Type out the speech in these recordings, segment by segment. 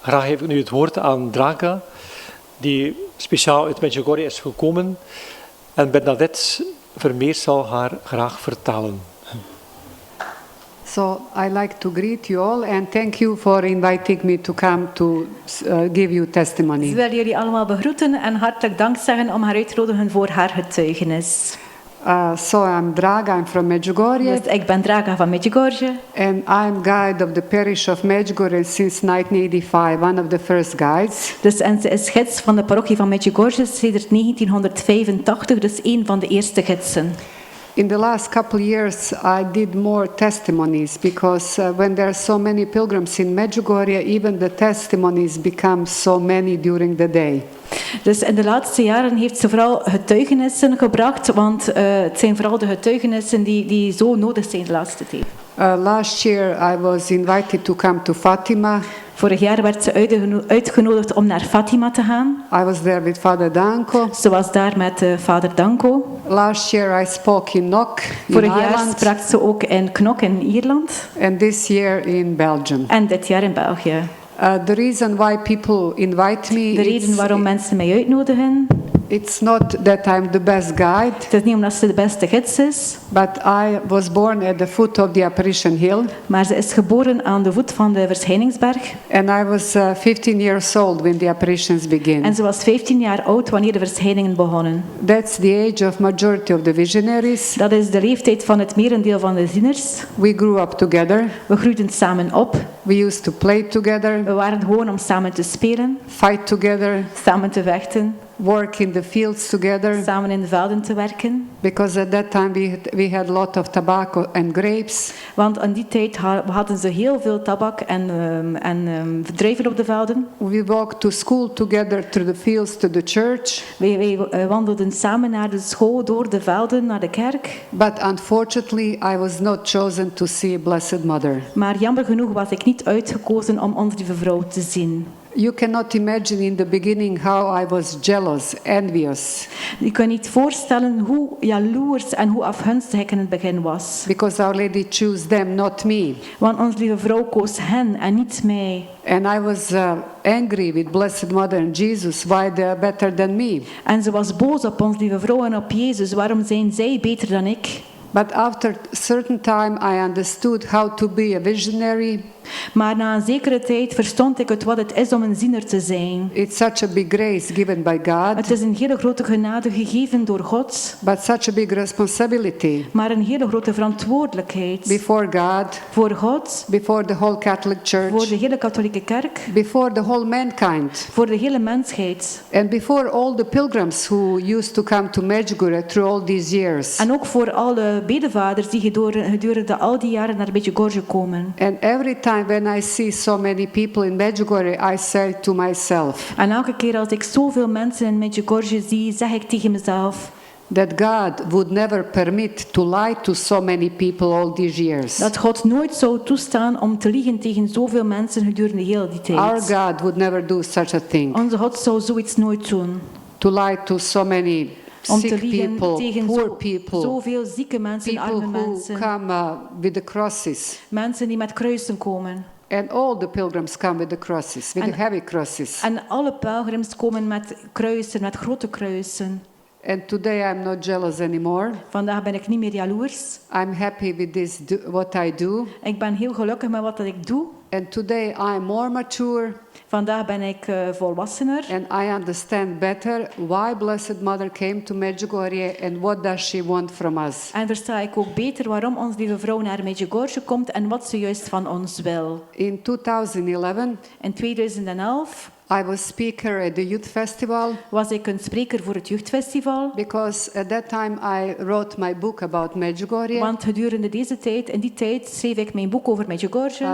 Graag geef ik nu het woord aan Draga, die speciaal uit Medjugorje is gekomen. En Bernadette Vermeers zal haar graag vertalen. So I like to greet you all and thank you for inviting me to come to give you testimony. Ik wil jullie allemaal begroeten en hartelijk dank zeggen om haar uit te nodigen voor haar getuigenis. So I'm Draga, I'm from Medjugorje. Dus ik ben Draga van Medjugorje. And I'm guide of the parish of Medjugorje since 1985, one of the first guides. Dus en ze is gids van de parochie van Medjugorje sinds 1985, dus een van de eerste gidsen. In the last couple years, I did more testimonies because when there are so many pilgrims in Medjugorje, even the testimonies become so many during the day. Dus in de laatste jaren heeft ze vooral getuigenissen gebracht, want het zijn vooral de getuigenissen die zo nodig zijn de laatste tijd. Last year, I was invited to come to Fatima. Vorig jaar werd ze uitgenodigd om naar Fatima te gaan. I was there with Father Danko. Ze was daar met vader Danko. Last year I spoke in Knock in Vorig jaar Ireland. sprak ze ook in Knock in Ierland. And this year in Belgium. En dit jaar in België. The reason why people invite me, De reden waarom mensen mij uitnodigen, it's not that I'm the best guide, het is niet omdat ze de beste gids is, but I was born at the foot of the Apparition Hill. maar ze is geboren aan de voet van de Verschijningsberg. And I was 15 years old when the apparitions began. En ze was 15 jaar oud wanneer de verschijningen begonnen. That's the age of majority of the visionaries. Dat is de leeftijd van het merendeel van de zieners. We grew up together. We groeiden samen op. We used to play together, We waren gewoon om samen te spelen, fight together, samen te vechten, work in the fields together. samen in de velden te werken. Because at that time we had a lot of tobacco and grapes. Want aan die tijd hadden ze heel veel tabak en druiven op de velden. We walked to school together through the fields to the church. Wij wandelden samen naar de school, door de velden, naar de kerk. But unfortunately, I was not chosen to see Blessed Mother. Maar jammer genoeg was ik niet uitgekozen om onze lieve vrouw te zien. You cannot imagine in the beginning how I was jealous, envious. Je kunt niet voorstellen hoe jaloers en hoe afgunstig ik in het begin was. Because Our Lady chose them, not me. Want onze lieve vrouw koos hen en niet mij. And I was angry with Blessed Mother and Jesus. Why they are better than me? En ze was boos op onze lieve vrouw en op Jezus. Waarom zijn zij beter dan ik? But after a certain time I understood how to be a visionary. Maar na een zekere tijd verstond ik wat het is om een ziener te zijn. It's such a big grace given by God. Het is een hele grote genade gegeven door God. But such a big responsibility. Maar een hele grote verantwoordelijkheid. Before God. Voor God. Before the whole Catholic Church. Voor de hele katholieke kerk. Before the whole mankind. Voor de hele mensheid. And before all the pilgrims who used to come to Medjugorje through all these years. En ook voor alle bedevaders die gedurende al die jaren naar Medjugorje komen. And every time when I see so many people in Medjugorje, I say to myself. En elke keer als ik zoveel mensen in Medjugorje zie, zeg ik tegen mezelf. That God would never permit to lie to so many people all these years. Dat God nooit zou toestaan om te liegen tegen zoveel mensen gedurende heel die tijd. Our God would never do such a thing. Onze God zou zoiets nooit doen. To lie to so many Om te sick liegen people, tegen poor people, zoveel zieke mensen, people arme who mensen. come with the crosses. Mensen die met kruisen komen. And all the pilgrims come with the crosses, with the heavy crosses. En alle pelgrims komen met kruisen, met grote kruisen. And today I'm not jealous anymore. Vandaag ben ik niet meer jaloers. I'm happy with this what I do. Ik ben heel gelukkig met wat ik doe. And today I'm more mature. Vandaag ben ik volwassener. And I understand better why Blessed Mother came to Medjugorje and what does she want from us. En versta ik ook beter waarom onze lieve vrouw naar Medjugorje komt en wat ze juist van ons wil. In 2011, In 2011 I was speaker at the youth festival. was ik een spreker voor het jeugdfestival. Because at that time I wrote my book about Medjugorje. Want gedurende deze tijd, in die tijd, schreef ik mijn boek over Medjugorje.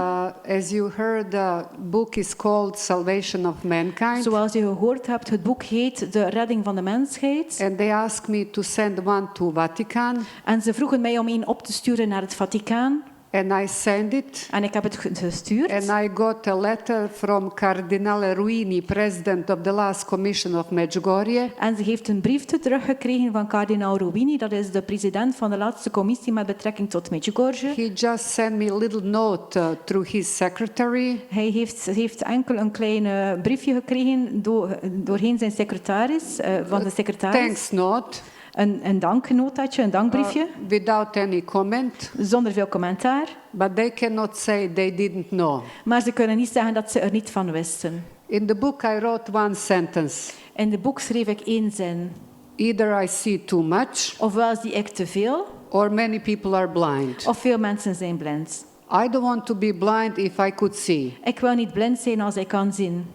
As you heard, the book is called Salvation of Mankind. Zoals je gehoord hebt, het boek heet De Redding van de Mensheid. And they asked me to send one to Vatican. En ze vroegen mij om een op te sturen naar het Vaticaan. And I sent it. En ik heb het gestuurd. And I got a letter from Cardinale Ruini, president of the last commission of Medjugorje. En ze heeft een brief teruggekregen van kardinaal Ruini, dat is de president van de laatste commissie met betrekking tot Medjugorje. He just sent me a little note through his secretary. Hij heeft enkel een klein briefje gekregen doorheen zijn secretaris, van de secretaris. Thanks note. Een danknotaatje, een dankbriefje. Without any comment. Zonder veel commentaar. But they cannot say they didn't know. Maar ze kunnen niet zeggen dat ze er niet van wisten. In the book I wrote one sentence. In de boek schreef ik 1 zin. Either I see too much. Ofwel zie ik te veel. Or many people are blind. Of veel mensen zijn blind. I don't want to be blind if I could see. Ik wil niet blind zijn als ik kan zien.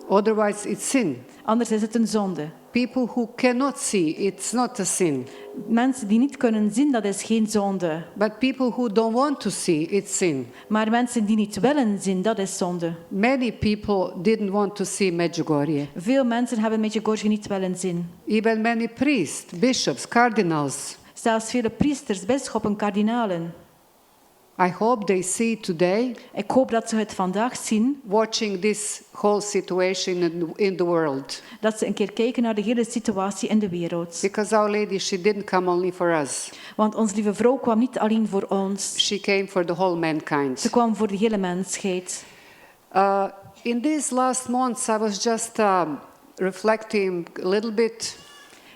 Otherwise it's sin. Anders is het een zonde. People who cannot see, it's not a sin. Mensen die niet kunnen zien, dat is geen zonde. But people who don't want to see, it's sin. Maar mensen die niet willen zien, dat is zonde. Many people didn't want to see Medjugorje. Veel mensen hebben Medjugorje niet willen zien. Even many priests, bishops, cardinals. Zelfs vele priesters, bisschoppen, kardinalen. I hope they see today, Ik hoop dat ze het vandaag zien. watching this whole situation in the world. Dat ze een keer kijken naar de hele situatie in de wereld. Because Our Lady, she didn't come only for us. Want onze lieve vrouw kwam niet alleen voor ons. She came for the whole mankind. Ze kwam voor de hele mensheid. In these last months, I was just reflecting a little bit.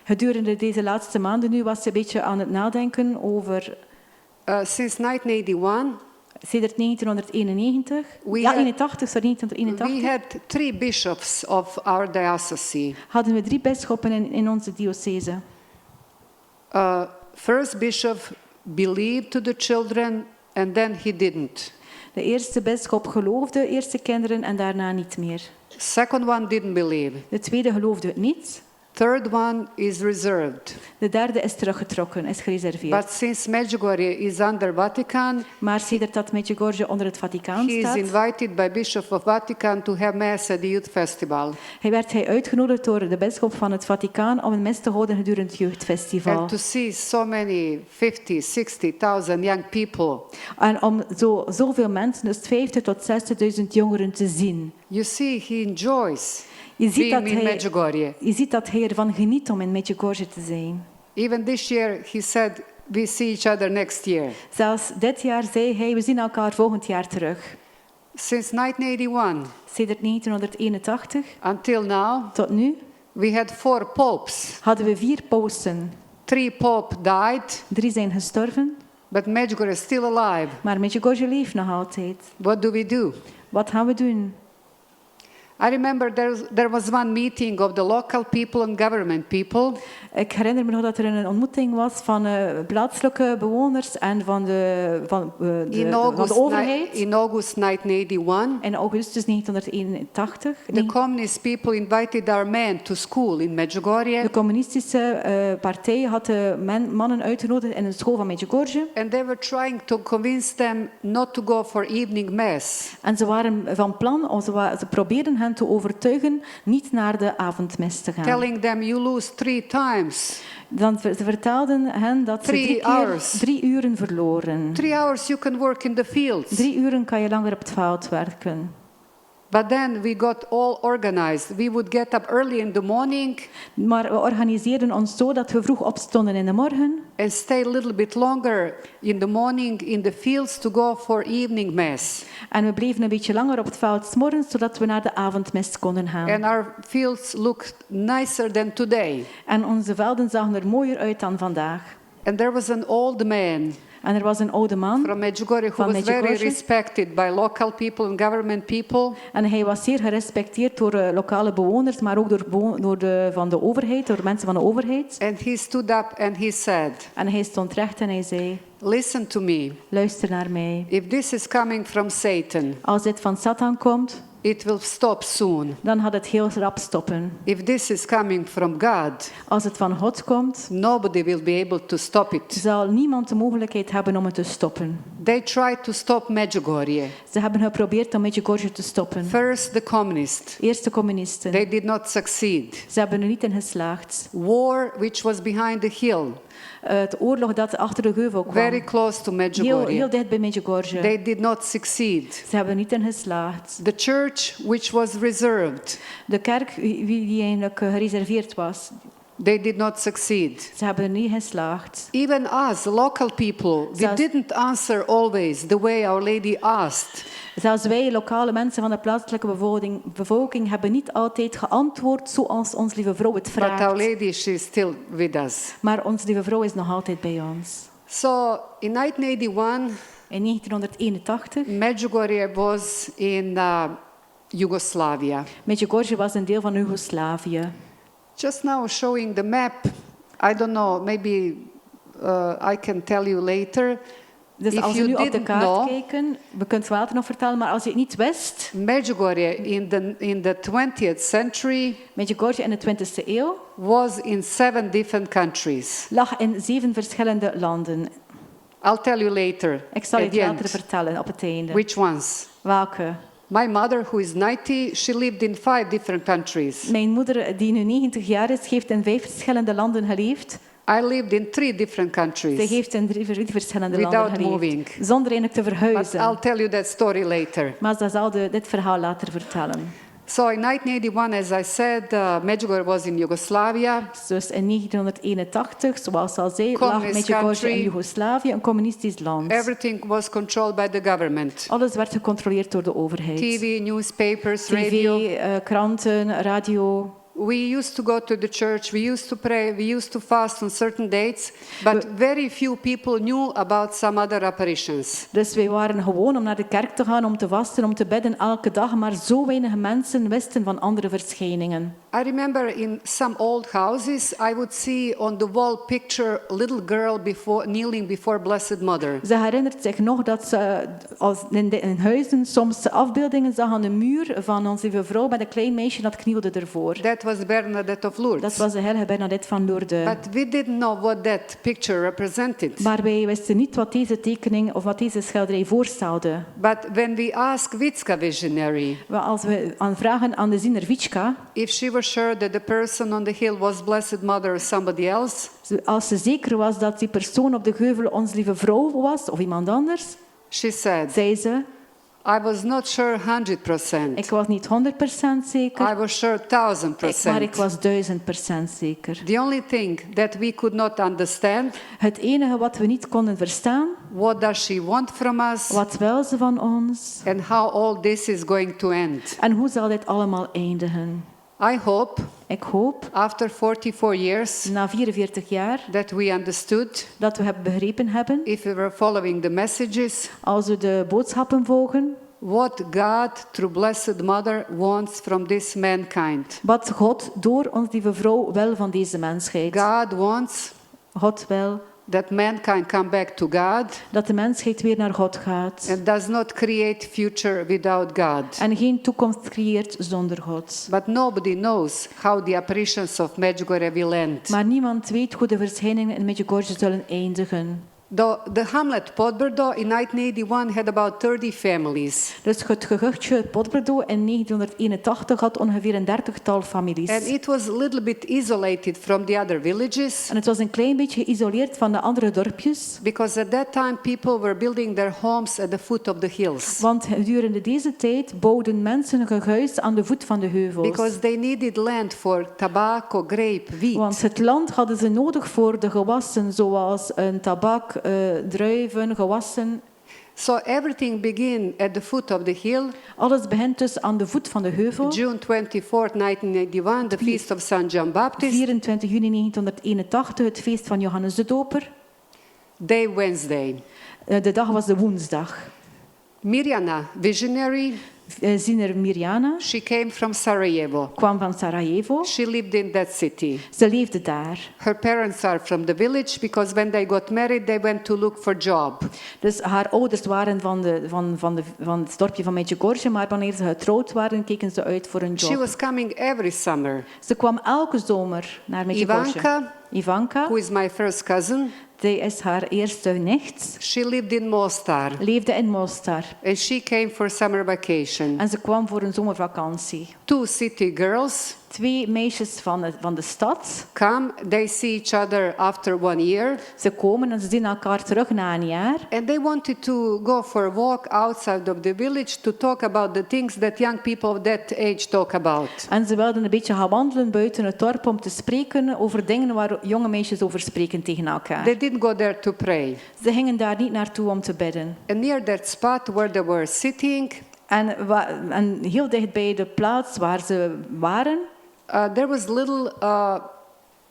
Gedurende deze laatste maanden nu was ze een beetje aan het nadenken over... Since 1981, Sedert 1991, We ja, had- 81, sorry, 1981, we had 3 bishops of our diocese. hadden we 3 bisschoppen in onze diocese. First bishop believed to the children, and then he didn't. De eerste bisschop geloofde eerst de kinderen en daarna niet meer. Second one didn't believe. De tweede geloofde het niet. Third one is reserved. De derde is teruggetrokken, is gereserveerd. But since Medjugorje is under Vatican, Maar sedert dat Medjugorje onder het Vaticaan he is staat, invited by Bishop of Vatican to have mass at the youth festival. werd hij uitgenodigd door de bisschop van het Vaticaan om een mis te houden gedurende het jeugdfestival. And to see so many 50, 60,000 young people. En om zoveel mensen, dus 50 tot 60.000 jongeren te zien. You see, he enjoys Je ziet, being in Medjugorje. dat hij ervan geniet om in Medjugorje te zijn. Even this year, he said, we see each other next year. Zelfs dit jaar zei hij, we zien elkaar volgend jaar terug. Since 1981 Sedert 1981 until now, tot nu we had 4 popes. hadden we 4 pausen. 3 popes died, 3 zijn gestorven, but Medjugorje is still alive. maar Medjugorje leeft nog altijd. What do we do? Wat gaan we doen? I remember there was one meeting of the local people and government people. Ik herinner me nog dat er een ontmoeting was van plaatselijke bewoners en van de overheid. In August 1981, In augustus 1981. the communist people invited our men to school in Medjugorje. De communistische partij had de mannen uitgenodigd in een school van Medjugorje. And they were trying to convince them not to go for evening mass. En ze waren van plan, ze probeerden hen te overtuigen niet naar de avondmis te gaan. Telling them you lose 3 times. Ze vertelden hen dat ze 3 hours. 3 uren verloren. 3 hours you can work in the fields. 3 uren kan je langer op het veld werken. But then we got all organized. We would get up early in the morning Maar we organiseerden ons zo dat we vroeg opstonden in de morgen. and stay a little bit longer in the morning in the fields to go for evening mass. En we bleven een beetje langer op het veld 's morgens, zodat we naar de avondmis konden gaan. And our fields looked nicer than today. En onze velden zagen er mooier uit dan vandaag. And there was an old man En er was een oude man from Medjugorje who van was very Medjugorje. respected by local people and government people. En hij was zeer gerespecteerd door lokale bewoners, maar ook door de overheid, door mensen van de overheid. And he stood up and he said, En hij stond recht en hij zei, listen to me. luister naar mij. If this is coming from Satan, Als dit van Satan komt, it will stop soon. dan gaat het heel rap stoppen. If this is coming from God, Als het van God komt, nobody will be able to stop it. zal niemand de mogelijkheid hebben om het te stoppen. They tried to stop Medjugorje. Ze hebben geprobeerd om Medjugorje te stoppen. First the communists. Eerst de communisten. They did not succeed. Ze hebben er niet in geslaagd. War, which was behind the hill. Het oorlog dat achter de heuvel kwam. Very close to Medjugorje. Heel dicht bij Medjugorje. They did not succeed. Ze hebben er niet in geslaagd. The church, which was reserved. De kerk die eigenlijk gereserveerd was. They did not succeed. Ze hebben er niet geslaagd. Even us, local people, we didn't answer always the way Our Lady asked. Zelfs wij, lokale mensen van de plaatselijke bevolking, hebben niet altijd geantwoord zoals ons lieve vrouw het vraagt. But Our Lady, she is still with us. Maar onze lieve vrouw is nog altijd bij ons. So, in 1981, In 1981, Medjugorje was in Yugoslavia. Medjugorje was een deel van Joegoslavië. Just now showing the map, I don't know, maybe I can tell you later. Dus If als we you nu op de didn't kaart know, kijken, we kunnen het later nog vertellen, maar als je het niet wist, Medjugorje in the 20th century Medjugorje in de 20e eeuw was in 7 different countries. lag in 7 verschillende landen. I'll tell you later. Ik zal je at het the later end. vertellen op het einde. Which ones? Welke? My mother, who is 90, she lived in 5 different countries. Mijn moeder, die nu 90 jaar is, heeft in 5 verschillende landen geleefd. I lived in 3 different countries. Ze heeft in 3 verschillende Without landen geleefd. moving. Zonder eigenlijk te But verhuizen. I'll tell you that story later. Maar ze zal dit verhaal later vertellen. So in 1981, as I said, Medjugorje was in Yugoslavia. Dus in 1981, zoals al zei, lag Communist Medjugorje country. in Joegoslavië, een communistisch land. Everything was controlled by the government. Alles werd gecontroleerd door de overheid. TV, newspapers, radio. TV, kranten, radio. We used to go to the church, we used to pray, we used to fast on certain dates, but very few people knew about some other apparitions. Dus wij waren gewoon om naar de kerk te gaan, om te vasten, om te bidden elke dag, maar zo weinig mensen wisten van andere verschijningen. I remember in some old houses, I would see on the wall picture a little girl kneeling before Blessed Mother. Ze herinnert zich nog dat ze in huizen soms afbeeldingen zag aan de muur van onze lieve vrouw met een klein meisje dat knielde ervoor. That was Bernadette of Lourdes. Dat was de heilige Bernadette van Lourdes. But we didn't know what that picture represented. Maar wij wisten niet wat deze tekening of wat deze schilderij voorstelde. But when we asked Vitska visionary, Maar als we vragen aan de ziener Vitska, if she was sure that the person on the hill was Blessed Mother or somebody else, als ze zeker was dat die persoon op de heuvel onze lieve vrouw was of iemand anders, she said, zei ze, I was not sure 100%. ik was niet 100% zeker, I was sure maar ik 1000%. was 1000% zeker. The only thing that we could not understand, Het enige wat we niet konden verstaan, what does she want from us, wat wil ze van ons and how all this is going to end. en hoe zal dit allemaal eindigen. I hope, Ik hoop, after 44 years, na 44 jaar, that we understood, dat we hebben begrepen hebben, if we were following the messages, als we de boodschappen volgen, what God, through Blessed Mother, wants from this mankind. wat God door ons lieve vrouw wil van deze mensheid. God wants God wil that mankind come back to God dat de mensheid weer naar God gaat and does not create future without God. en geen toekomst creëert zonder God. But nobody knows how the apparitions of Medjugorje will end. Maar niemand weet hoe de verschijningen in Medjugorje zullen eindigen. The hamlet Podbrdo in 1981 had about 30 families. Dus het gehuchtje Podbrdo in 1981 had ongeveer een 30-tal families. And it was a little bit isolated from the other villages En het was een klein beetje geïsoleerd van de andere dorpjes. because at that time people were building their homes at the foot of the hills. Want gedurende deze tijd bouwden mensen een huis aan de voet van de heuvels. Because they needed land for tobacco, grape, wheat. Want het land hadden ze nodig voor de gewassen, zoals een tabak, druiven, gewassen. So everything began at the foot of the hill. Alles begint dus aan de voet van de heuvel. June 24th, 1981, the feast of St. John Baptist. 24 juni 1981, het feest van Johannes de Doper. Day Wednesday. De dag was de woensdag. Mirjana, visionary, Ziener Mirjana she came from Sarajevo. kwam van Sarajevo. She lived in that city. Ze leefde daar. Her parents are from the village because when they got married, they went to look for job. Dus haar ouders waren van het dorpje van Medjugorje, maar wanneer ze getrouwd waren, keken ze uit voor een job. She was coming every summer. Ze kwam elke zomer naar Medjugorje. Ivanka, Ivanka, who is my first cousin, Zij is haar eerste nicht. She lived in Mostar, Leefde in Mostar. and she came for summer vacation. En ze kwam voor een zomervakantie. 2 city girls 2 meisjes van de stad. come, they see each other after 1 year, Ze komen en ze zien elkaar terug na een jaar. and they wanted to go for a walk outside of the village to talk about the things that young people of that age talk about. En ze wilden een beetje gaan wandelen buiten het dorp om te spreken over dingen waar jonge meisjes over spreken tegen elkaar. They didn't go there to pray. Ze gingen daar niet naartoe om te bidden. And near that spot where they were sitting, En heel dicht bij de plaats waar ze waren, there was a little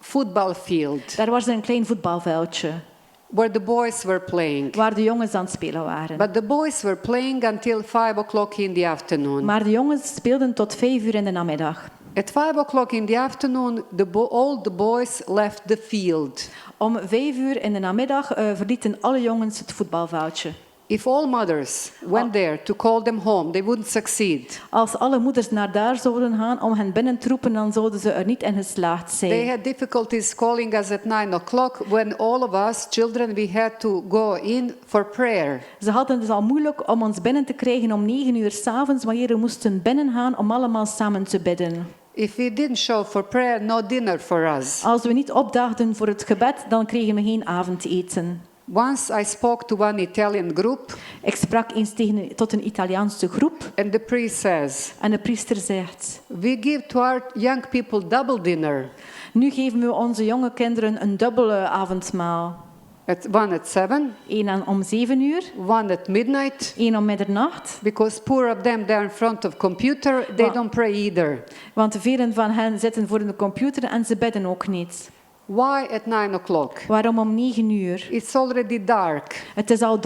football field daar was een klein voetbalveldje where the boys were playing. waar de jongens aan het spelen waren. But the boys were playing until 5 o'clock in the afternoon. Maar de jongens speelden tot 5 uur in de namiddag. At 5 o'clock in the afternoon, all the boys left the field. Om 5 uur in de namiddag verlieten alle jongens het voetbalveldje. If all mothers went there to call them home, they wouldn't succeed. Als alle moeders naar daar zouden gaan om hen binnen te roepen, dan zouden ze er niet in geslaagd They zijn. had difficulties calling us at 9 o'clock when all of us, children, we had to go in for prayer. Ze hadden het al moeilijk om ons binnen te krijgen om 9 uur 's avonds, wanneer we moesten binnengaan om allemaal samen te bidden. If we didn't show for prayer, no dinner for us. Als we niet opdaagden voor het gebed, dan kregen we geen avondeten. Once I spoke to one Italian group, Ik sprak eens tot een Italiaanse groep and the priest says, en de priester zegt: we give to our young people double dinner. nu geven we onze jonge kinderen een dubbele avondmaal. One at 7, 1 om 7 uur, one at midnight, 1 om middernacht. because poor of them, they're in front of computer, they don't pray either. Want velen van hen zitten voor de computer en ze bidden ook niet. Why at 9 o'clock? Waarom om 9 uur? It's already dark. Het is al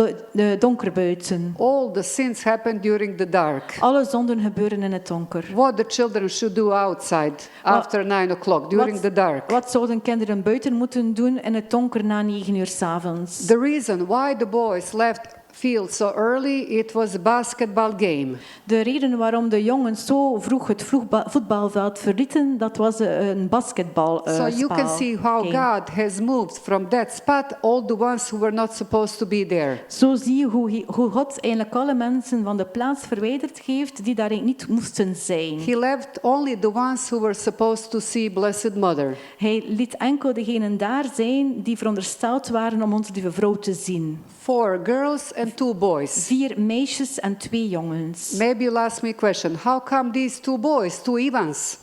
donker buiten. All the sins happen during the dark. Alle zonden gebeuren in het donker. What the children should do outside after 9 o'clock during the dark. Wat zouden kinderen buiten moeten doen in het donker na 9 uur 's avonds? The reason why the boys left field so early, it was a basketball game. De reden waarom de jongens zo vroeg het voetbalveld verlieten, dat was een basketbalspel. So you can see how God has moved from that spot all the ones who were not supposed to be there. Zo zie je hoe God eigenlijk alle mensen van de plaats verwijderd heeft die daar niet moesten zijn. He left only the ones who were supposed to see Blessed Mother. Hij liet enkel degenen daar zijn die verondersteld waren om onze lieve vrouw te zien. 4 girls and 2 boys. 4 meisjes en 2 jongens. Maybe you'll ask me a question. How come these 2 boys, 2 Ivans?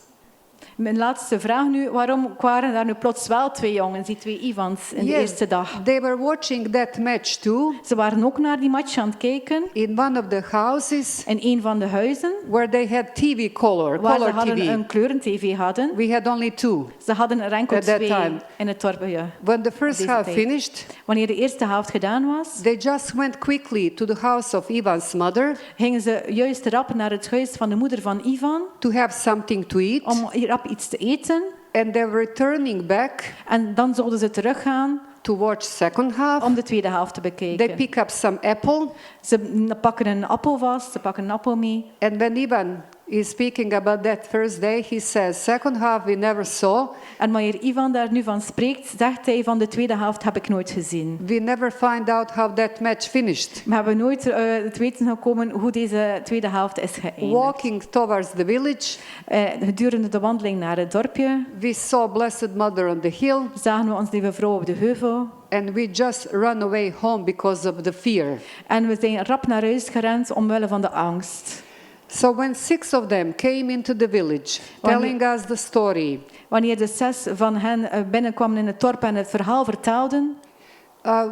Mijn laatste vraag nu, waarom waren daar nu plots wel 2 jongens, die 2 Ivans in de eerste dag? They were watching that match too. Ze waren ook naar die match aan het kijken In one of the houses in een van de huizen where they had TV color waar ze TV. een kleuren-tv hadden. We had only 2. Ze hadden er enkel At that 2 time. in het dorpje. When the first Deze half tijd. finished, Wanneer de eerste helft gedaan was, they just went quickly to the house of Ivan's mother gingen ze juist rap naar het huis van de moeder van Ivan to have something to eat. om rap iets te eten. And they were returning back En dan zouden ze teruggaan to watch second half. om de tweede helft te They bekijken. pick up some apple. Ze pakken een appel vast, ze pakken een appel mee. And when Ivan is speaking about that first day, he says, second half we never saw. En wanneer Ivan daar nu van spreekt, zegt hij van de tweede helft heb ik nooit gezien. We never find out how that match finished. We hebben nooit het weten gekomen hoe deze tweede helft is geëindigd. Walking towards the village, Gedurende de wandeling naar het dorpje we saw Blessed Mother on the hill. zagen we ons lieve vrouw op de heuvel. And we just run away home because of the fear. En we zijn rap naar huis gerend omwille van de angst. So when 6 of them came into the village, telling us the story, Wanneer de 6 van hen binnenkwamen in het dorp en het verhaal vertelden,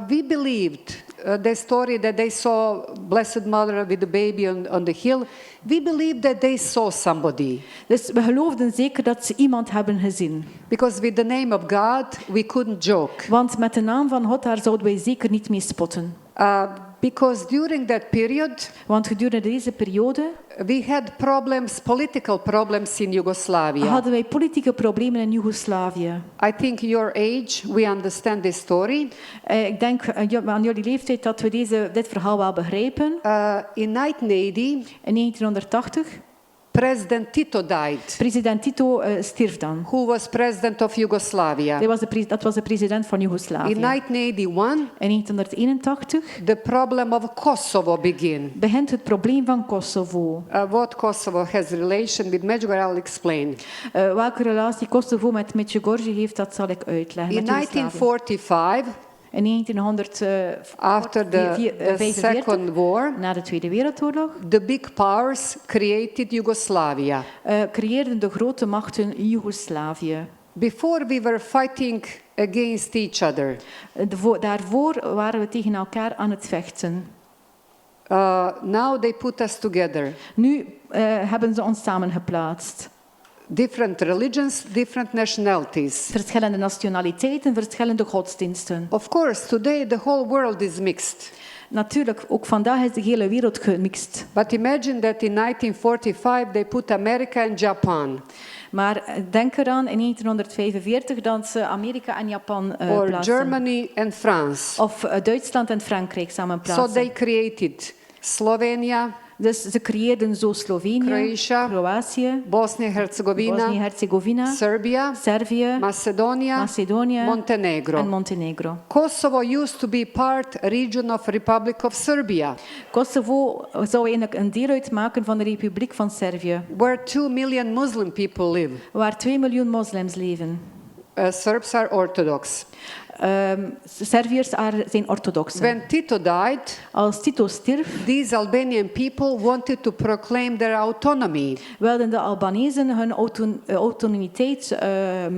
we believed the story that they saw Blessed Mother with the baby on the hill. We believed that they saw somebody. dus we geloofden zeker dat ze iemand hebben gezien. Because with the name of God, we couldn't joke. Want met de naam van God, daar zouden wij zeker niet mee spotten. Because during that period, Want gedurende deze periode we had problems, political problems in Yugoslavia. hadden wij politieke problemen in Joegoslavië. I think your age, we understand this story. Ik denk aan jullie leeftijd dat we dit verhaal wel begrijpen. In 1980, In 1980 President Tito died. President Tito stierf dan. Who was president of Yugoslavia? Dat was de president van In Joegoslavië. 1981, In 1981 the problem of Kosovo began. begint het probleem van Kosovo. What Kosovo has relation with Medjugorje, I'll explain. Welke relatie Kosovo met Medjugorje heeft, dat zal ik uitleggen. In met Joegoslavië. 1945, In 1945, after the Second War, na de Tweede Wereldoorlog, the big powers created Yugoslavia. creëerden de grote machten Joegoslavië. Before we were fighting against each other. Daarvoor waren we tegen elkaar aan het vechten. Now they put us together. Nu hebben ze ons samengeplaatst. Different religions, different nationalities. Verschillende nationaliteiten, verschillende godsdiensten. Of course, today the whole world is mixed. Natuurlijk, ook vandaag is de hele wereld gemixt. But imagine that in 1945 they put America and Japan. Maar denk eraan in 1945 dat ze Amerika en Japan Or plaatsen. Germany and France. Of Duitsland en Frankrijk samen So plaatsen. they created Slovenia, Dus ze creëerden zo Slovenië, Croatia, Kroatië, Bosnia-Herzegovina, Bosnië-Herzegovina, Serbia, Servië, Macedonia, Macedonië Montenegro. en Montenegro. Kosovo used to be part region of Republic of Serbia, Kosovo zou eigenlijk een deel uitmaken van de Republiek van Servië, where 2 million Muslim people live. waar 2 miljoen moslims leven. Serbs are Orthodox. Serviërs zijn orthodox. When Tito died, Als Tito stierf, these Albanian people wanted to proclaim their autonomy. wilden de Albanezen hun autonomiteit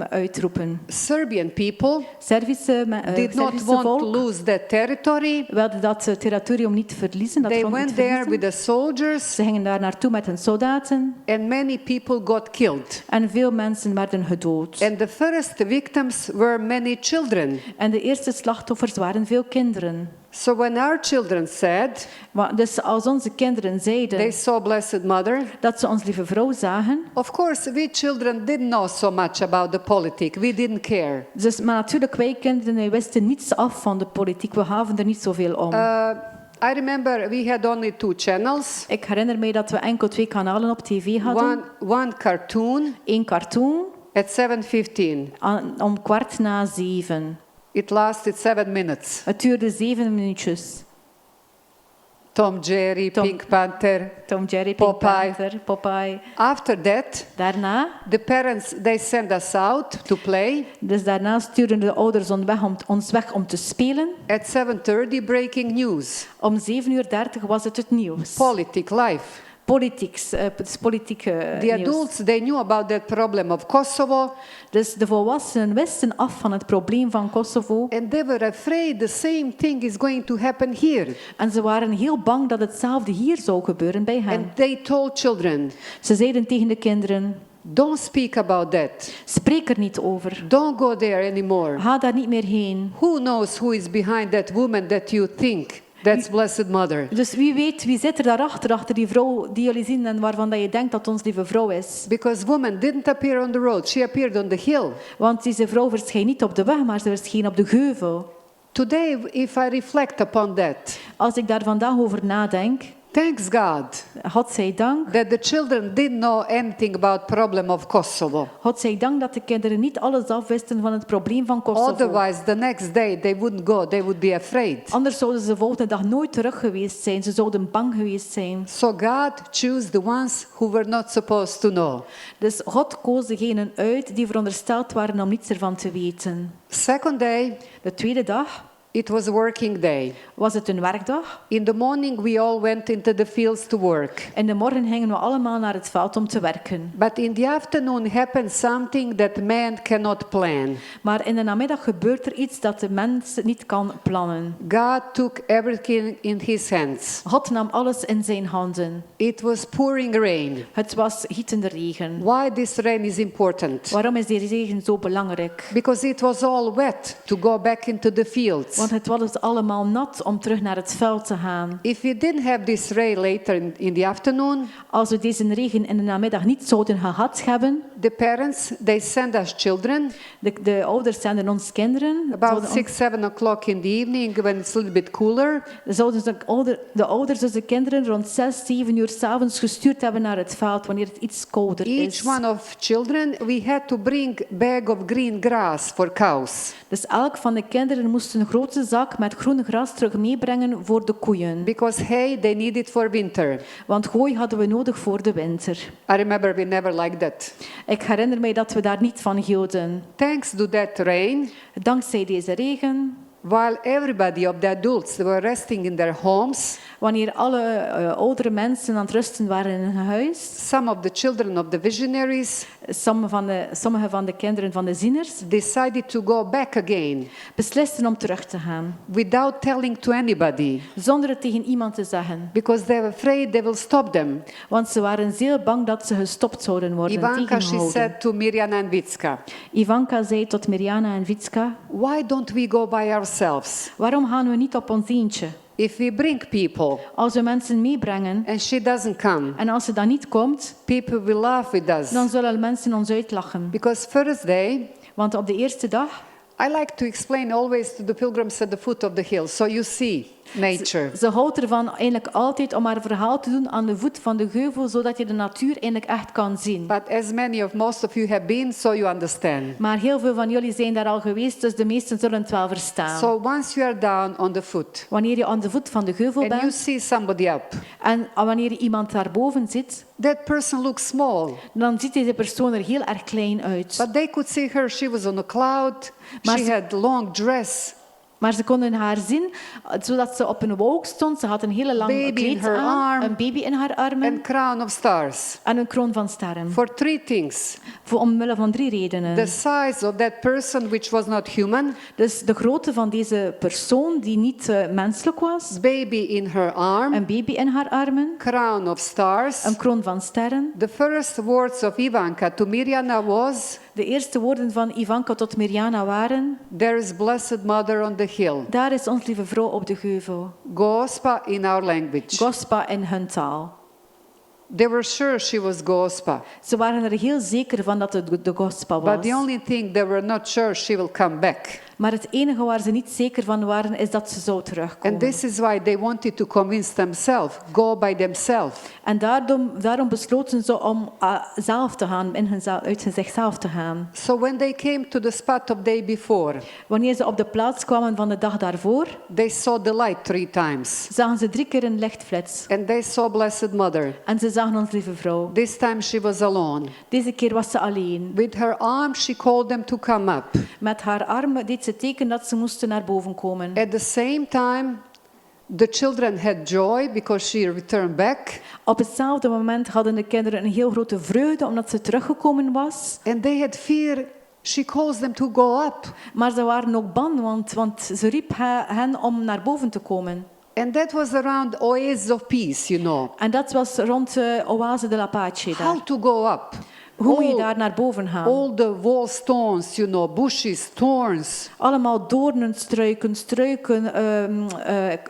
uitroepen. Serbian people Servische did not Servische want to volk lose that territory. wilden dat territorium niet verliezen. Dat They grond niet went there verliezen. with the soldiers, Ze gingen daar naartoe met hun soldaten and many people got killed. en veel mensen werden gedood. And the first victims were many children. En de eerste slachtoffers waren veel kinderen. So when our children said Dus als onze kinderen they zeiden saw Blessed Mother, dat ze ons lieve vrouw zagen, of course we children didn't know so much about the politics. We didn't care. dus, maar natuurlijk wij kinderen wij wisten niets af van de politiek. We gaven er niet zoveel om. I remember we had only 2 channels. Ik herinner mij dat we enkel 2 kanalen op tv hadden. One cartoon Eén cartoon at 7:15. om 7:15. It lasted 7 minutes. Het duurde 7 minuutjes. Tom, Jerry, Pink Panther. Tom, Jerry, Pink Popeye. Panther, Popeye. After that, Daarna, the parents they sent us out to play. dus daarna stuurden de ouders ons weg om te spelen. At 7:30, breaking news. Om 7:30 was het nieuws. Politic life. Politieke The nieuws. adults they knew about that problem of Kosovo, Dus de volwassenen wisten af van het probleem van Kosovo. and they were afraid the same thing is going to happen here. En ze waren heel bang dat hetzelfde hier zou gebeuren bij hen. And they told children, Ze zeiden tegen de kinderen, don't speak about that. spreek er niet over. Don't go there anymore. Ga daar niet meer heen. Who knows who is behind that woman that you think that's Blessed Mother? Dus wie weet, wie zit er daarachter, achter die vrouw die jullie zien en waarvan dat je denkt dat ons lieve vrouw is. Because woman didn't appear on the road, she appeared on the hill. Want deze vrouw verscheen niet op de weg, maar ze verscheen op de geuvel. Today, if I reflect upon that, Als ik daar vandaag over nadenk, thanks God God zij dank. that the children didn't know anything about problem of Kosovo. God zij dank dat de kinderen niet alles afwisten van het probleem van Kosovo. Otherwise, the next day they wouldn't go, they would be afraid. Anders zouden ze de volgende dag nooit terug geweest zijn. Ze zouden bang geweest zijn. So God chose the ones who were not supposed to know. Dus God koos degenen uit die verondersteld waren om niets ervan te weten. Second day, De tweede dag it was a working day. was het een werkdag. In the morning, we all went into the fields to work. In de morgen gingen we allemaal naar het veld om te werken. But in the afternoon happened something that man cannot plan. Maar in de namiddag gebeurt er iets dat de mens niet kan plannen. God took everything in his hands. God nam alles in zijn handen. It was pouring rain. Het was gietende regen. Why this rain is important? Waarom is die regen zo belangrijk? Because it was all wet to go back into the fields. Want het was allemaal nat om terug naar het veld te gaan. If we didn't have this rain later in the afternoon, Als we deze regen in de namiddag niet zouden gehad hebben, the parents, they send us children De ouders zenden ons kinderen. about 6, 7 o'clock in the evening when it's a little bit cooler. De ouders dus de kinderen rond 6, 7 uur 's avonds gestuurd hebben naar het veld wanneer het iets kouder is. Each one of children, we had to bring bag of green grass for cows. Dus elk van de kinderen moest een grote zak met groen gras terug meebrengen voor de koeien. Because hay, they need it for winter. Want hooi hadden we nodig voor de winter. I remember we never liked that. Ik herinner mij dat we daar niet van hielden. Thanks to that rain, Dankzij deze regen, while everybody of the adults they were resting in their homes, wanneer alle oudere mensen aan het rusten waren in hun huis, some of the children of the visionaries sommige van de kinderen van de zieners decided to go back again beslisten om terug te gaan. without telling to anybody, Zonder het tegen iemand te zeggen. because they were afraid they will stop them. Want ze waren zeer bang dat ze gestopt zouden worden, Ivanka, she tegengehouden. said to Mirjana and Vitska, Ivanka zei tot Mirjana en Vitska, why don't we go by ourselves? waarom gaan we niet op ons eentje? If we bring people Als we mensen meebrengen and she doesn't come, en als ze dan niet komt, people will laugh with us. dan zullen mensen ons uitlachen. Because first day, Want op de eerste dag, I like to explain always to the pilgrims at the foot of the hill, so you see nature. ze houdt ervan eigenlijk altijd om haar verhaal te doen aan de voet van de geuvel, zodat je de natuur eigenlijk echt kan zien. But as most of you have been, so you understand. Maar heel veel van jullie zijn daar al geweest, dus de meesten zullen het wel verstaan. So once you are down on the foot Wanneer je aan de voet van de geuvel and you bent see somebody up, en wanneer je iemand daarboven zit, that person looks small. dan ziet deze persoon er heel erg klein uit. But they could see her, she was on a cloud, Maar she ze- had long dress, Maar ze konden haar zien, zodat ze op een wolk stond. Ze had een hele lange Baby in kleed her aan, arm. een baby in haar armen and crown of stars. en een kroon van sterren. For 3 things. Omwille van 3 redenen. The size of that person, which was not human, Dus de grootte van deze persoon die niet menselijk was, baby in her arm, een baby in haar armen, crown of stars. een kroon van sterren. The first words of Ivanka to Mirjana was, De eerste woorden van Ivanka tot Mirjana waren: there is Blessed Mother on the hill. daar is ons lieve vrouw op de geuvel. Gospa in our language. Gospa in hun taal. They were sure she was Gospa. Ze waren er heel zeker van dat het de Gospa was. But the only thing they were not sure she will come back. Maar het enige waar ze niet zeker van waren, is dat ze zou terugkomen. And this is why they wanted to convince themselves, go by themselves. En daarom besloten ze om zelf te gaan, uit zichzelf te gaan. So when they came to the spot of day before, Wanneer ze op de plaats kwamen van de dag daarvoor, they saw the light 3 times. zagen ze 3 keer een lichtflits. And they saw Blessed Mother. En ze zagen ons lieve vrouw. This time she was alone. Deze keer was ze alleen. With her arm, she called them to come up. Met haar armen deed ze teken dat ze moesten naar boven komen. At the same time, the children had joy because she returned back. Op hetzelfde moment hadden de kinderen een heel grote vreugde omdat ze teruggekomen was. And they had fear. She calls them to go up. Maar ze waren ook bang, want ze riep hen om naar boven te komen. And that was around Oasis of Peace, you know. En dat was rond de Oase de la Pace daar. How to go up. Hoe moet je daar naar boven gaan? All the wall stones, you know, bushes, thorns. Allemaal doornen, struiken,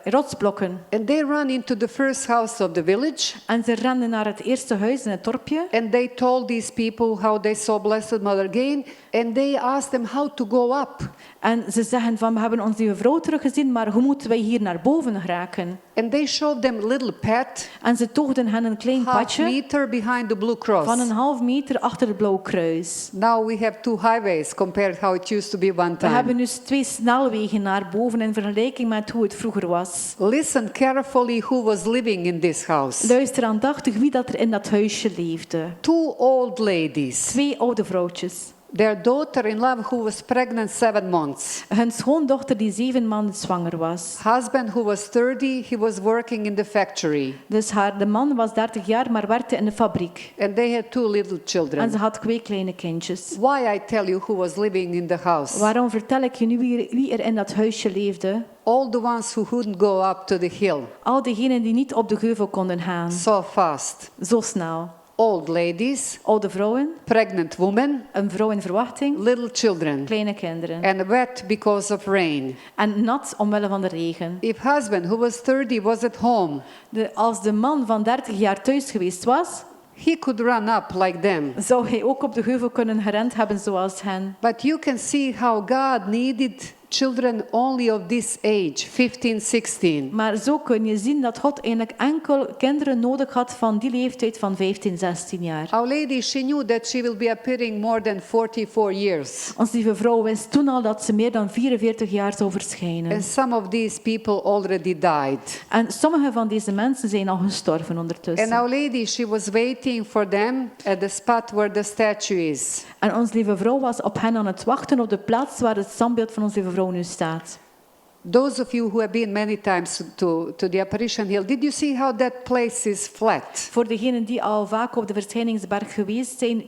rotsblokken. And they run into the first house of the village. En ze renden naar het eerste huis in het dorpje. And they told these people how they saw Blessed Mother again. And they asked them how to go up. En ze zeggen van, we hebben onze lieve vrouw teruggezien, maar hoe moeten wij hier naar boven geraken? And they showed them a little path, En ze toogden hen een klein half padje meter behind the blue cross. van een half meter achter het blauw kruis. Now we have 2 highways compared how it used to be one We time. hebben dus 2 snelwegen naar boven in vergelijking met hoe het vroeger was. Listen carefully who was living in this house. Luister aandachtig wie dat er in dat huisje leefde. 2 old ladies. 2 oude vrouwtjes. Their daughter-in-law who was pregnant 7 months. Hun schoondochter die 7 maanden zwanger was. Husband who was 30, he was working in the factory. Dus de man was 30 jaar, maar werkte in de fabriek. And they had 2 little En children. ze had 2 kleine kindjes. Why I tell you who was living in the house? Waarom vertel ik je nu wie er in dat huisje leefde? All the ones who couldn't go up to the hill Al diegenen die niet op de geuvel konden gaan. so fast. Zo snel. Old ladies, Oude vrouwen, pregnant women, een vrouw in verwachting, little children, kleine kinderen. and wet because of rain. En nat omwille van de regen. If husband who was 30 was at home, Als de man van 30 jaar thuis geweest was, he could run up like them. zou hij ook op de heuvel kunnen gerend hebben zoals hen. But you can see how God needed children only of this age, 15, 16. Maar zo kun je zien dat God eigenlijk enkel kinderen nodig had van die leeftijd van 15, 16 jaar. Our lady, she knew that she will be appearing more than 44 years. Ons lieve vrouw wist toen al dat ze meer dan 44 jaar zou verschijnen. And some of these people already died. En sommige van deze mensen zijn al gestorven ondertussen. And our lady, she was waiting for them at the spot where the statue is. En ons lieve vrouw was op hen aan het wachten op de plaats waar het standbeeld van ons lieve vrouw nu staat. Those of you who have been many times to the Apparition Hill, did you see how that place is flat? Voor degenen die al vaak op de Verschijningsberg geweest zijn,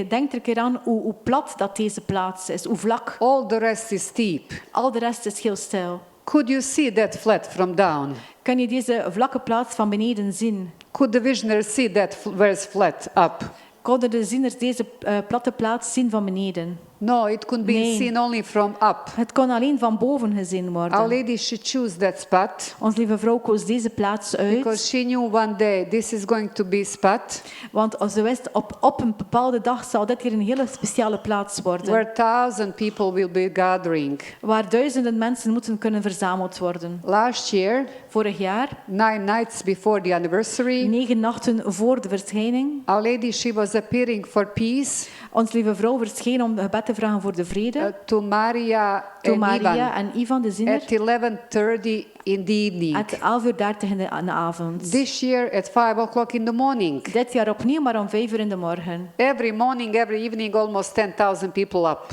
denk er een keer aan hoe plat dat deze plaats is, hoe vlak. All the rest is steep. Al de rest is heel steil. Could you see that flat from down? Kan je deze vlakke plaats van beneden zien? Could the visionary see that where it's flat up? Konden de zieners deze platte plaats zien van beneden? No, it could be Nee. seen only from up. Het kon alleen van boven gezien Our worden. lady, she chose that spot Ons lieve vrouw koos deze plaats because uit, she knew one day this is going to be spot want ze wist op een bepaalde dag zal dit hier een hele speciale plaats worden, where 1,000 people will be gathering. waar duizenden mensen moeten kunnen verzameld worden. Last year, Vorig jaar, 9 nights before the anniversary, 9 nachten voor de verschijning, Our lady, she was appearing for peace ons lieve vrouw verscheen om gebed te vragen voor de vrede, to Maria toen and Maria Ivan en Ivan de ziener, at 11:30 in the evening. at 11:30 in de avond. This year at 5 o'clock in the morning. Dit jaar opnieuw, maar om 5 uur in de morgen. Every morning, every evening, almost 10,000 people up.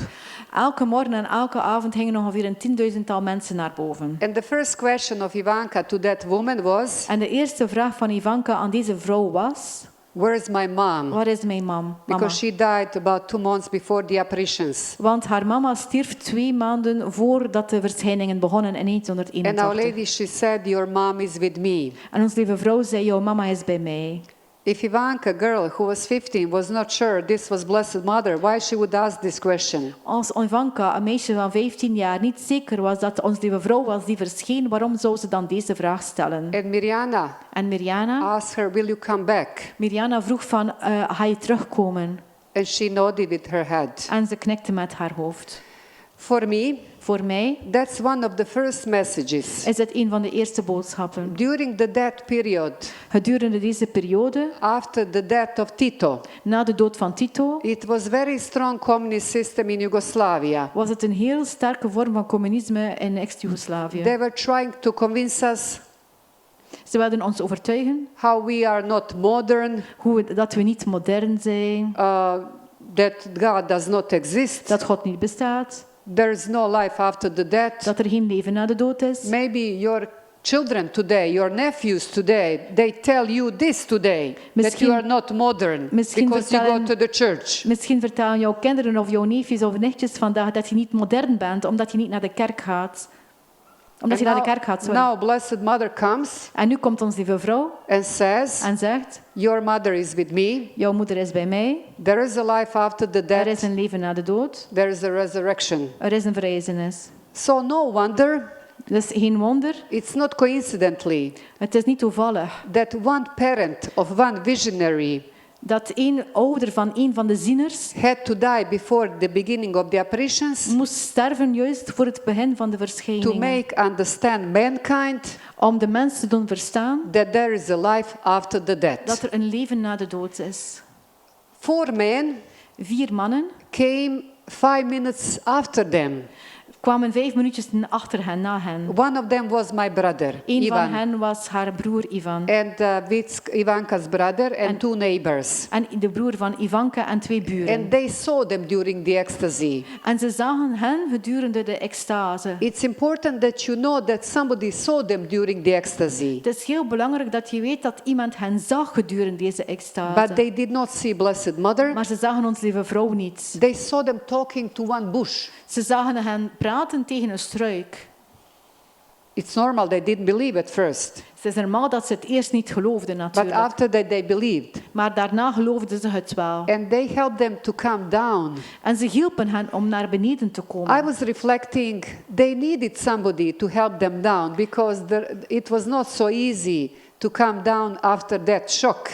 Elke morgen en elke avond gingen ongeveer een 10.000-tal mensen naar boven. And the first question of Ivanka to that woman was, En de eerste vraag van Ivanka aan deze vrouw was: where's my mom? waar is mijn mama? Because she died about 2 months before the apparitions. Want haar mama stierf 2 maanden voordat de verschijningen begonnen in And our 1981. lady, she said, your mom is with me. En ons lieve vrouw zei: jouw mama is bij mij. If Ivanka, girl who was 15, was not sure this was Blessed Mother, why she would ask this question? Als Ivanka, een meisje van 15 jaar, niet zeker was dat ons lieve vrouw was die verscheen, waarom zou ze dan deze vraag stellen? And Mirjana En Mirjana asked her, will you come back? Mirjana vroeg van: ga je terugkomen? And she nodded with her head. En ze knikte met haar hoofd. For me, Voor mij that's one of the first messages. is het een van de eerste boodschappen. During the death period, Gedurende deze periode, after the death of Tito, na de dood van Tito, it was very strong communist system in Yugoslavia. was het een heel sterke vorm van communisme in ex-Jugoslavië. They were trying to convince us Ze wilden ons overtuigen how we are not modern, dat we niet modern zijn, that God does not exist, dat God niet bestaat, there is no life after the death. dat er geen leven na de dood is. Maybe your children today, your nephews today, they tell you this today, that Misschien- you are not modern misschien because you go vertellen- to the church. Misschien vertellen jouw kinderen of jouw neefjes of nichtjes vandaag dat je niet modern bent, omdat je niet naar de kerk gaat. Omdat je naar de kerk gaat. Sorry. now Blessed Mother comes En nu komt ons lieve vrouw and says, en zegt: your mother is with me. jouw moeder is bij mij, There is a life after the er death. is een leven na de dood, There is a resurrection. er is een verrijzenis. So no wonder, Dus geen wonder, it's not coincidentally, het is niet toevallig, that one parent of one visionary dat één ouder van een van de zieners had to die before the beginning of the apparitions moest sterven juist voor het begin van de to verschijningen. make understand mankind Om de mensen te doen verstaan that there is a life after the death. dat er een leven na de dood is. 4 men 4 mannen came 5 minutes after them. kwamen 5 minuutjes achter hen, na hen. One of them was my brother, Een van Ivan, hen was haar broer Ivan. and Ivanka's brother and 2 neighbors. En de broer van Ivanka en 2 buren. And they saw them during the ecstasy. En ze zagen hen gedurende de extase. It's important that you know that somebody saw them during the ecstasy. Het is heel belangrijk dat je weet dat iemand hen zag gedurende deze extase. But they did not see Blessed Mother. Maar ze zagen ons lieve vrouw niet. They saw them talking to one bush. Ze zagen hen praten tegen een struik. It's normal, they didn't believe at first. Het is normaal dat ze het eerst niet geloofden But natuurlijk. after that they believed. Maar daarna geloofden ze het wel. And they helped them to come down. En ze hielpen hen om naar beneden te komen. I was reflecting, they needed somebody to help them down because it was not so easy to come down after that shock.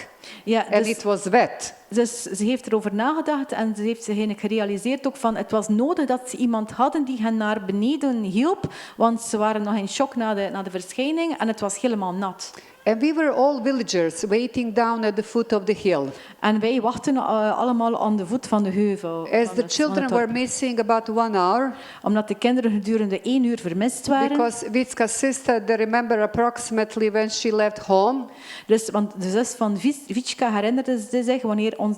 Ja, and it was wet. dus ze heeft erover nagedacht en ze heeft zich eigenlijk gerealiseerd ook van het was nodig dat ze iemand hadden die hen naar beneden hielp, want ze waren nog in shock na de verschijning en het was helemaal nat. And we were all villagers waiting down at the foot of the hill. En wij wachten allemaal aan de voet van de heuvel. As the children were missing about 1 hour, omdat de kinderen gedurende 1 uur vermist waren. because Vitska's sister, they remember approximately when she left home. Dus, want de zus van Vitska herinnerde zich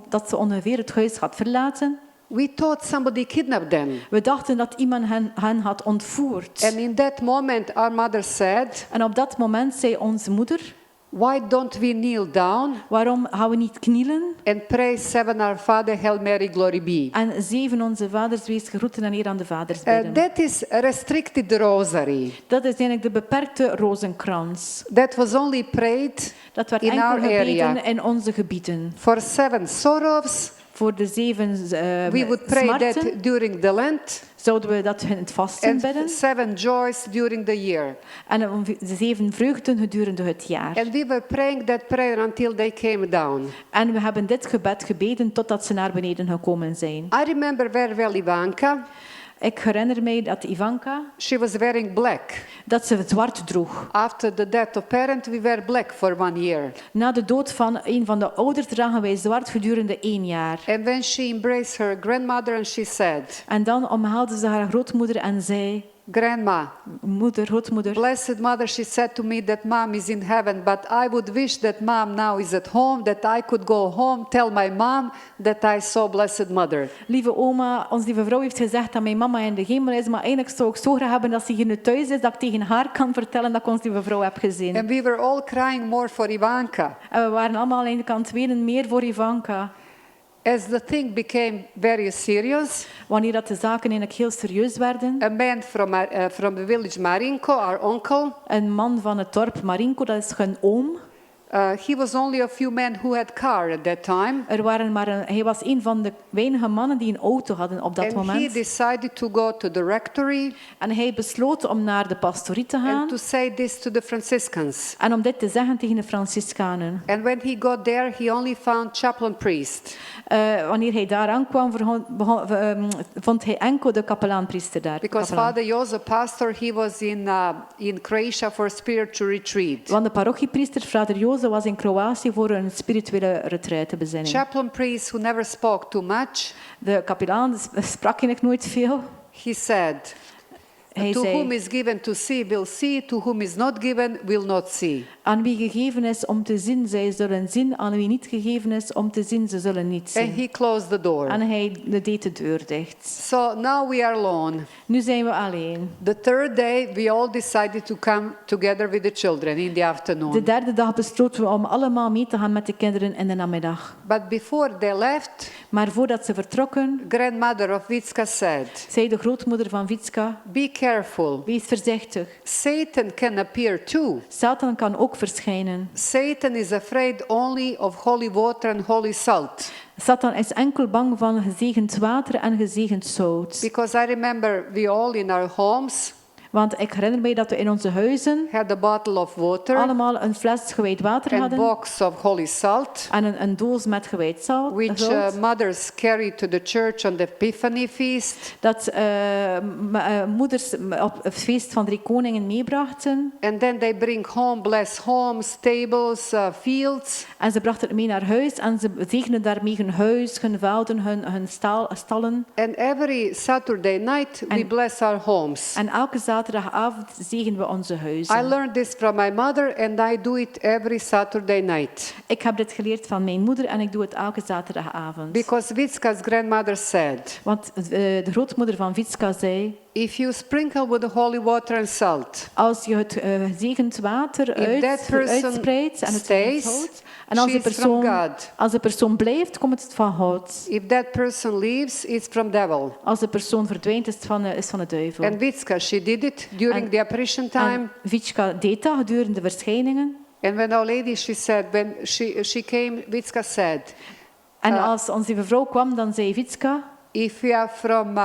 dat ze ongeveer het huis had verlaten. We thought somebody kidnapped them. We dachten dat iemand hen had ontvoerd. And in that moment our mother said, En op dat moment zei onze moeder, why don't we kneel down waarom gaan we niet knielen and pray 7 Our Father, Hail Mary, Glory be. en 7 onze vaders wees gegroeten en eer aan de vaders bidden. That is a restricted rosary. Dat is eigenlijk de beperkte rozenkrans. That was only prayed Dat werd in enkel our gebeden area. in onze gebieden. For 7 sorrows. Voor de 7 We would pray smarten that during the Lent. zouden we dat in het vasten And bidden. 7 joys during the year. En om de 7 vreugden gedurende het jaar. And we were praying that prayer until they came down. En we hebben dit gebed gebeden totdat ze naar beneden gekomen zijn. I remember very well Ivanka. Ik herinner mij dat Ivanka, She was wearing black. dat ze zwart droeg. After the death of parent, we wear black for 1 year. Na de dood van een van de ouders dragen wij zwart gedurende 1 jaar. And when she embraced her grandmother and she said, En dan omhaalde ze haar grootmoeder en zei, Grandma, grootmoeder, blessed mother, she said to me that mom is in heaven, but I would wish that mom now is at home, that I could go home, tell my mom that I saw blessed mother. lieve oma, onze lieve vrouw heeft gezegd dat mijn mama in de hemel is, maar eigenlijk zou ik zo graag hebben dat ze hier nu thuis is, dat ik tegen haar kan vertellen dat ik onze lieve vrouw heb gezien. And we were all crying more for Ivanka. En we waren allemaal aan de kant wenen meer voor Ivanka. As the thing became very serious, Wanneer dat de zaken eigenlijk heel serieus werden. a man from the village Marinko, our uncle, Een man van het dorp Marinko, dat is hun oom. he was only a few men who had car at that time. Hij was een van de weinige mannen die een auto hadden op dat And he moment. decided to go to the rectory En hij besloot om naar de pastorie te gaan. and to say this to the Franciscans. En om dit te zeggen tegen de Franciscanen. And when he got there, he only found chaplain priest. Wanneer hij daar aankwam, vond hij enkel de kapelaanpriester daar. Because Kapelaan. Father Joseph, pastor, he was in Croatia for a spiritual retreat. Want de parochiepriester, vader Jozef, was in Kroatië voor een spirituele retraitebezinning. Chaplain priest who never spoke too much. De kapelaan sprak eigenlijk nooit veel. He said, Hij to zei, whom is given to see will see, to whom is not given will not see. aan wie gegeven is om te zien, zij zullen zien. Aan wie niet gegeven is om te zien, ze zullen niet And zien. he closed the door. En hij deed de deur dicht. So now we are alone. Nu zijn we alleen. The third day, we all decided to come together with the children in the afternoon. De derde dag besloten we om allemaal mee te gaan met de kinderen in de namiddag. But before they left, Maar voordat ze vertrokken, grandmother of Vitska said, zei de grootmoeder van Vitska, be careful. wees voorzichtig. Satan can appear too. Satan kan ook verschijnen. Satan is afraid only of holy water and holy salt. Satan is enkel bang van gezegend water en gezegend zout. Because I remember we all in our homes Want ik herinner mij dat we in onze huizen had a bottle of water allemaal een fles gewijd water and hadden box of holy salt, en een doos met gewijd zout. which mothers carried to the church on the Epiphany feast. Dat moeders op het feest van 3 koningen meebrachten. And then they bring home, bless homes, tables, fields. En ze brachten het mee naar huis en ze zegenden daarmee hun huis, hun velden, hun stallen. And every Saturday night we bless our homes. En elke zaterdagavond zegenen we onze I huizen. learned this from my mother and I do it every Saturday night. Ik heb dit geleerd van mijn moeder en ik doe het elke zaterdagavond. Because Vitska's grandmother said, Want de grootmoeder van Vitska zei, if you sprinkle with the holy water and salt, als je het gezegend water that person uitspreidt en het stays, houdt, en als she's from God. de persoon blijft, komt het van God. If that person leaves, it's from devil. Als de persoon verdwijnt, is het van de duivel. And Vitska, she did it during the apparition time. En Vitska deed dat gedurende de verschijningen. And when our lady, she said, when she came, Vitska said, En als onze lieve vrouw kwam, dan zei Vitska, if you are from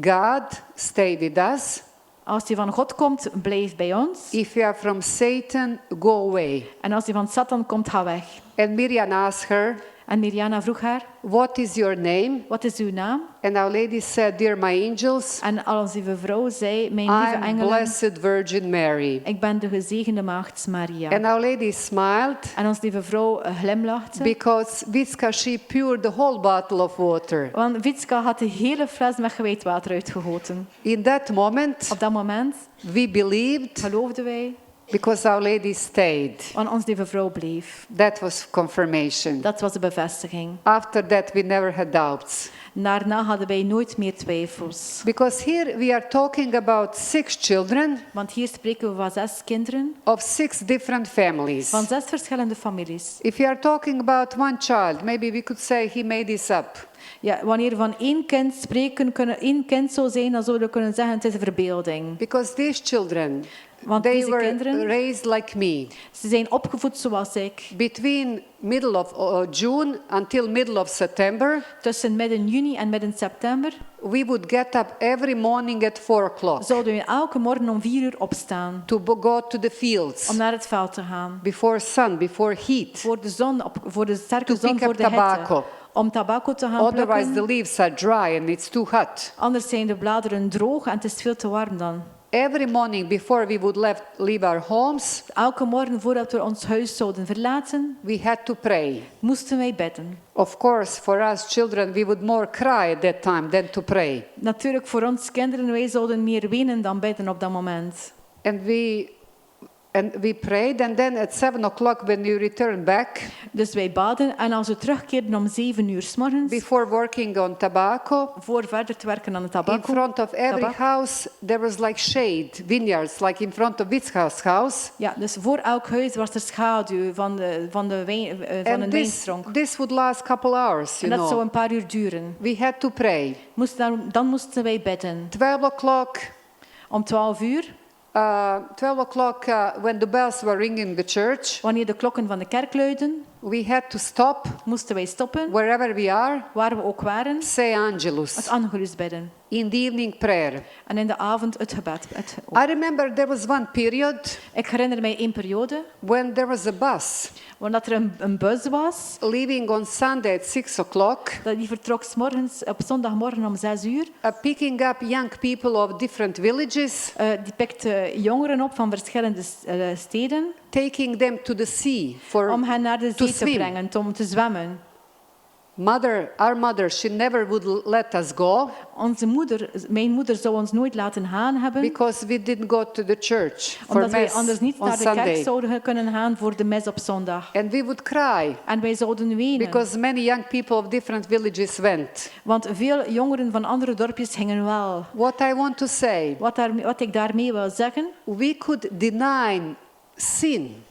God, stay with us. Als die van God komt, blijf bij ons. If you are from Satan, go away. En als die van Satan komt, ga weg. And Miriam asked her, En Mirjana vroeg haar, what is your name? wat is uw naam? And Our Lady said, dear my angels, En als die vrouw zei, mijn lieve I'm engelen, Blessed Virgin Mary. ik ben de gezegende maagd Maria. And Our Lady smiled En ons lieve vrouw glimlachte. because Vitska, she poured the whole bottle of water. Want Vitska had de hele fles met gewijd water uitgegoten. In that moment, Op dat moment we believed geloofden wij, because Our Lady stayed. want ons lieve vrouw bleef. That was confirmation. Dat was de bevestiging. After that, we never had doubts. Daarna hadden wij nooit meer twijfels. Because here we are talking about 6 children Want hier spreken we van 6 kinderen, of 6 different families. van 6 verschillende families. If you are talking about one child, maybe we could say he made this up. Ja, wanneer we van één kind spreken, één kind zou zijn, dan zouden we kunnen zeggen het is een verbeelding. Because these children, Want they deze were kinderen, raised like me. ze zijn opgevoed zoals ik. Between middle of June until middle of September, Tussen midden juni en midden september we would get up every morning at 4 o'clock zouden we elke morgen om 4 uur opstaan to go to the fields om naar het veld te gaan. before sun, before heat, Voor de zon, voor de sterke to zon, pick voor up de hitte. tobacco. Om tabacco te gaan Otherwise the plukken. leaves are dry and it's too hot. Anders zijn de bladeren droog en het is veel te warm dan. Every morning before we would leave our homes, Elke morgen voordat we ons huis zouden verlaten, we had to pray. moesten wij bidden. Of course, for us children, we would more cry at that time than to pray. Natuurlijk voor ons kinderen, wij zouden meer wenen dan bidden op dat moment. And we prayed, and then at 7 o'clock when we returned back, Dus wij baden en als we terugkeerden om 7 uur 's morgens, before working on tobacco, voor verder te werken aan de in tabak, front of every house there was like shade, vineyards, like in front of Vitska's house. ja, dus voor elk huis was er schaduw van een And wijnstronk. this would last a couple hours, En you dat zou know. een paar uur duren. We had to pray. Dan moesten wij bidden. 12 o'clock, Om 12 uur, 12 o'clock when the bells were ringing in the church, wanneer de klokken van de kerk luidden, we had to stop moesten wij stoppen, wherever we are, waar we ook waren, say het Angelus Angelus bidden. in the evening prayer. En in de avond het gebed. I remember there was one period Ik herinner mij één periode, when there was a bus wanneer er een bus was, leaving on Sunday at 6 o'clock, die vertrok 's morgens, op zondagmorgen om 6 uur. picking up young people of different villages, Die pikte jongeren op van verschillende steden, taking them to the sea om hen naar de to zee te swim. brengen, om te zwemmen. Our mother, she never would let us go Mijn moeder zou ons nooit laten gaan hebben, because we didn't go to the church for omdat wij mass anders niet on naar de kerk Sunday. zouden kunnen gaan voor de mis op zondag. And we would cry En wij zouden wenen, because many young people of different villages went. want veel jongeren van andere dorpjes gingen wel. What I want to say, Wat ik daarmee wil zeggen, we could deny sin,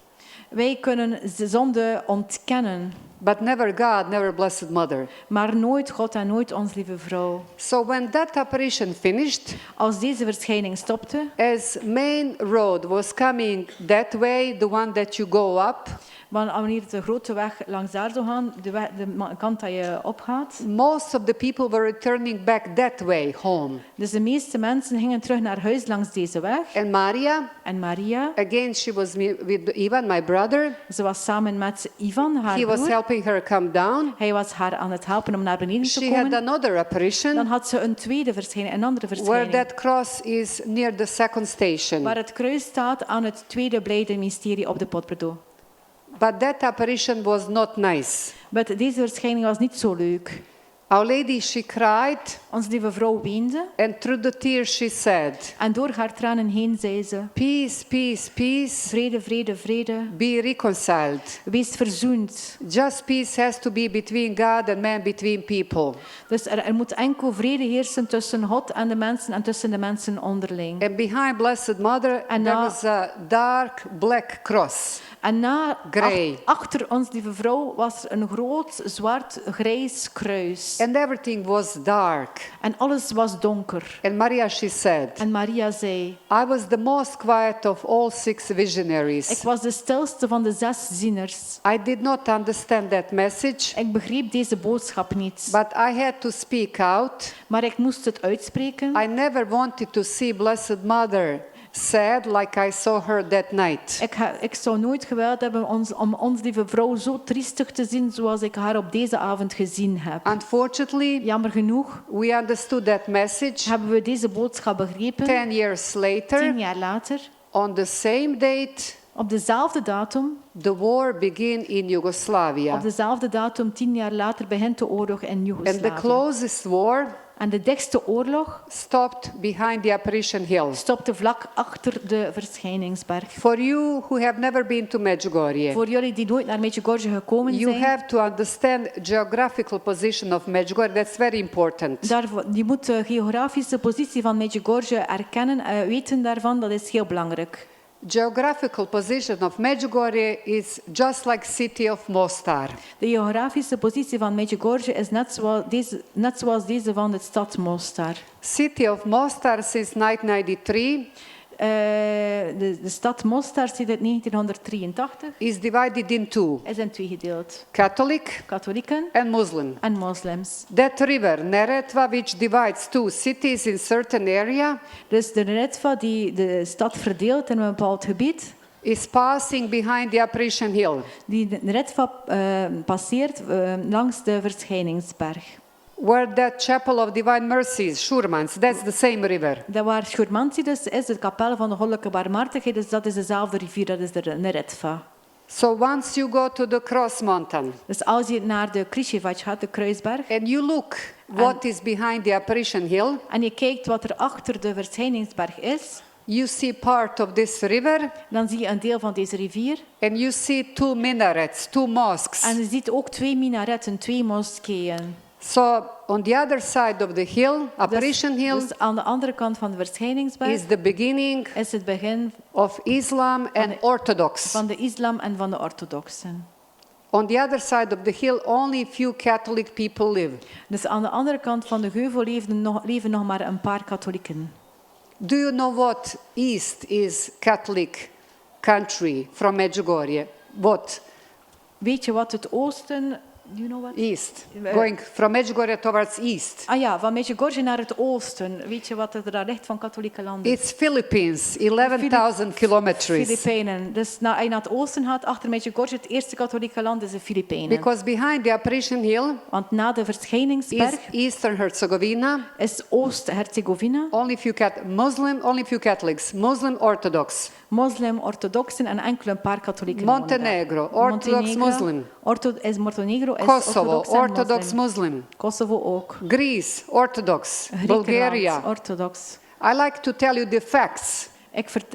wij kunnen de zonde ontkennen, but never God, never Blessed Mother. maar nooit God en nooit ons lieve vrouw. So when that apparition finished, Als deze verschijning stopte, as main road was coming that way, the one that you go up, wanneer de grote weg langs daar zou gaan, de kant dat je opgaat, most of the people were returning back that way home. dus de meeste mensen gingen terug naar huis langs deze weg. And Maria, En Maria, again, she was with Ivan, my brother. ze was samen met Ivan, haar He was broer. helping her come down. Hij was haar aan het helpen om naar beneden te She had komen. another apparition Dan had ze een tweede verschijning, een andere where verschijning. that cross is near the second station. Waar het kruis staat aan het tweede blijde mysterie op de Potberdo. But that apparition was not nice. Maar deze verschijning was niet zo leuk. Our Lady, she cried, Onze lieve vrouw weende. and through the tears she said, En door haar tranen heen zei ze: peace, peace, peace, vrede, vrede, vrede. be reconciled. Wees verzoend. Just peace has to be between God and man, between people. Dus er moet enkel vrede heersen tussen God en de mensen en tussen de mensen onderling. And behind Blessed Mother, And there now- was a dark black cross. En Grey. achter ons lieve vrouw was er een groot zwart-grijs kruis. And everything was dark. En alles was donker. And Maria, she said, En Maria zei, I was the most quiet of all 6 visionaries. ik was de stilste van de 6 zieners. I did not understand that message, Ik begreep deze boodschap niet. but I had to speak out. Maar ik moest het uitspreken. I never wanted to see Blessed Mother sad like I saw her that night. Ik zou nooit gewild hebben om ons lieve vrouw zo triestig te zien zoals ik haar op deze avond gezien heb. Unfortunately, Jammer genoeg we understood that message hebben we deze boodschap begrepen. 10 years 10 later, jaar later, on the same date, op dezelfde datum, the war began in Yugoslavia. op dezelfde datum 10 jaar later begint de oorlog in And the Joegoslavië. closest war En de dichtste oorlog stopped behind the Apparition Hill. stopte vlak achter de Verschijningsberg. For you who have never been to Medjugorje, Voor jullie die nooit naar Medjugorje gekomen you zijn, have to understand geographical position of Medjugorje. That's very important. je moet de geografische positie van Medjugorje erkennen, weten daarvan, dat is heel belangrijk. Geographical position of Medjugorje is just like city of Mostar. De geografische positie van Medjugorje is net zoals deze van de stad Mostar. City of Mostar since 1993 De stad Mostar sinds 1983 is divided in 2, is in 2 gedeeld. Catholic Katholieken and Muslim. en moslims. That river, Neretva, which divides 2 cities in certain area, Dus de Neretva die de stad verdeelt in een bepaald gebied, is passing behind the Apparition Hill. die Neretva passeert langs de Verschijningsberg. Where that Chapel of Divine Mercy is, Shurmans, that's the same river. Dat waar Schurmanti dus is, de kapel van de Goddelijke Barmhartigheid, dus dat is dezelfde rivier, dat is de Neretva. So once you go to the Cross Mountain Dus als je naar de Krisjevac gaat, de Kruisberg, and you look what is behind the Apparition Hill, en je kijkt wat er achter de Verschijningsberg is, you see part of this river dan zie je een deel van deze rivier. and you see 2 minarets, 2 mosques. En je ziet ook 2 minaretten, 2 moskeeën. So on the other side of the hill, Apparition Hill, Dus aan de andere kant van de Verschijningsberg is the beginning is het begin of Islam and Orthodox. van de islam en van de orthodoxen. On the other side of the hill, only few Catholic people live. Dus aan de andere kant van de heuvel leven nog maar een paar katholieken. Do you know what east is Catholic country from Medjugorje? What? Weet je wat het oosten... Do you know what? East. Going from Medjugorje towards east. Ah ja, van Medjugorje naar het oosten. Weet je wat er daar ligt van katholieke landen? It's Philippines, 11,000 kilometers. Filipijnen. Dus als je naar het oosten gaat, achter Medjugorje, het eerste katholieke land is de Filipijnen. Because behind the Apparition Hill Want na de is Verschijningsberg Eastern Herzegovina. is Oost-Herzegovina, Only few Catholics, Muslim Orthodox. moslim-orthodoxen en enkele een paar katholieken. wonen daar. Montenegro, Orthodox Muslim. Montenegro is Kosovo, orthodox en Orthodox moslim. Muslim. Kosovo ook. Greece, Orthodox. Griekenland, Bulgaria. orthodox. I like to tell you the facts.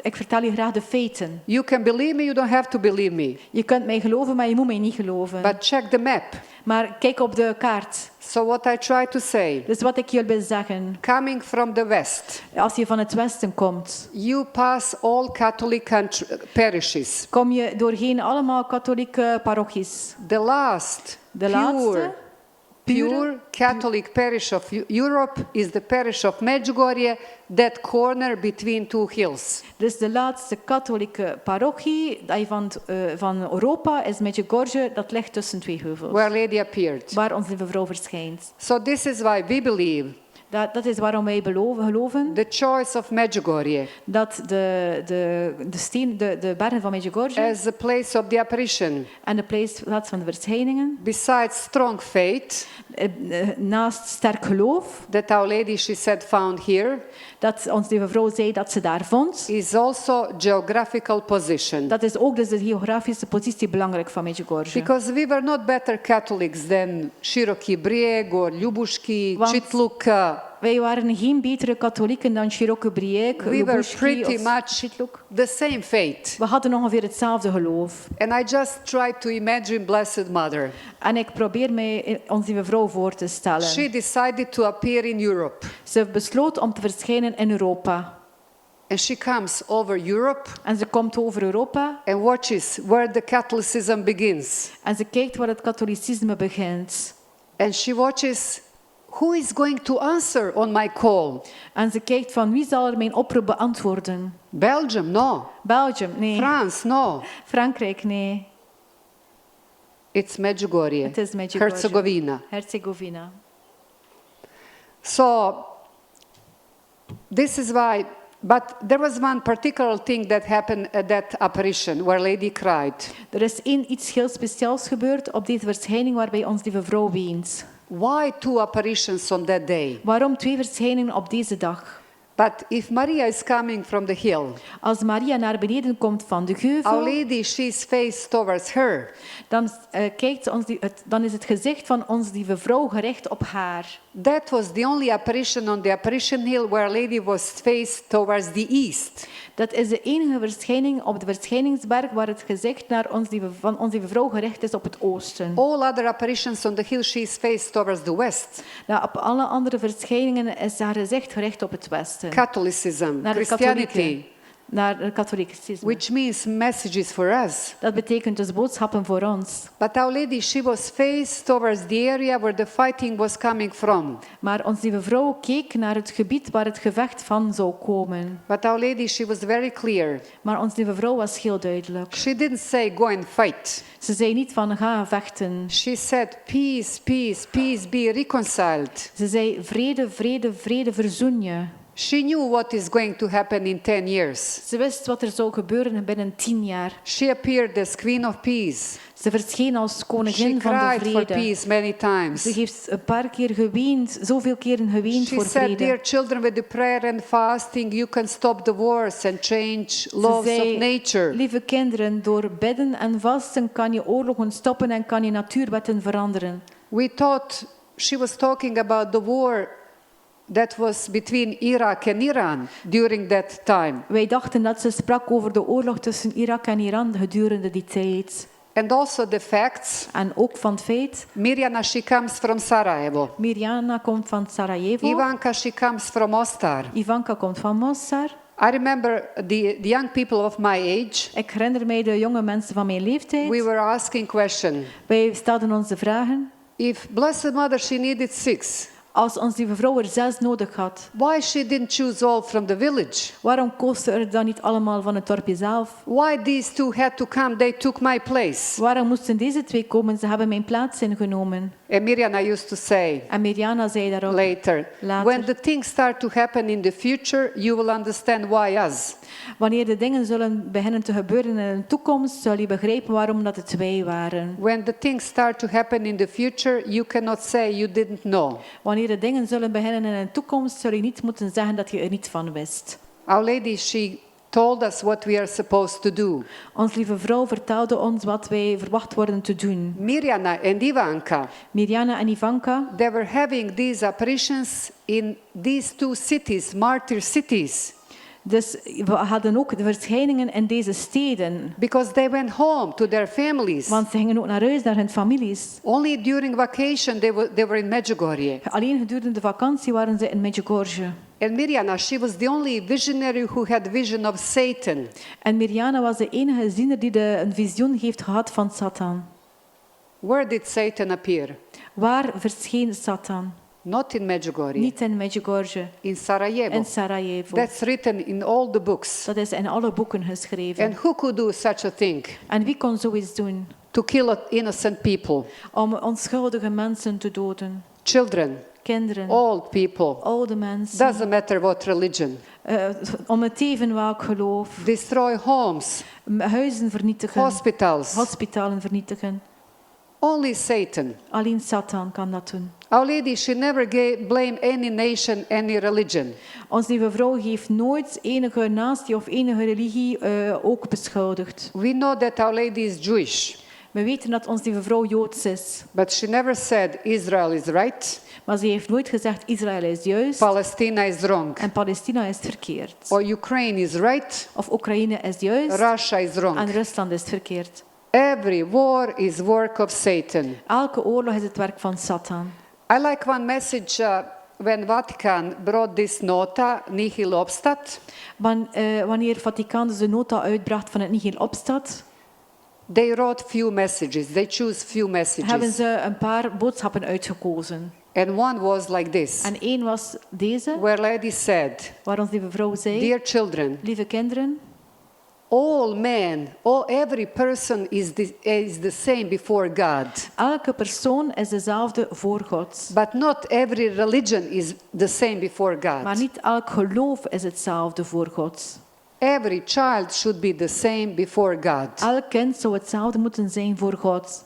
Ik vertel je graag de feiten. You can believe me, you don't have to believe me. Je kunt mij geloven, maar je moet mij niet geloven. But check the map. Maar kijk op de kaart. So what I try to say, Dus wat ik je wil zeggen. coming from the west, Als je van het westen komt, you pass all Catholic parishes. kom je doorheen allemaal katholieke parochies. The last De laatste, pure Catholic parish of Europe is the parish of Medjugorje, that corner between 2 hills. Dus de laatste katholieke parochie van Europa is Medjugorje, dat ligt tussen 2 heuvels. Where Lady appeared. Waar onze lieve vrouw verschijnt. So this is why we believe Dat is waarom wij geloven the choice of Medjugorje dat de bergen van Medjugorje as a place of the apparition, en de plaats van de verschijningen, besides strong faith naast sterk geloof, that Our Lady, she said, found here, dat onze lieve vrouw zei dat ze daar vond, is also geographical position. dat is ook dus de geografische positie belangrijk van Medjugorje. Because we were not better Catholics than Široki Brijeg or Ljubuški, Want- Čitluk. Wij waren geen betere katholieken dan Široki Brijeg, We were Ljubuški pretty of much Čitluk. the same faith. We hadden ongeveer hetzelfde geloof. And I just tried to imagine Blessed Mother. En ik probeer mij onze lieve vrouw voor te stellen. She decided to appear in Europe. Ze besloot om te verschijnen in Europa. And she comes over Europe En ze komt over Europa and watches where the Catholicism begins. en ze kijkt waar het katholicisme begint. And she watches who is going to answer on my call. En ze kijkt van wie zal er mijn oproep beantwoorden. Belgium, no. Belgium, nee. France, no. Frankrijk, nee. It's Medjugorje, Het is Medjugorje. Herzegovina. Herzegovina. So, this is why, but there was one particular thing that happened at that apparition where Lady cried. Er is iets heel speciaals gebeurd op deze verschijning waarbij ons lieve vrouw weent. Why 2 apparitions on that day? Waarom 2 verschijningen op deze dag? But if Maria is coming from the hill, Als Maria naar beneden komt van de Our geuvel, Lady, she's faced towards her. dan, kijkt ze ons dan is het gezicht van ons lieve vrouw gericht op haar. That was the only apparition on the apparition hill where Lady was faced towards the east. Dat is de enige verschijning op de verschijningsberg waar het gezicht naar van ons lieve vrouw gericht is op het oosten. All other apparitions on the hill, she's faced towards the west. Nou, op alle andere verschijningen is haar gezicht gericht op het westen. Catholicism, Naar de Christianity, katholieken. Naar het katholicisme. which means messages for us. Dat betekent dus boodschappen voor ons. But Our Lady, she was faced towards the area where the fighting was coming from. Maar ons lieve vrouw keek naar het gebied waar het gevecht van zou komen. But Our Lady, she was very clear. Maar ons lieve vrouw was heel duidelijk. She didn't say, go and fight. Ze zei niet van ga vechten. She said, peace, peace, peace, be reconciled. Ze zei vrede, vrede, vrede, verzoen je. She knew what is going to happen in 10 years. Ze wist wat er zou gebeuren binnen 10 jaar. She appeared as Queen of Peace. Ze verscheen als She koningin van de cried for vrede. peace many times. Ze heeft een paar keer geweend, zoveel keren geweend She voor said, vrede. dear children, with the prayer and fasting, you can stop the wars and change Ze laws zei, of nature. lieve kinderen, door bidden en vasten kan je oorlogen stoppen en kan je natuurwetten veranderen. We thought she was talking about the war that was between Iraq and Iran during that time. Wij dachten dat ze sprak over de oorlog tussen Irak en Iran gedurende die tijd. And also the facts. En ook van het feit, Mirjana, she comes from Sarajevo. Mirjana komt van Sarajevo, Ivanka, she comes from Mostar. Ivanka komt van Mostar. I remember the young people of my age. Ik herinner mij de jonge mensen van mijn leeftijd. We were asking question. Wij stelden ons de vragen, If Blessed Mother, she needed 6, als ons lieve vrouw er 6 nodig had, why she didn't choose all from the village? waarom koos ze er dan niet allemaal van het dorpje zelf? Why these 2 had to come? They took my place. Waarom moesten deze 2 komen? Ze hebben mijn plaats ingenomen. And Mirjana used to say En Mirjana zei daarop, later, when the things start to happen in the future, you will understand why us. wanneer de dingen zullen beginnen te gebeuren in de toekomst, zul je begrijpen waarom dat het wij waren. When the things start to happen in the future, you cannot say you didn't know. Wanneer de dingen zullen beginnen in de toekomst, zul je niet moeten zeggen dat je er niet van wist. Our Lady, she told us what we are supposed to do. Ons lieve vrouw vertelde ons wat wij verwacht worden te doen. Mirjana and Ivanka, Mirjana en Ivanka, they were having these apparitions in these 2 cities, martyr cities. dus we hadden ook de verschijningen in deze steden. Because they went home to their families. Want ze gingen ook naar huis, naar hun families. Only during vacation they were in Medjugorje. Alleen gedurende de vakantie waren ze in Medjugorje. And Mirjana, she was the only visionary who had vision of Satan. En Mirjana was de enige ziener die een visioen heeft gehad van Satan. Where did Satan appear? Waar verscheen Satan? Not in Medjugorje. Niet in Medjugorje, In Sarajevo. in Sarajevo. That's written in all the books. Dat is in alle boeken geschreven. And who could do such a thing? En wie kon zoiets doen? To kill innocent people, Om onschuldige mensen te doden. children, Kinderen, old people. oude mensen. Doesn't matter what religion. Om het even welk geloof. Destroy homes, Huizen vernietigen. hospitals. Hospitalen vernietigen. Only Satan. Alleen Satan kan dat doen. Our Lady, she never blamed any nation, any religion. Ons lieve vrouw heeft nooit enige natie of enige religie ook beschuldigd. We know that Our Lady is Jewish, We weten dat ons lieve vrouw Joods is. but she never said Israel is right, Maar ze heeft nooit gezegd Israël is juist Palestine is wrong, en Palestina is verkeerd. or Ukraine is right, Of Oekraïne is juist Russia is en wrong. Rusland is verkeerd. Every war is work of Satan. Elke oorlog is het werk van Satan. I like one message when Vatican brought this nota, nihil obstat, Wanneer Vaticaan dus de nota uitbracht van het nihil obstat, they wrote few messages. They choose few hebben messages. ze een paar boodschappen uitgekozen. And one was like this, En één was deze, where lady said, waar onze lieve vrouw zei, dear children, lieve kinderen, all men, every person is the same before God. elke persoon is dezelfde voor God. But not every religion is the same before Maar God. niet elk geloof is hetzelfde voor God. Every child should be the same before God. Elk kind zou hetzelfde moeten zijn voor God.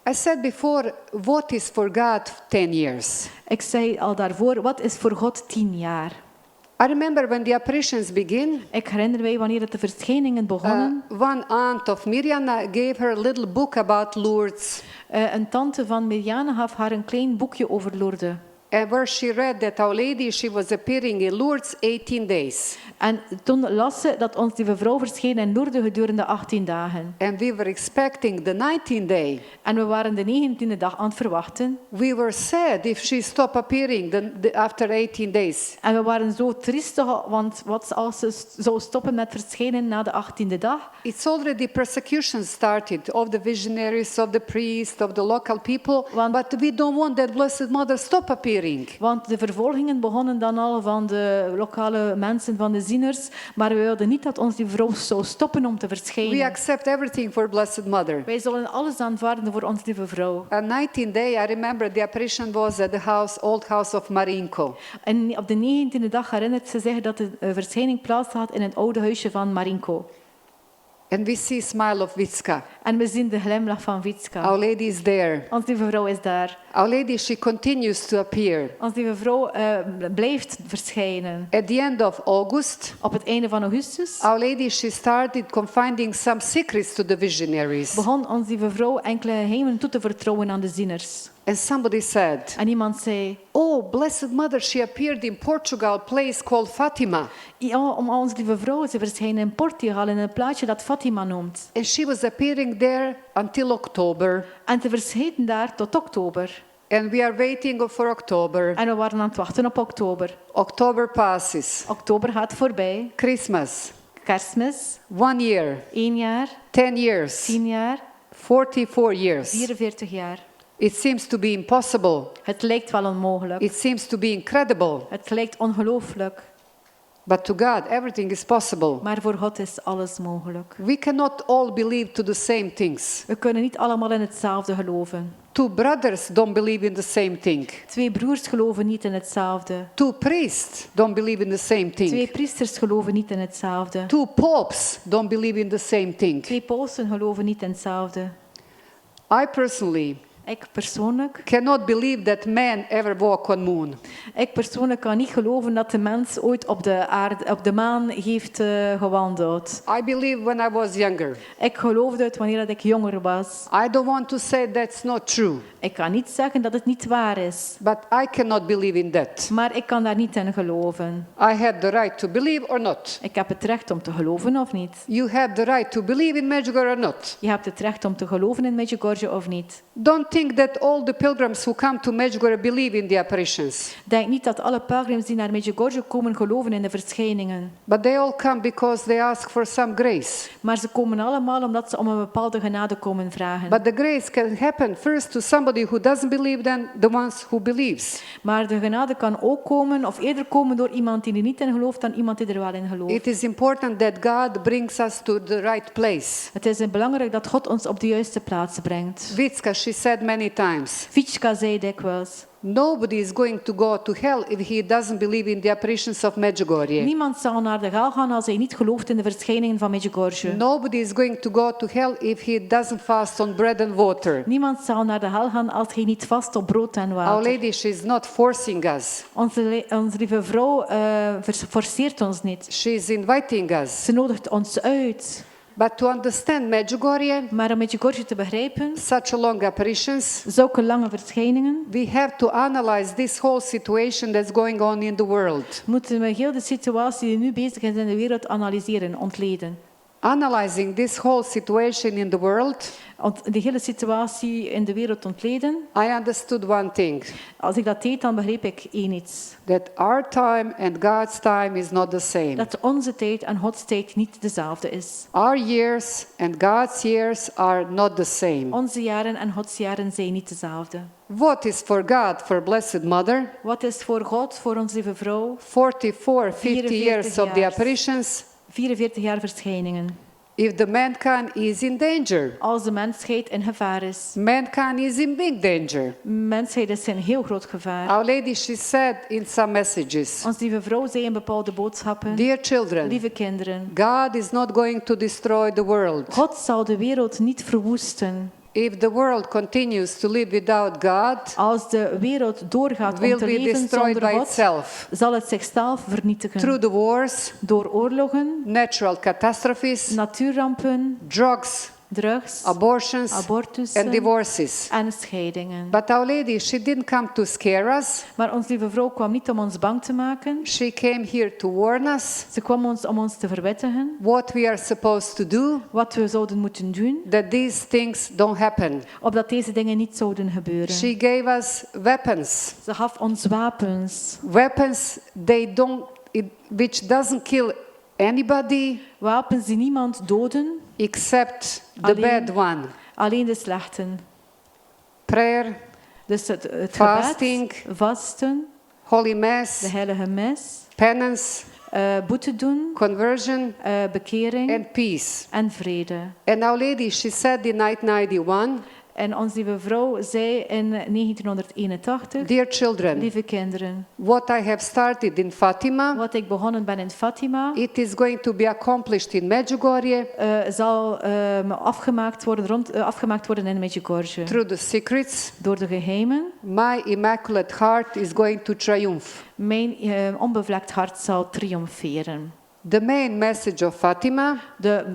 I said before, what is for God 10 years? Ik zei al daarvoor, wat is voor God 10 jaar? I remember when the apparitions begin, Ik herinner mij wanneer de verschijningen begonnen. one aunt of Mirjana gave her a little book about Lourdes, Een tante van Mirjana gaf haar een klein boekje over Lourdes. and where she read that Our Lady, she was appearing in Lourdes 18 days. En toen las ze dat ons lieve vrouw verscheen in Lourdes gedurende 18 dagen. And we were expecting the 19th day. En we waren de 19e dag aan het verwachten. We were sad if she stopped appearing after 18 days. En we waren zo triestig, want wat als ze zou stoppen met verschijnen na de 18e dag? It's already persecution started of the visionaries, of the priests, of the local people, but we don't want that Blessed Mother stop appearing. Want de vervolgingen begonnen dan al van de lokale mensen, van de zieners, maar we wilden niet dat ons die vrouw zou stoppen om te We verschijnen. accept everything for Blessed Mother. Wij zullen alles aanvaarden voor ons lieve vrouw. On 19th day, I remember the apparition was at the house, old house of Marinko. En op de 19e dag herinnert ze zich dat de verschijning plaats had in het oude huisje van Marinko. And we see smile of Vitska. En we zien de glimlach van Vitska. Our Lady is there. Ons lieve vrouw is daar. Our Lady, she continues to appear. Ons lieve vrouw blijft verschijnen. At the end of August, Op het einde van augustus Our Lady, she started confiding some secrets to the visionaries. begon ons lieve vrouw enkele geheimen toe te vertrouwen aan de zieners. And somebody said, En iemand zei, oh, Blessed Mother, she appeared in Portugal, place called Fatima. ja, om ons lieve vrouw, ze verschijnen in Portugal in een plaatsje dat Fatima noemt. And she was appearing there until October. En ze verschijnen daar tot oktober. And we are waiting for October. En we waren aan het wachten op oktober. October passes. Oktober gaat voorbij. Christmas. Kerstmis, 1 year. 1 jaar, 10 years. 10 jaar, 44 years. 44 jaar. It seems to be impossible. Het lijkt wel onmogelijk. It seems to be incredible. Het lijkt ongelooflijk. But to God, everything is possible. Maar voor God is alles mogelijk. We cannot all believe to the same things. We kunnen niet allemaal in hetzelfde geloven. Two brothers don't believe in the same thing. 2 broers geloven niet in hetzelfde. Two priests don't believe in the same 2 thing. priesters geloven niet in hetzelfde. Two popes don't believe in the same thing. 2 pausen geloven niet in hetzelfde. I personally Ik persoonlijk cannot believe that man ever walk on moon. Ik persoonlijk kan niet geloven dat de mens ooit op de aarde, op de maan heeft gewandeld. I believe when I was younger. Ik geloofde het wanneer ik jonger was. I don't want to say that's not true, Ik kan niet zeggen dat het niet waar is. but I cannot believe in that. Maar ik kan daar niet in geloven. I have the right to believe or not. Ik heb het recht om te geloven of niet. You have the right to believe in Medjugorje or not. Je hebt het recht om te geloven in Medjugorje of niet. Don't think that all the pilgrims who come to Medjugorje believe in the apparitions. Denk niet dat alle pelgrims die naar Medjugorje komen geloven in de verschijningen. But they all come because they ask for some grace. Maar ze komen allemaal omdat ze om een bepaalde genade komen vragen. But the grace can happen first to somebody who doesn't believe than the ones who believes. Maar de genade kan ook komen, of eerder komen door iemand die er niet in gelooft dan iemand die er wel in gelooft. It is important that God brings us to the right place. Het is belangrijk dat God ons op de juiste plaats brengt. Vitska, she said many times, Vitska zei dikwijls, nobody is going to go to hell if he doesn't believe in the apparitions of Medjugorje. niemand zal naar de hel gaan als hij niet gelooft in de verschijningen van Medjugorje. Nobody is going to go to hell if he doesn't fast on bread and water. Niemand zal naar de hel gaan als hij niet vast op brood en Our water. Lady, she is not forcing us. Onze lieve vrouw forceert ons niet. She is inviting us. Ze nodigt ons uit. But to understand Medjugorje, Maar om Medjugorje te begrijpen, such a long apparitions, zulke lange verschijningen, we have to analyze this whole situation that's going on in the world. moeten we heel de situatie die nu bezig is in de wereld analyseren, ontleden. analyzing this whole situation in the world, de hele situatie in de wereld ontleden. I understood one thing, Als ik dat deed, dan begreep ik één iets. that our time and God's time is not the same. Dat onze tijd en Gods tijd niet dezelfde is. Our years and God's years are not the same. Onze jaren en Gods jaren zijn niet dezelfde. What is for God, for Blessed Mother? Wat is voor God, voor onze lieve vrouw? 50 years of the jaar. apparitions. 44 jaar verschijningen. If the mankind is in danger, Als de mensheid in gevaar is. mankind is in big danger. Mensheid is in heel groot gevaar. Our Lady, she said in some messages, Onze lieve vrouw zei in bepaalde boodschappen. dear children, Lieve kinderen. God is not going to destroy the world. God zal de wereld niet verwoesten. If the world continues to live without God, Als de wereld doorgaat will om te be leven destroyed zonder by God, itself. zal het zichzelf vernietigen. Through the wars, Door oorlogen, natural catastrophes, natuurrampen, drugs, drugs, abortions, abortussen and divorces. en scheidingen. But Our Lady, she didn't come to scare us. Maar onze lieve vrouw kwam niet om ons bang te maken. She came here to warn us Ze kwam om ons te verwittigen what we are supposed to do, wat we zouden moeten doen, that these things don't happen. opdat deze dingen niet zouden gebeuren. She gave us weapons. Ze gaf ons wapens. Weapons which doesn't kill anybody Wapens die niemand doden, except the Alleen- bad one. alleen de slechten. Prayer, Dus het Fasting. gebed, vasten, Holy de Mass, heilige mis, penance, boete doen, conversion, bekering and peace. en vrede. And Our Lady, she said in 1991, En onze lieve vrouw zei in 1981, dear children, lieve kinderen, what I have started in Fatima, wat ik begonnen ben in Fatima, it is going to be accomplished in Medjugorje zal afgemaakt worden in Medjugorje. through the secrets. Door de geheimen. My Immaculate Heart is going to triumph. Mijn onbevlekt hart zal triomferen. The main message of Fatima De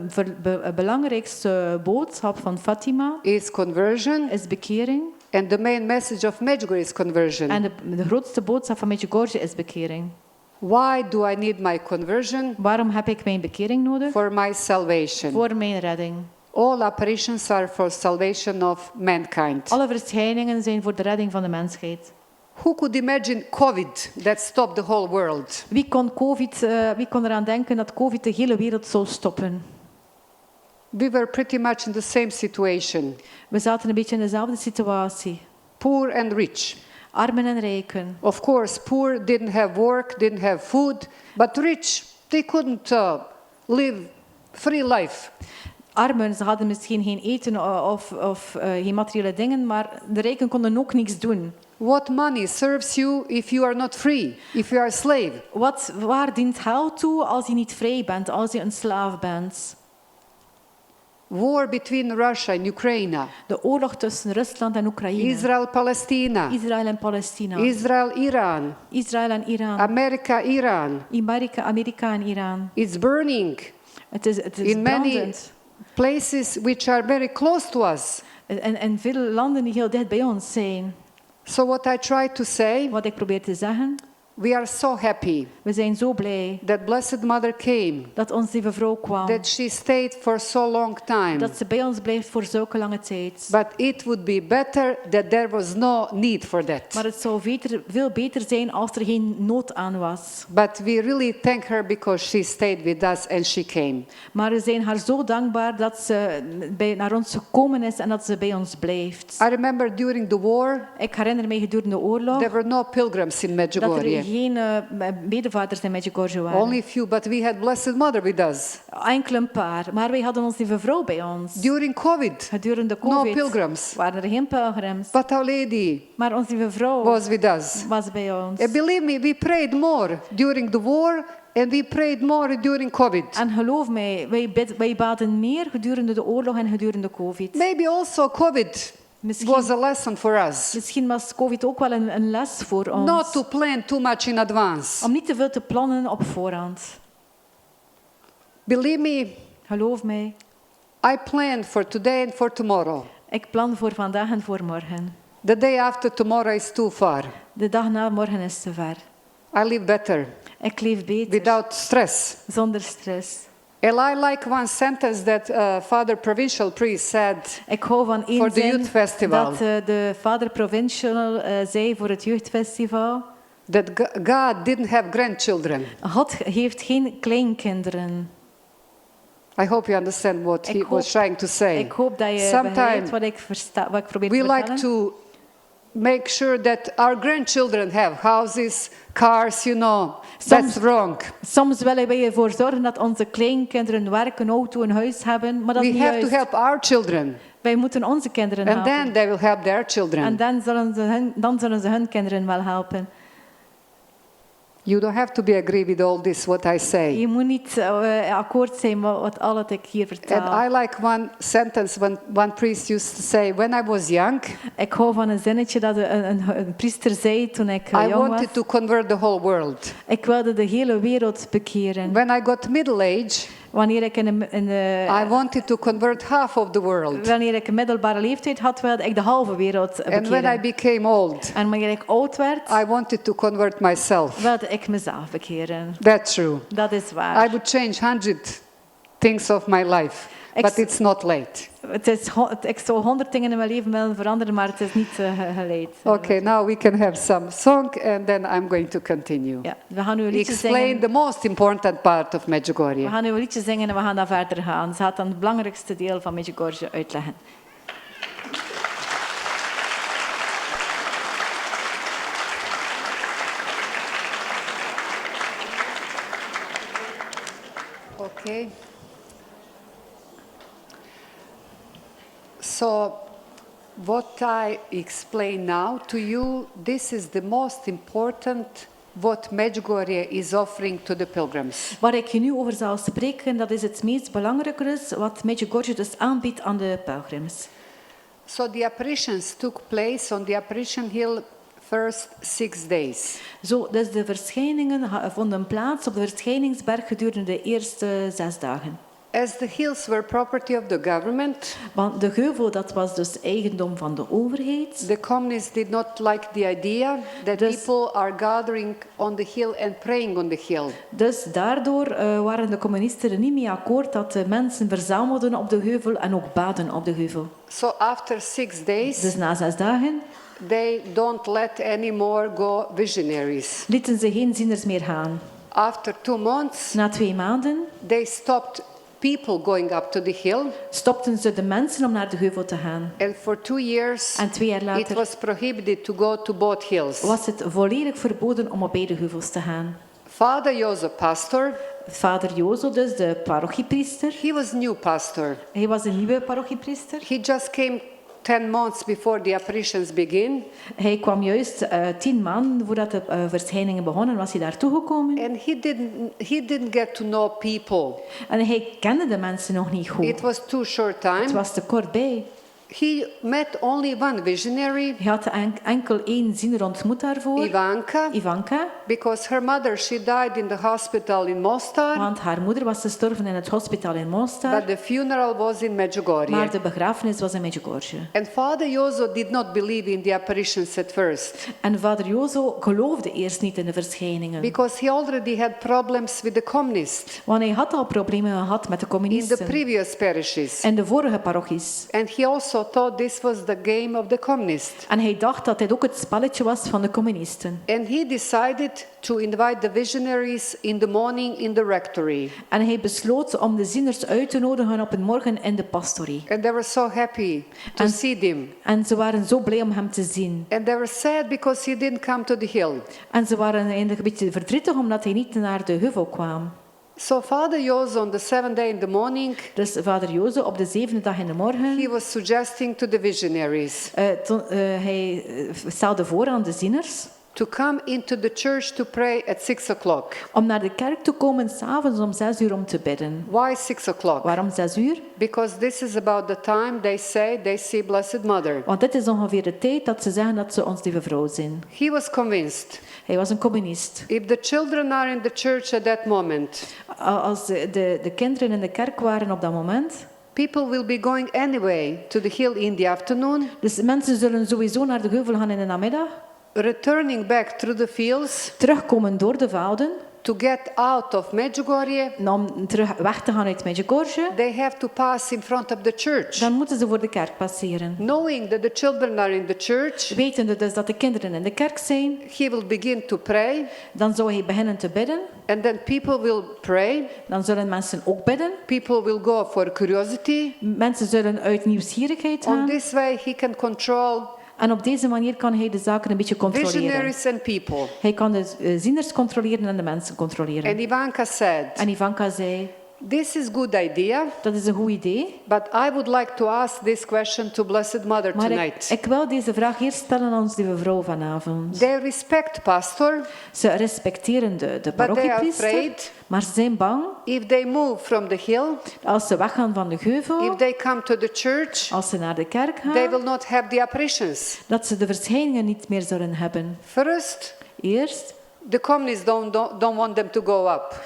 belangrijkste boodschap van Fatima is conversion, is bekering. and the main message of Medjugorje is conversion. En de grootste boodschap van Medjugorje is bekering. Why do I need my conversion? Waarom heb ik mijn bekering nodig? For my salvation. Voor mijn redding. All apparitions are for salvation of mankind. Alle verschijningen zijn voor de redding van de mensheid. Who could imagine COVID that stopped the whole world? Wie kon eraan denken dat COVID de hele wereld zou stoppen? We were pretty much in the same situation. We zaten een beetje in dezelfde situatie. Poor and rich. Armen en rijken. Of course, poor didn't have work, didn't have food, but rich, they couldn't live free life. Armen, ze hadden misschien geen eten of geen materiële dingen, maar de rijken konden ook niks doen. What money serves you if you are not free, if you are a slave? Waar dient geld toe als je niet vrij bent, als je een slaaf bent? War between Russia and Ukraine. De oorlog tussen Rusland en Oekraïne. Israel-Palestina. Israël en Palestina. Israel-Iran. Israël en Iran. America-Iran. Amerika en Iran. It's burning Het is in many brandend. places which are very close to us. En veel landen die heel dicht bij ons zijn. So what I try to say, Wat ik probeer te zeggen, we are so happy we zijn zo blij that Blessed Mother came, dat onze lieve vrouw kwam. that she stayed for so long time. Dat ze bij ons blijft voor zulke lange tijd. But it would be better that there was no need for that. Maar het zou veel beter zijn als er geen nood aan was. But we really thank her because she stayed with us and she came. Maar we zijn haar zo dankbaar dat ze naar ons gekomen is en dat ze bij ons blijft. I remember during the war, Ik herinner me gedurende de oorlog there were no pilgrims in dat er Medjugorje. geen medevaders in Medjugorje waren. Only few, but we had Blessed Mother with us. Enkel een paar, maar wij hadden onze lieve vrouw bij ons. During COVID, Gedurende no COVID pilgrims. waren er geen pelgrims. But Our Lady Maar onze lieve vrouw was with us. was bij ons. And believe me, we prayed more during the war and we prayed more during COVID. En geloof mij, wij baden meer gedurende de oorlog en gedurende COVID. Maybe also COVID was a lesson for us. Misschien was COVID ook wel een les voor ons. Not to plan too much in advance. Om niet te veel te plannen op voorhand. Believe me, Geloof mij, I plan for today and for tomorrow. ik plan voor vandaag en voor morgen. The day after tomorrow is too far. De dag na morgen is te ver. I live better Ik leef beter, without stress. zonder stress. And I like one sentence that Father Provincial Priest said Ik hou van één for the zin youth festival. dat de Vader Provincial zei voor het jeugdfestival. That God didn't have grandchildren. God heeft geen kleinkinderen. I hope you understand what he was trying to say. Ik hoop dat je begrijpt wat ik probeer te We vertellen. like to make sure that our grandchildren have houses, cars, you know. That's wrong. Soms willen wij ervoor zorgen dat onze kleinkinderen werk, een auto, een huis hebben, maar dat is We niet have to juist. help our children. Wij moeten onze kinderen And helpen. then they will help their children. En dan zullen ze hun kinderen wel helpen. You don't have to be agree with all this what I say. Je moet niet akkoord zijn met al wat ik hier vertel. And I like one sentence when one priest used to say, when I was young, Ik hou van een zinnetje dat een priester zei toen ik I jong was. wanted to convert the whole world. Ik wilde de hele wereld bekeren. When I got middle age, Wanneer ik I wanted to convert half of the world. wanneer ik een middelbare leeftijd had, wilde ik de halve wereld And when I bekeren. became old, En wanneer ik oud werd, I wanted to convert myself. wilde ik mezelf bekeren. That's true. Dat is I waar. would change 100 things of my life, but it's not late. Ik zou 100 dingen in mijn leven willen veranderen, maar het is niet geleid. Okay, now we can have some song and then I'm going to continue. Ja, we gaan nu een liedje Explain zingen. the most important part of We Medjugorje. gaan nu een liedje zingen en we gaan dan verder gaan. Ze gaat dan het belangrijkste deel van Medjugorje uitleggen. Okay. So, what I explain now to you, this is the most important what Medjugorje is offering to the pilgrims. Waar ik je nu over zal spreken, dat is het meest belangrijke is wat Medjugorje dus aanbiedt aan de pelgrims. So the apparitions took place on the apparition hill first 6 days. Zo, dus de verschijningen vonden plaats op de verschijningsberg gedurende de eerste 6 dagen. As the hills were property of the government, Want de heuvel, dat was dus eigendom van de overheid. the communists did not like the idea that Dus- people are gathering on the hill and praying on the hill. Dus daardoor waren de communisten er niet mee akkoord dat de mensen verzamelden op de heuvel en ook baden op de heuvel. So after 6 days, Dus na 6 dagen they don't let anymore go visionaries. lieten ze geen zieners meer gaan. After 2 months, Na 2 maanden they stopped people going up to the hill, stopten ze de mensen om naar de heuvel te gaan. and for 2 years, En 2 jaar it later was prohibited to go to both hills. was het volledig verboden om op beide heuvels te gaan. Father Joseph, pastor, Vader Jozo, dus de parochiepriester, he was new pastor. hij was een nieuwe parochiepriester. He just came 10 months before the apparitions begin, Hij kwam juist 10 maanden voordat de verschijningen begonnen, was hij daartoe gekomen. and he didn't get to know people. En hij kende de mensen nog niet It goed. was too short Het time. was te kort bij. He met only one visionary, Hij had enkel 1 ziener ontmoet daarvoor, Ivanka, because her mother, she died in the hospital in Mostar, want haar moeder was gestorven in het hospitaal in Mostar, but the funeral was in maar Medjugorje. de begrafenis was in Medjugorje. And Father Jozo did not believe in the apparitions at first, En vader Jozo geloofde eerst niet in de verschijningen, because he already had problems with the communists want hij had al problemen gehad met de in the communisten previous parishes. in de vorige parochies. And he also thought this was the game of the communists. En hij dacht dat dit ook het spelletje was van de communisten. And he decided to invite the visionaries in the morning in the rectory. En hij besloot om de zieners uit te nodigen op een morgen in de pastorie. And they were so happy to And- see them. En ze waren zo blij om hem te zien. And they were sad because he didn't come to the hill. En ze waren eigenlijk een beetje verdrietig omdat hij niet naar de heuvel kwam. So Father Jozo on the 7th day in the morning, Dus vader Jozo op de 7e dag in de morgen, he was suggesting to the visionaries hij stelde voor aan de zieners to come into the church to pray at 6 o'clock. om naar de kerk te komen 's avonds om 6 uur om te bidden. Why 6 o'clock? Waarom 6 uur? Because this is about the time they say they see Blessed Mother. Want dit is ongeveer de tijd dat ze zeggen dat ze ons lieve vrouw zien. He was convinced Hij was een communist. if the children are in the church at that moment, Als de kinderen in de kerk waren op dat moment, people will be going anyway to the hill in the afternoon, dus mensen zullen sowieso naar de heuvel gaan in de namiddag, returning back through the fields terugkomen door de velden, to get out of Medjugorje, om terug weg te gaan uit Medjugorje, they have to pass in front of the church. dan moeten ze voor de kerk passeren. Knowing that the children are in the church, Wetende dus dat de kinderen in de kerk zijn, he will begin to pray, dan zou hij beginnen te bidden. and then people will pray. Dan zullen mensen ook bidden. People will go for curiosity. Mensen zullen uit nieuwsgierigheid On gaan. this way, he can control En op deze manier kan hij de zaken een beetje controleren. visionaries and people. Hij kan de zieners controleren en de mensen controleren. And Ivanka said, En Ivanka zei, this is a good idea, dat is een goed idee. but I would like to ask this question to Blessed Mother Maar tonight. ik wil deze vraag eerst stellen aan onze lieve vrouw vanavond. They respect pastor, Ze respecteren de but they are parochiepriester, afraid maar ze zijn bang if they move from the hill, als ze weggaan van de geuvel, if they come to the church, als ze naar de kerk they gaan, will not have the apparitions. dat ze de verschijningen niet meer zullen hebben. First, Eerst the communists don't want them to go up.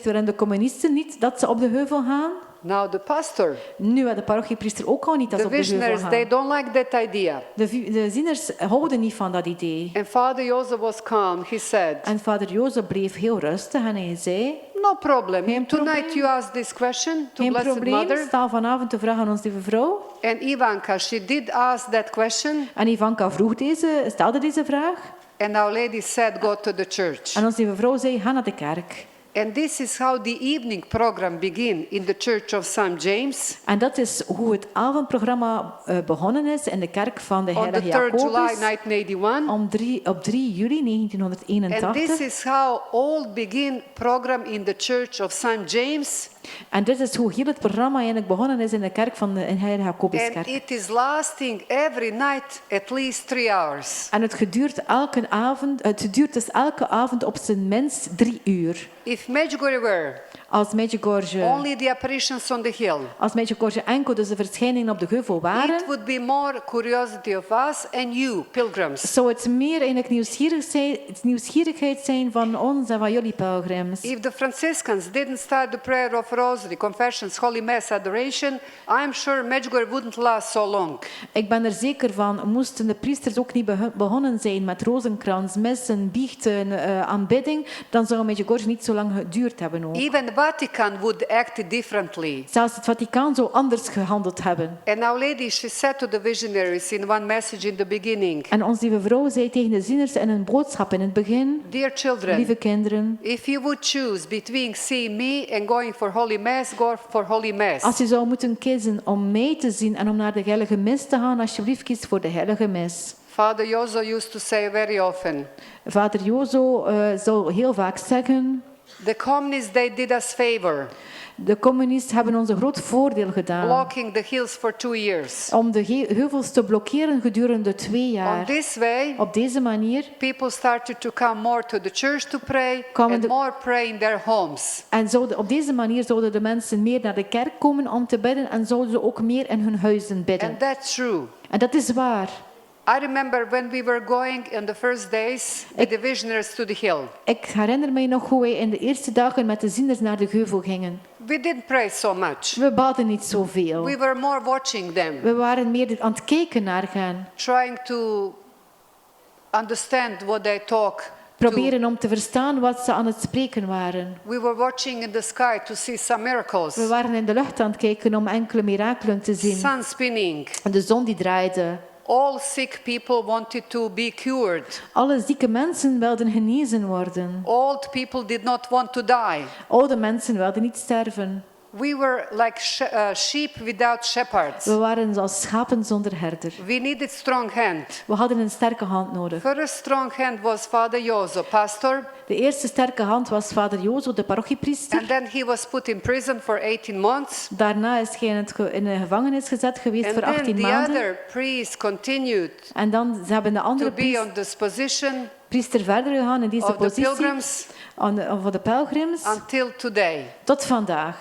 willen de communisten niet dat ze op de heuvel gaan. Now the pastor, Nu wil de parochiepriester ook al niet dat the ze op de heuvel visionaries, they gaan. don't like that idea. De zieners houden niet van dat idee. And Father Joseph was calm. He said, En vader Jozef bleef heel rustig en hij zei, no problem. Geen Tonight probleem. you ask this question to geen Blessed probleem, Mother. stel vanavond de vraag aan onze lieve vrouw. And Ivanka, she did ask that question. En Ivanka stelde deze vraag. And Our Lady said, go to the church. En onze lieve vrouw zei, ga naar de kerk. And this is how the evening program began in the Church of St. James En dat is hoe het avondprogramma begonnen is in de kerk van de on the heilige 3rd July Jacobus 1981. op 3 juli And 1981. this is how all begin program in the Church of St. James. En dit is hoe heel het programma eigenlijk begonnen is in de kerk van de heilige Jacobuskerk. And it is lasting every night at least 3 hours. En het duurt dus elke avond op zijn minst 3 uur. If Medjugorje were Als Medjugorje only the apparitions on the hill, enkel dus de verschijningen op de heuvel waren, it would be more curiosity of us and you, pilgrims. zou het meer eigenlijk nieuwsgierigheid zijn van ons en van jullie pelgrims. If the Franciscans didn't start the prayer of Rosary, confessions, Holy Mass, adoration, I'm sure Medjugorje wouldn't last so long. Ik ben er zeker van, moesten de priesters ook niet begonnen zijn met rozenkrans, missen, biechten, aanbidding, dan zou Medjugorje niet zo lang geduurd hebben ook. Even the Vatican would act differently. Zelfs het Vaticaan zou anders gehandeld hebben. And Our Lady, she said to the visionaries in one message in the beginning, En onze lieve vrouw zei tegen de zieners in een boodschap in het begin, dear children, lieve kinderen, if you would choose between seeing me and going for Holy Mass, go for Holy Mass. als je zou moeten kiezen om mij te zien en om naar de heilige mis te gaan, alsjeblieft kies voor de heilige mis. Father Jozo used to say very often, Vader Jozo zou heel vaak zeggen, the communists, they did us favor, de communisten hebben ons een groot voordeel gedaan blocking the hills for 2 years. om de heuvels te blokkeren gedurende 2 On jaar. this way, Op deze manier people started to come more to the church to pray Komen and de- more pray in their homes. en op deze manier zouden de mensen meer naar de kerk komen om te bidden en zouden ze ook meer in hun huizen bidden. And that's true. En dat is waar. I remember when we were going in the first days with the visionaries to the hill. Ik herinner mij nog hoe wij in de eerste dagen met de zieners naar de geuvel gingen. We didn't pray so much. We baden niet zoveel. We were more watching them, We waren meer aan het kijken naar hen. trying to understand what they talk. Proberen om te verstaan wat ze aan het spreken waren. We were watching in the sky to see some miracles. We waren in de lucht aan het kijken om enkele mirakelen te zien. Sun spinning. De zon die draaide. All sick people wanted to be cured. Alle zieke mensen wilden genezen worden. Old people did not want to die. Oude mensen wilden niet sterven. We were like sheep without shepherds. We waren als schapen zonder herder. We needed strong hand. We hadden een sterke hand nodig. First strong hand was Father Jozo, pastor, De eerste sterke hand was vader Jozo, de parochiepriester. and then he was put in prison for 18 months. Daarna is hij in de gevangenis gezet geweest And voor then 18 the maanden. other priests continued En dan hebben de to andere be on this position priester verder gegaan in deze of the positie pilgrims voor de pelgrims until today. tot vandaag.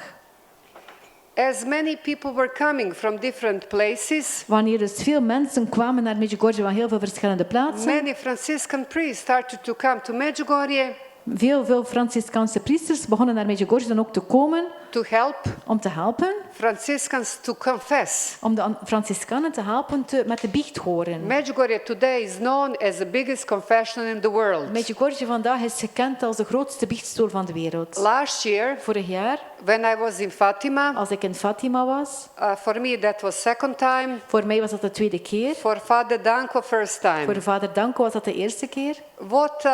As many people were coming from different places, Wanneer dus veel mensen kwamen naar Medjugorje van heel veel verschillende plaatsen, many Franciscan priests started to come to Medjugorje. veel Franciscaanse priesters begonnen naar Medjugorje dan ook te komen. to help om te helpen, Franciscans to confess. om de Franciscanen te helpen met de biechthoren. Medjugorje today is known as the biggest confession in the world. Medjugorje vandaag is gekend als de grootste biechtstoel van de wereld. Last year, Vorig jaar, when I was in Fatima, als ik in Fatima was, for me that was second time. voor mij was dat de tweede keer. For Father Danko, first time. Voor vader Danko was dat de eerste keer. What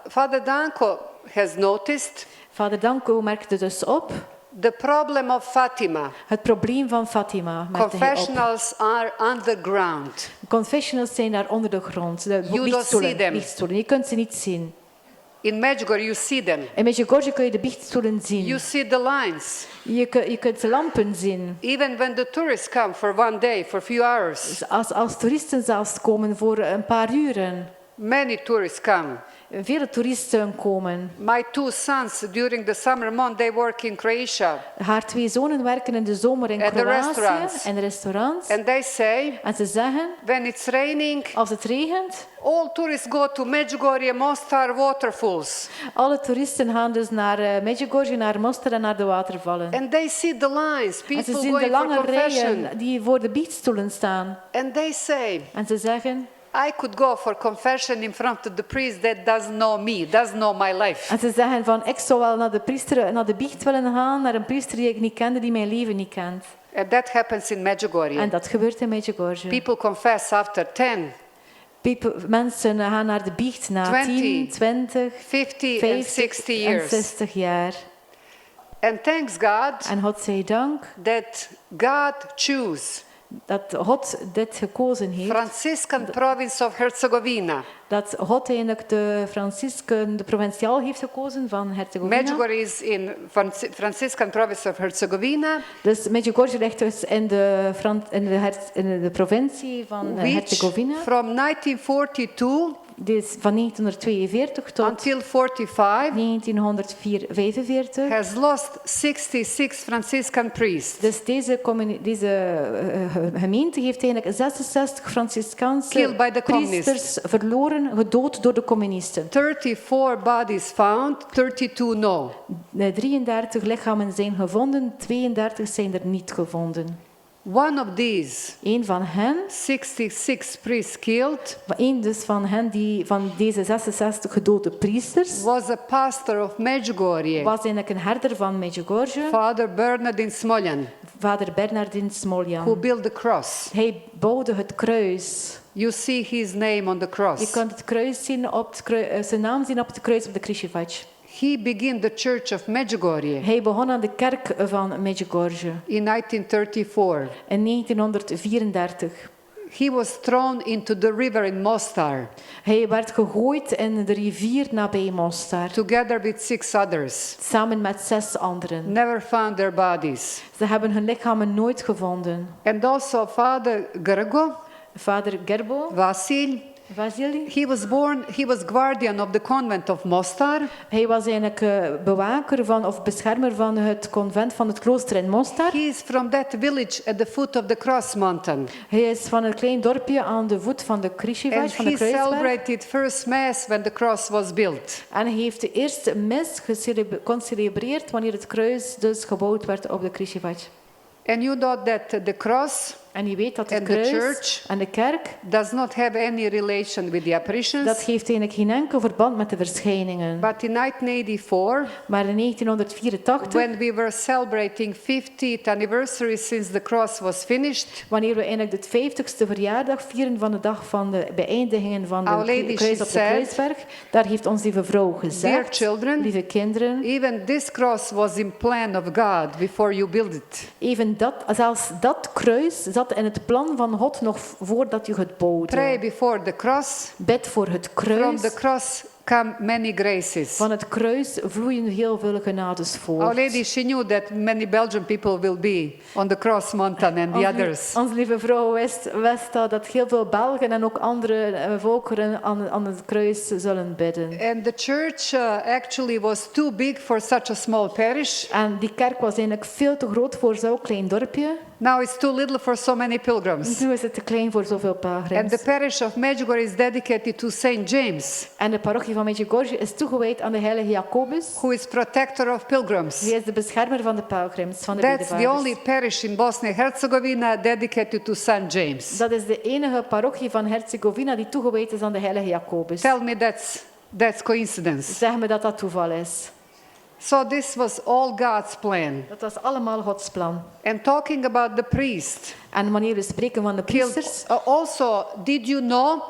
Father Danko has noticed, Vader Danko merkte dus op, the problem of Fatima. het probleem van Fatima merkte hij op. Confessionals are underground. Confessionals zijn daar onder de grond, de You don't see them. biechtstoelen. Je kunt ze niet zien. In Medjugorje you see them. In Medjugorje kun je de biechtstoelen zien. You see the lines. Je kunt de lampen zien. Even when the tourists come for one day, for a few hours. Dus als toeristen zelfs komen voor een paar uren. Many tourists come. Vele toeristen komen. My two sons during the summer month they work in Croatia. Haar twee zonen werken in de zomer in At the Kroatië restaurants. en de restaurants. And they say En ze zeggen, when it's raining, als het regent, all tourists go to Medjugorje, Mostar waterfalls. alle toeristen gaan dus naar Medjugorje, naar Mostar en naar de watervallen. And they see the lines, En ze people zien de going for lange confession. rijen die voor de biechtstoelen staan. And they say, En ze zeggen, I could go for confession in front of the priest that doesn't know me, doesn't know my life. en ze zeggen van, ik zou wel naar de priester, naar de biecht willen gaan, naar een priester die ik niet kende, die mijn leven niet kent. And that happens in Medjugorje. En dat gebeurt in Medjugorje. People confess after 10, Mensen gaan naar de biecht na 10, 20, 50 and 60 50 en years. 60 jaar. And thanks God En God zij dank that God chose dat God dit gekozen heeft. Franciscan province of Herzegovina. Dat God eigenlijk de provinciaal heeft gekozen van Herzegovina. Medjugorje is in Franciscan province of Herzegovina, Dus Medjugorje ligt dus in de provincie van which Herzegovina. from 1942 Dit is van 1942 tot until 45 1945. has lost 66 Franciscan priests. Dus deze gemeente heeft eigenlijk 66 Killed Franciscaanse by the communists. priesters verloren, gedood door de communisten. 34 bodies found, 32 no. 33 lichamen zijn gevonden, 32 zijn er niet gevonden. One of these Een van hen, 66 priests killed een dus van deze 66 gedode priesters, was a pastor of Medjugorje, was eigenlijk een herder van Medjugorje, Father Bernardin Smoljan, vader Bernardin who Smoljan. built the cross. Hij bouwde het kruis. You see his name on the Je cross. kunt het kruis zien zijn naam zien op het kruis op de Krzyżować. He began the church of Medjugorje Hij begon aan de kerk van Medjugorje in 1934. in 1934. He was thrown into the river in Mostar Hij werd gegooid in de rivier nabij Mostar, together with 6 others. samen met 6 anderen. Never found their bodies. Ze hebben hun lichamen nooit gevonden. And also Father Grgo, Vader Gerbo, Vasil, Vasily, he was guardian of the convent of Mostar. hij was eigenlijk bewaker van of beschermer van het convent van het klooster in Mostar. He is from that village at the foot of the Cross Mountain. Hij is van een klein dorpje aan de voet van de And Krzyżować, van de he Kruisberg. celebrated first mass when the cross was built. En hij heeft de eerste mis gecelebreerd wanneer het kruis dus gebouwd werd op de Krzyżować. And you know that the cross En je weet dat het and the kruis church en de kerk, does not have any relation with the apparitions. dat heeft eigenlijk geen enkel verband met de verschijningen. But in 1984, Maar in 1984, when we were celebrating 50th anniversary since the cross was finished, wanneer we eigenlijk de 50ste verjaardag vieren van de dag van de beëindigingen van Our Lady, de kruis she op de said, Kruisberg, daar heeft ons lieve vrouw dear gezegd, children, lieve kinderen, even this cross was in plan of God before you build it. even zelfs dat kruis zat in het plan van God nog voordat u het bouwde. Pray before the cross. Bid voor het From kruis. the cross come many graces. Van het kruis vloeien heel veel genades voort. Our Lady, she knew that many Belgian people will be on the cross mountain and the others. Onze lieve vrouw wist dat heel veel Belgen en ook andere volkeren aan het kruis zullen bidden. And the church actually was too big for such a small parish. En die kerk was eigenlijk veel te groot voor zo'n klein dorpje. Now it's too little for so many pilgrims. Nu is het te klein voor zoveel And pelgrims. the parish of Medjugorje is dedicated to Saint James, En de parochie van Medjugorje is toegewijd aan de heilige Jacobus. who is protector of pilgrims. Hij is de beschermer van de pelgrims, van de That's the only bedevaarders. parish in Bosnia-Herzegovina dedicated to Saint James. Dat is de enige parochie van Herzegovina die toegewijd is aan de heilige Jacobus. Tell me that's coincidence. Zeg me dat dat toeval is. So this was all God's plan. Dat was allemaal Gods plan. And talking about the priest, En wanneer we spreken van de killed, priesters, also, did you know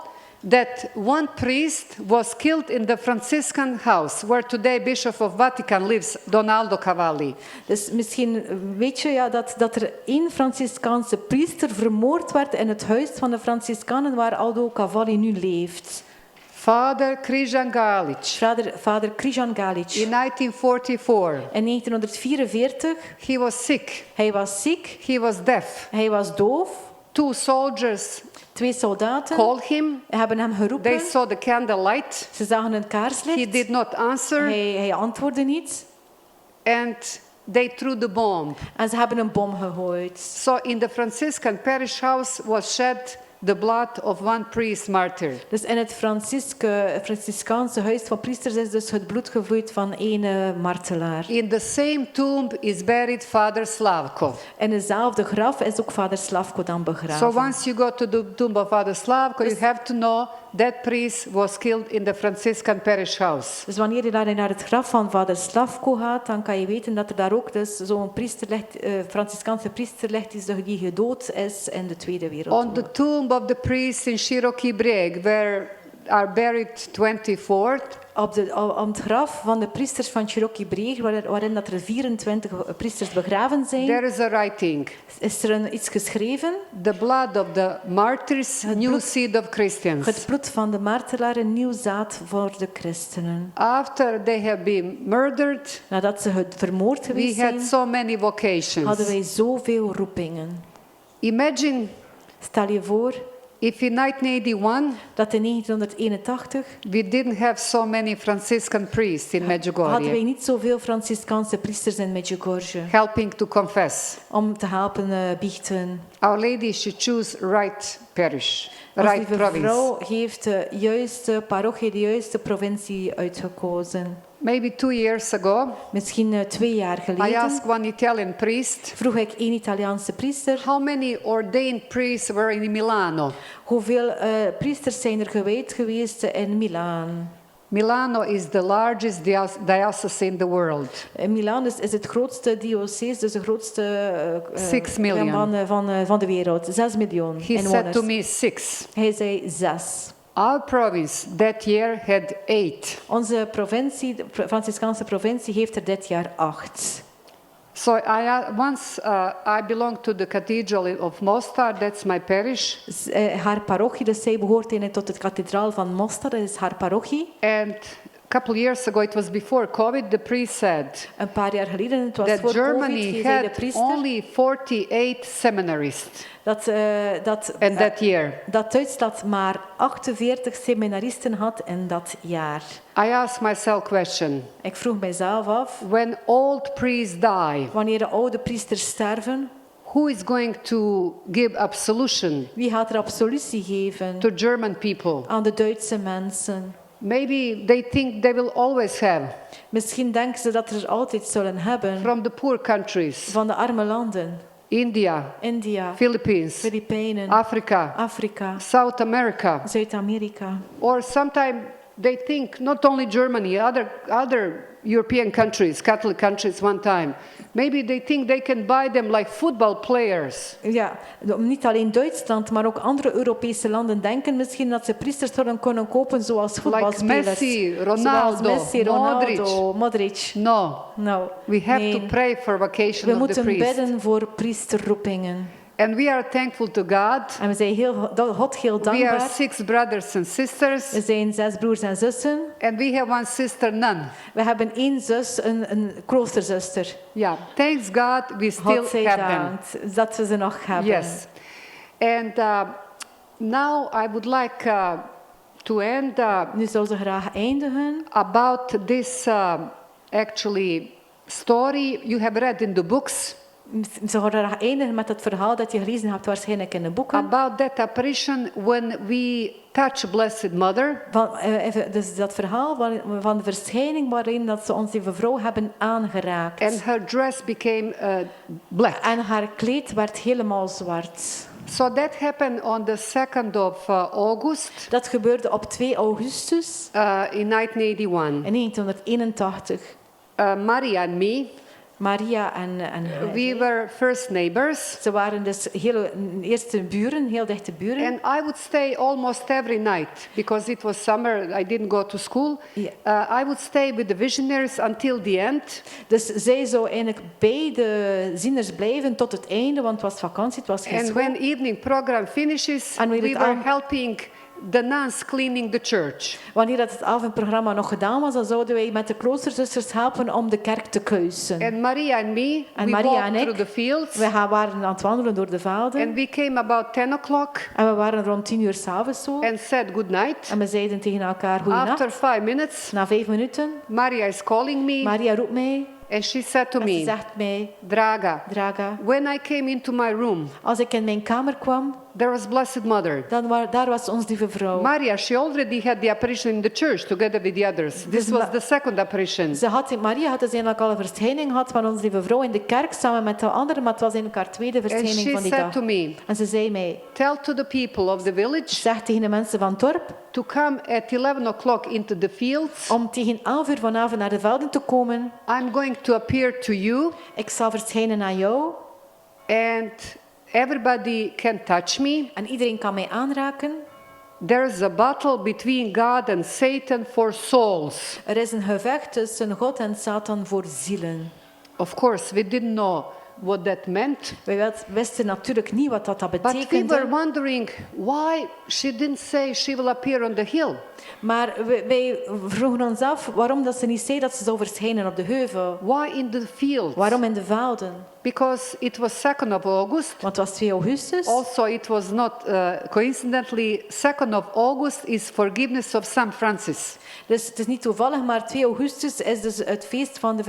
that one priest was killed in the Franciscan house, where today Bishop of Vatican lives, Donaldo Cavalli? dus misschien weet je ja, dat er één Franciscaanse priester vermoord werd in het huis van de Franciscanen waar Aldo Cavalli nu leeft. Father Krijan Galic. Vader Krijan Galic. In 1944, In 1944, he was sick, hij was ziek, he was deaf. hij was doof. 2 soldiers 2 soldaten called him, hebben hem they geroepen. saw the candlelight, Ze zagen een he kaarslicht. did not answer, Hij antwoordde niet. and they threw the bomb. En ze hebben een bom gegooid. So in the Franciscan parish house was shed the blood of one priest martyr. Dus in het Franciscaanse huis van priesters is dus het bloed gevloeid van één martelaar. In the same tomb is buried Father Slavko. In dezelfde graf is ook vader Slavko dan So begraven. once you go to the tomb of Father Slavko, you have to know that priest was killed in the Franciscan parish house. Dus wanneer je daar naar het graf van vader Slavko gaat, dan kan je weten dat er daar ook dus zo'n priester ligt, Franciscaanse priester ligt die gedood is in de Tweede On Wereldoorlog. the tomb of the priests in Shiroki Breg, where are buried 24, Op het graf van de priesters van Cherokee Breeg, waarin dat er 24 priesters begraven zijn, there is a writing. is er iets geschreven. The blood of the martyrs, new seed of Christians. Het bloed van de martelaar, een nieuw zaad voor de christenen. After they have been murdered, Nadat ze vermoord we geweest had zijn, so many vocations. hadden wij zoveel roepingen. Imagine Stel je voor if in 1981 dat in 1981 we didn't have so many Franciscan priests in hadden wij Medjugorje niet zoveel Franciscaanse priesters in Medjugorje helping to confess. om te helpen biechten. Our Lady, she choose right parish, Onze right lieve province. vrouw heeft de juiste parochie, de juiste provincie uitgekozen. Maybe 2 years ago, Misschien 2 jaar I geleden asked one Italian priest, vroeg ik één Italiaanse priester, how many ordained priests were in Milano? hoeveel priesters zijn er gewijd geweest in Milaan? Milano is the largest diocese in the world. Milaan is het grootste diocese, dus de grootste 6 million. van de wereld. 6 miljoen He said inwoners. to me 6. Hij zei 6. Our province that year had 8. Onze provincie, de Franciscaanse provincie, heeft er dit jaar 8. So I belong to the Cathedral of Mostar, that's my parish. Haar parochie, dus zij behoort tot de kathedraal van Mostar, dat is haar parochie. And a couple years ago, it was before COVID, the priest said Een paar jaar geleden, het was that voor COVID, Germany zei de had priester only 48 seminarists dat in that year. dat Duitsland maar 48 seminaristen had in dat jaar. I asked myself a question. Ik vroeg mijzelf af, When old priests die, wanneer de oude priesters sterven, who is going to give absolution wie gaat er absolutie geven to German people? aan de Duitse mensen? Maybe they think they will always have Misschien denken ze dat er altijd zullen hebben from the poor countries, van de arme landen. India, India, Philippines, Filipijnen, Africa, Afrika, South America. Zuid-Amerika. Or sometimes they think not only Germany, other European countries, Catholic countries one time, maybe they think they can buy them like football players. Ja, niet alleen Duitsland, maar ook andere Europese landen denken misschien dat ze priesters zullen kunnen kopen zoals voetbalspelers. Messi, Zoals Ronaldo, Messi, Ronaldo, Modric. No, Nou, we have nee. to pray for vocation We of the moeten priest. bidden voor priesterroepingen. And we are thankful to God. En we zijn God heel We are dankbaar. 6 brothers and sisters, We zijn 6 broers en zussen. and we have one sister, nun. We hebben 1 zus, een kloosterzuster. Yeah, thanks God, we still God zij have them. dank dat we ze nog hebben. Yes. And now I would like to end Nu zou ze graag eindigen about this actually story you have read in the books. Ze gaan graag eindigen met het verhaal dat je gelezen hebt waarschijnlijk in de boeken. about that apparition when we touch Blessed Mother. Dus dat verhaal van de verschijning waarin dat ze onze lieve vrouw hebben aangeraakt. And her dress became black. En haar kleed werd helemaal zwart. So that happened on the 2nd of August Dat gebeurde op 2 augustus in 1981. in 1981. Maria and me, Maria en we were first neighbors. ze waren dus eerste buren, heel dichte buren. And I would stay almost every night because it was summer. I didn't go to school. I would stay with the visionaries until the end. Dus zij zou eigenlijk bij de zieners blijven tot het einde, want het was vakantie, het was geen And school. when evening program finishes, And we we would were helping the nuns cleaning the church. Wanneer dat het avondprogramma nog gedaan was, dan zouden wij met de kloosterzusters helpen om de kerk te kuisen. And Maria and me, En we Maria walked en ik, through the fields. We waren aan het wandelen door de velden. And we came about 10 o'clock En we waren rond 10 uur 's avonds zo. and said good night. En we zeiden tegen elkaar goeienacht. After 5 minutes, Na 5 minuten, Maria is calling me Maria roept mij and she said to en ze me, zegt mij, Draga, Draga, when I came into my room, als ik in mijn kamer kwam, there was Blessed Mother. daar was ons lieve vrouw. Maria, she already had the apparition in the church together with the others. This was the second apparition. Maria had dus eigenlijk al een verschijning gehad van onze lieve vrouw in de kerk samen met de anderen, maar het was eigenlijk haar tweede And verschijning she van die said dag. to me, En ze zei mij, tell to the people of the village zeg tegen de mensen van het dorp, to come at 11 o'clock into the fields. om tegen 11 uur vanavond naar de velden te komen. I'm going to appear to you Ik zal verschijnen aan jou and everybody can touch me. en iedereen kan mij aanraken. There's a battle between God and Satan for souls. Er is een gevecht tussen God en Satan voor zielen. Of course, we didn't know what that meant. Wij wisten natuurlijk niet wat dat But we betekende. were wondering why she didn't say she will appear on the hill. Maar wij vroegen ons af waarom dat ze niet zei dat ze zou verschijnen op de heuvel. Why in the fields? Waarom in de velden? Because it was 2nd of August. Want het was 2 augustus. Also, it was not coincidentally 2nd of August is forgiveness of St. Francis. Dus het is niet toevallig, maar 2 augustus is dus het feest van de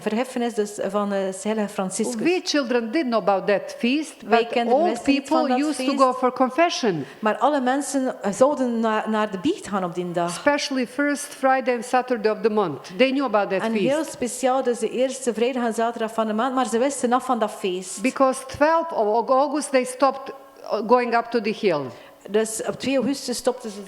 verheffenis dus van de heilige Franciscus. We children didn't know about that feast, Wij but kenden old wisten niet van people dat used to feest. go for confession. Maar alle mensen zouden naar de biecht gaan op die dag. Especially first Friday and Saturday of the month. They knew about that En heel feast. speciaal dus de eerste vrijdag en zaterdag van de maand, maar ze wisten af van dat feest. Because 12 of August they stopped going up to the hill. Dus op 2 augustus stopten ze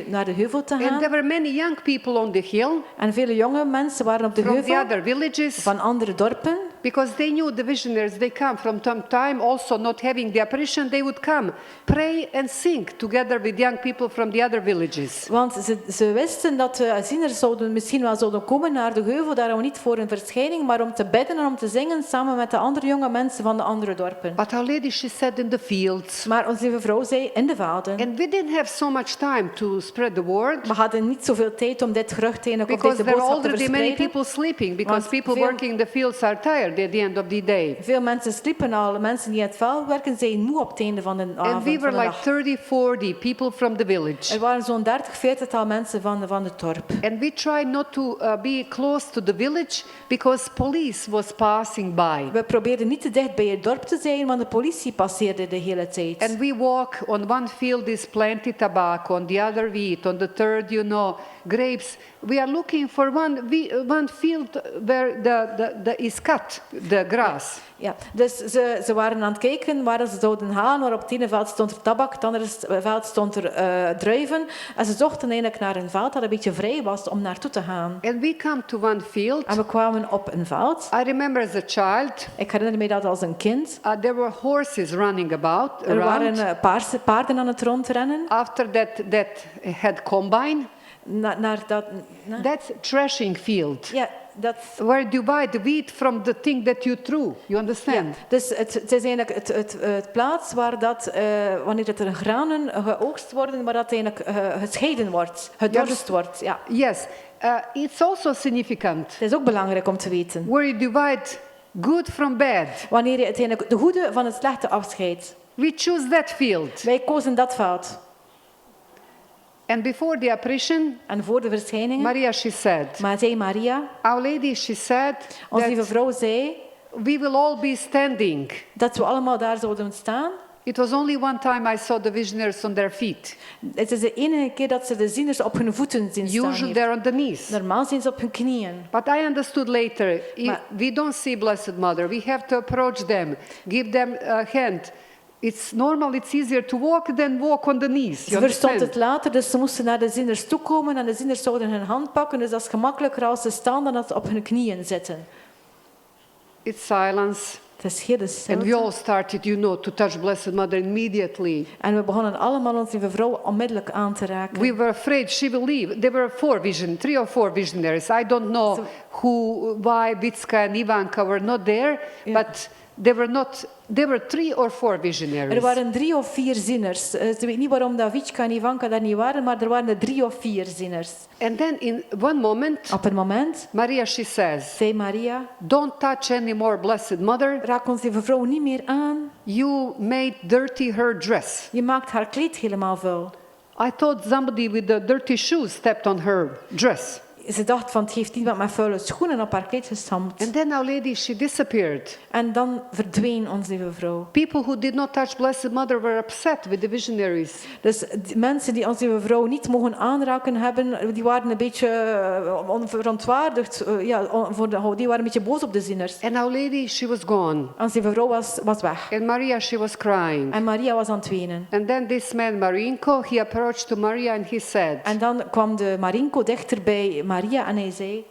naar de heuvel te And gaan. there were many young people on the hill En vele jonge mensen waren op de from the heuvel other villages. van andere dorpen. Because they knew the visionaries, they come from time to time, also not having the apparition, they would come, pray and sing together with young people from the other villages. Want ze wisten dat de zieners misschien wel zouden komen naar de heuvel, daarom niet voor een verschijning, maar om te bidden en om te zingen samen met de andere jonge mensen van de andere dorpen. But Our Lady, she said in the fields. Maar onze lieve vrouw zei in de velden. And we didn't have so much time to spread the word. We hadden niet zoveel tijd om dit gerucht eigenlijk of Because deze there are boodschap te already many verspreiden. people sleeping, because Want people veel- working in the fields are tired at the end of the day. Veel mensen sliepen al, mensen die in het veld werken zijn moe op het einde van de avond. And we van were de like dag. 30, 40 people from the village. Er waren zo'n 30, 40-tal mensen van het dorp. And we tried not to be close to the village because police was passing by. We probeerden niet te dicht bij het dorp te zijn, want de politie passeerde de hele tijd. And we walk on one field is plenty tobacco, on the other wheat, on the third, grapes. We are looking for one field where the is cut, the grass. Ja, dus ze waren aan het kijken waar ze zouden gaan, maar op het ene veld stond er tabak, het andere veld stond er druiven. En ze zochten eigenlijk naar een veld dat een beetje vrij was om naartoe te gaan. And we come to one field. En we kwamen op een veld. I remember as a child, Ik herinner me dat als een kind. there were horses running about Er around. waren paarden aan het rondrennen. After that had combine. That's threshing field. Ja, dat... Where you divide the wheat from the thing that you threw. You understand? Ja, dus het is eigenlijk het plaats waar dat, wanneer het er granen geoogst worden, waar dat eigenlijk gescheiden wordt, gedorst wordt. Ja. Yes. It's also significant. Het is ook belangrijk om te weten. Where you divide good from bad. Wanneer je uiteindelijk de goede van het slechte afscheidt. We choose that field. Wij kozen dat veld. And before the apparition, En voor de verschijningen, Maria, she said, maar zei Maria, Our Lady, she said, onze lieve that vrouw zei, we will all be standing. Dat we allemaal daar zouden staan. It was only one time I saw the visionaries on their feet. Het is de enige keer dat ze de zieners op hun voeten zien staan. Usually they're on the knees. Normaal zijn ze op hun knieën. But I understood later, we don't see Blessed Mother. We have to approach them, give them a hand. It's normal, it's easier to walk than walk on the knees. Ze verstond het later, dus ze moesten naar de zieners toekomen en de zieners zouden hun hand pakken. Dus dat is gemakkelijker als ze staan dan dat ze op hun knieën zitten. It's silence. Het is heel And stilte. we all started, to touch Blessed Mother immediately. En we begonnen allemaal onze lieve vrouw onmiddellijk aan te raken. We were afraid she will leave. There were 3 or 4 visionaries. I don't know why Vitska and Ivanka were not there, but there were 3 or 4 visionaries. Er waren 3 of 4 zieners. Ze weet niet waarom dat Vitska en Ivanka daar niet waren, maar er waren er 3 of 4 zieners. And then in one moment, Op een moment Maria, she says, zei Maria, don't touch anymore, Blessed Mother. raak onze lieve vrouw niet meer aan. You made dirty her dress. Je maakt haar kleed helemaal vuil. I thought somebody with the dirty shoes stepped on her dress. Ze dacht van, het heeft iemand met vuile schoenen op haar kleed gestampt. And then Our Lady, she disappeared. En dan verdween onze lieve vrouw. People who did not touch Blessed Mother were upset with the visionaries. Dus die mensen die onze lieve vrouw niet mogen aanraken hebben, die waren een beetje onverontwaardigd. Die waren een beetje boos op de zieners. And Our Lady, she was gone. Onze lieve vrouw was weg. And Maria, she was crying. En Maria was aan het wenen. And then this man, Marinko, he approached to Maria and he said, En dan kwam de Marinko dichter bij Maria en hij zei,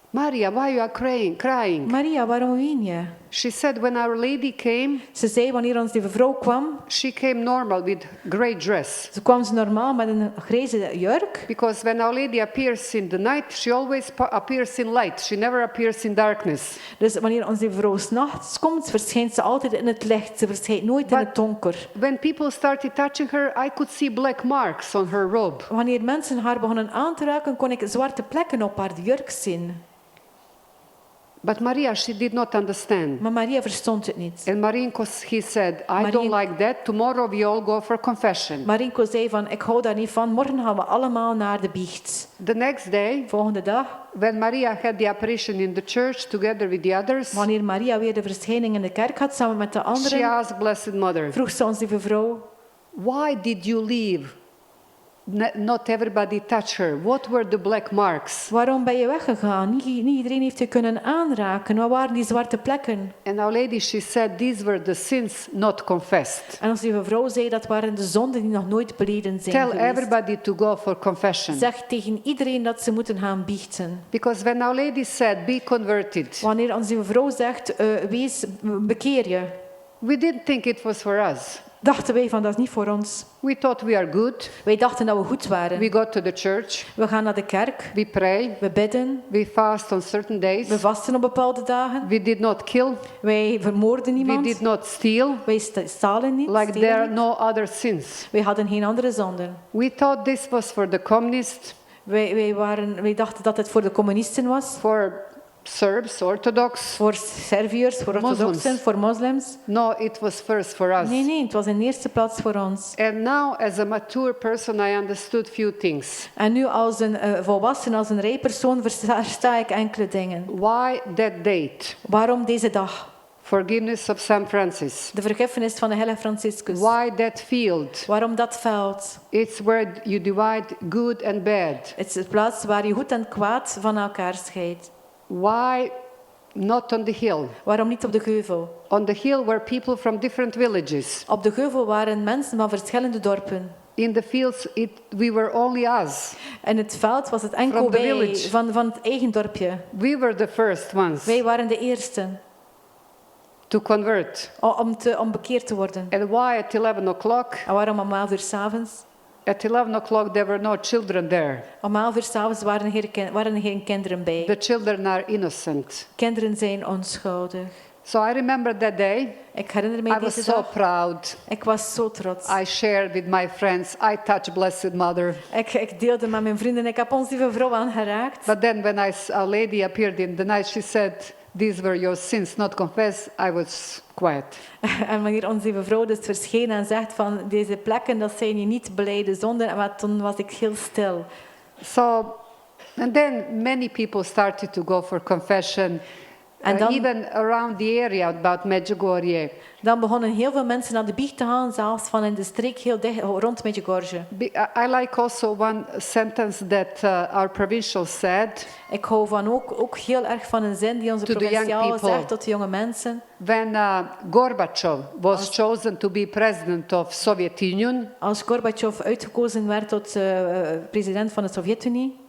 Maria, why you are crying? Maria, waarom ween je? She said, when Our Lady came, Ze zei, wanneer onze lieve vrouw kwam, she came normal with grey dress. ze kwam normaal met een grijze jurk. Because when Our Lady appears in the night, she always appears in light. She never appears in darkness. Dus wanneer onze lieve vrouw 's nachts komt, verschijnt ze altijd in het licht. Ze verschijnt nooit in het donker. When people started touching her, I could see black marks on her robe. Wanneer mensen haar begonnen aan te raken, kon ik zwarte plekken op haar jurk zien. But Maria, she did not understand. Maar Maria verstond het niet. And Marinko, he said, I don't like that. Tomorrow we all go for confession. Marinko zei van, ik hou daar niet van. Morgen gaan we allemaal naar de biecht. The next day, Volgende dag, when Maria had the apparition in the church together with the others, wanneer Maria weer de verschijning in de kerk had samen met de she anderen, asked Blessed Mother, vroeg ze ons lieve vrouw, why did you leave? Not everybody touched her. What were the black marks? waarom ben je weggegaan? Niet iedereen heeft je kunnen aanraken. Wat waren die zwarte plekken? And Our Lady, she said, these were the sins not confessed. En onze lieve vrouw zei, dat waren de zonden die nog nooit beleden zijn Tell geweest. everybody to go for confession. Zeg tegen iedereen dat ze moeten gaan biechten. Because when Our Lady said, be converted, Wanneer onze lieve vrouw zegt, bekeer je, we didn't think it was for us. dachten wij van, dat is niet voor ons. We thought we are good. Wij dachten dat we goed waren. We go to the church. We gaan naar de kerk, We pray. we bidden, We fast on certain days. we vasten op bepaalde dagen. We did not kill. Wij vermoorden We niemand. did not steal. Wij stalen niet. Like stelen there are niet. no other sins. Wij hadden geen andere zonden. We thought this was for the communists, Wij dachten dat het voor de communisten was, for Serbs, Orthodox. voor Serviërs, voor orthodoxen, Moslims. voor moslims. No, it was first for us. Nee, het was in de eerste plaats voor ons. And now, as a mature person, I understood few things. En nu als een volwassen, als een rijpersoon versta ik enkele dingen. Why that date? Waarom deze dag? Forgiveness of Saint Francis. De vergiffenis van de heilige Franciscus. Why that field? Waarom dat veld? It's where you divide good and bad. Het is de plaats waar je goed en kwaad van elkaar scheidt. Why not on the hill? Waarom niet op de geuvel? On the hill were people from different villages. Op de geuvel waren mensen van verschillende dorpen. In the fields, we were only us. En het veld was het enkel From the wij village. van het eigen dorpje. We were the first ones Wij waren de eersten to convert. om bekeerd te worden. And why at 11 o'clock? En waarom om 11 uur 's avonds? At 11 o'clock there were no children there. Om 11 uur 's avonds waren er geen kinderen bij. The children are innocent. Kinderen zijn onschuldig. So I remember that day. Ik herinner me I was deze so dag. proud. Ik was zo trots. I shared with my friends. I touched Blessed Mother. Ik deelde met mijn vrienden. Ik heb ons lieve vrouw aangeraakt. But then when Our Lady appeared in the night, she said, these were your sins not confessed. I was quiet. En wanneer onze lieve vrouw dus verscheen en zegt van deze plekken, dat zijn je niet belijde zonden. En toen was ik heel stil. So, and then many people started to go for confession. En dan, even around the area about Medjugorje. dan begonnen heel veel mensen naar de biecht te gaan, zelfs van in de streek heel dicht rond Medjugorje. I like also one sentence that our provincial said. Ik hou van ook heel erg van een zin die onze To the young provinciaal people. zegt tot de jonge mensen. When Gorbachev was chosen to be president of Soviet Union, Als Gorbachev uitgekozen werd tot president van de Sovjet-Unie.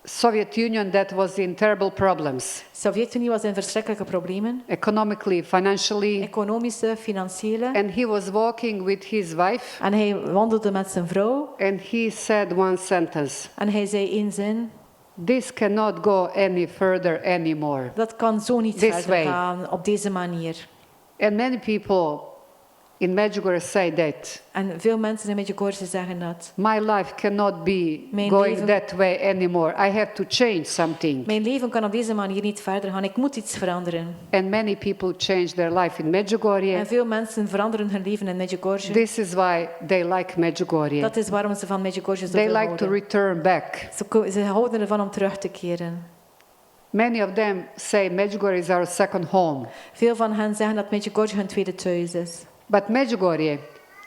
Soviet Union that was in terrible problems, De Sovjet-Unie was in verschrikkelijke problemen. economically, financially, Economische, financiële. and he was walking with his wife, En hij wandelde met zijn vrouw. and he said one sentence: En hij zei één zin. "This cannot go any further anymore." Dat kan zo niet This verder way. gaan op deze manier. And many people in Medjugorje say that. En veel mensen in Medjugorje zeggen dat. My life cannot be Mijn going leven- that way anymore. I have to change something. Mijn leven kan op deze manier niet verder gaan. Ik moet iets veranderen. And many people change their life in Medjugorje. En veel mensen veranderen hun leven in Medjugorje. This is why they like Medjugorje. Dat is waarom ze van Medjugorje They zoveel like to houden. return back. Ze houden ervan om terug te keren. Many of them say Medjugorje is our second home. Veel van hen zeggen dat Medjugorje hun tweede thuis is. But Medjugorje,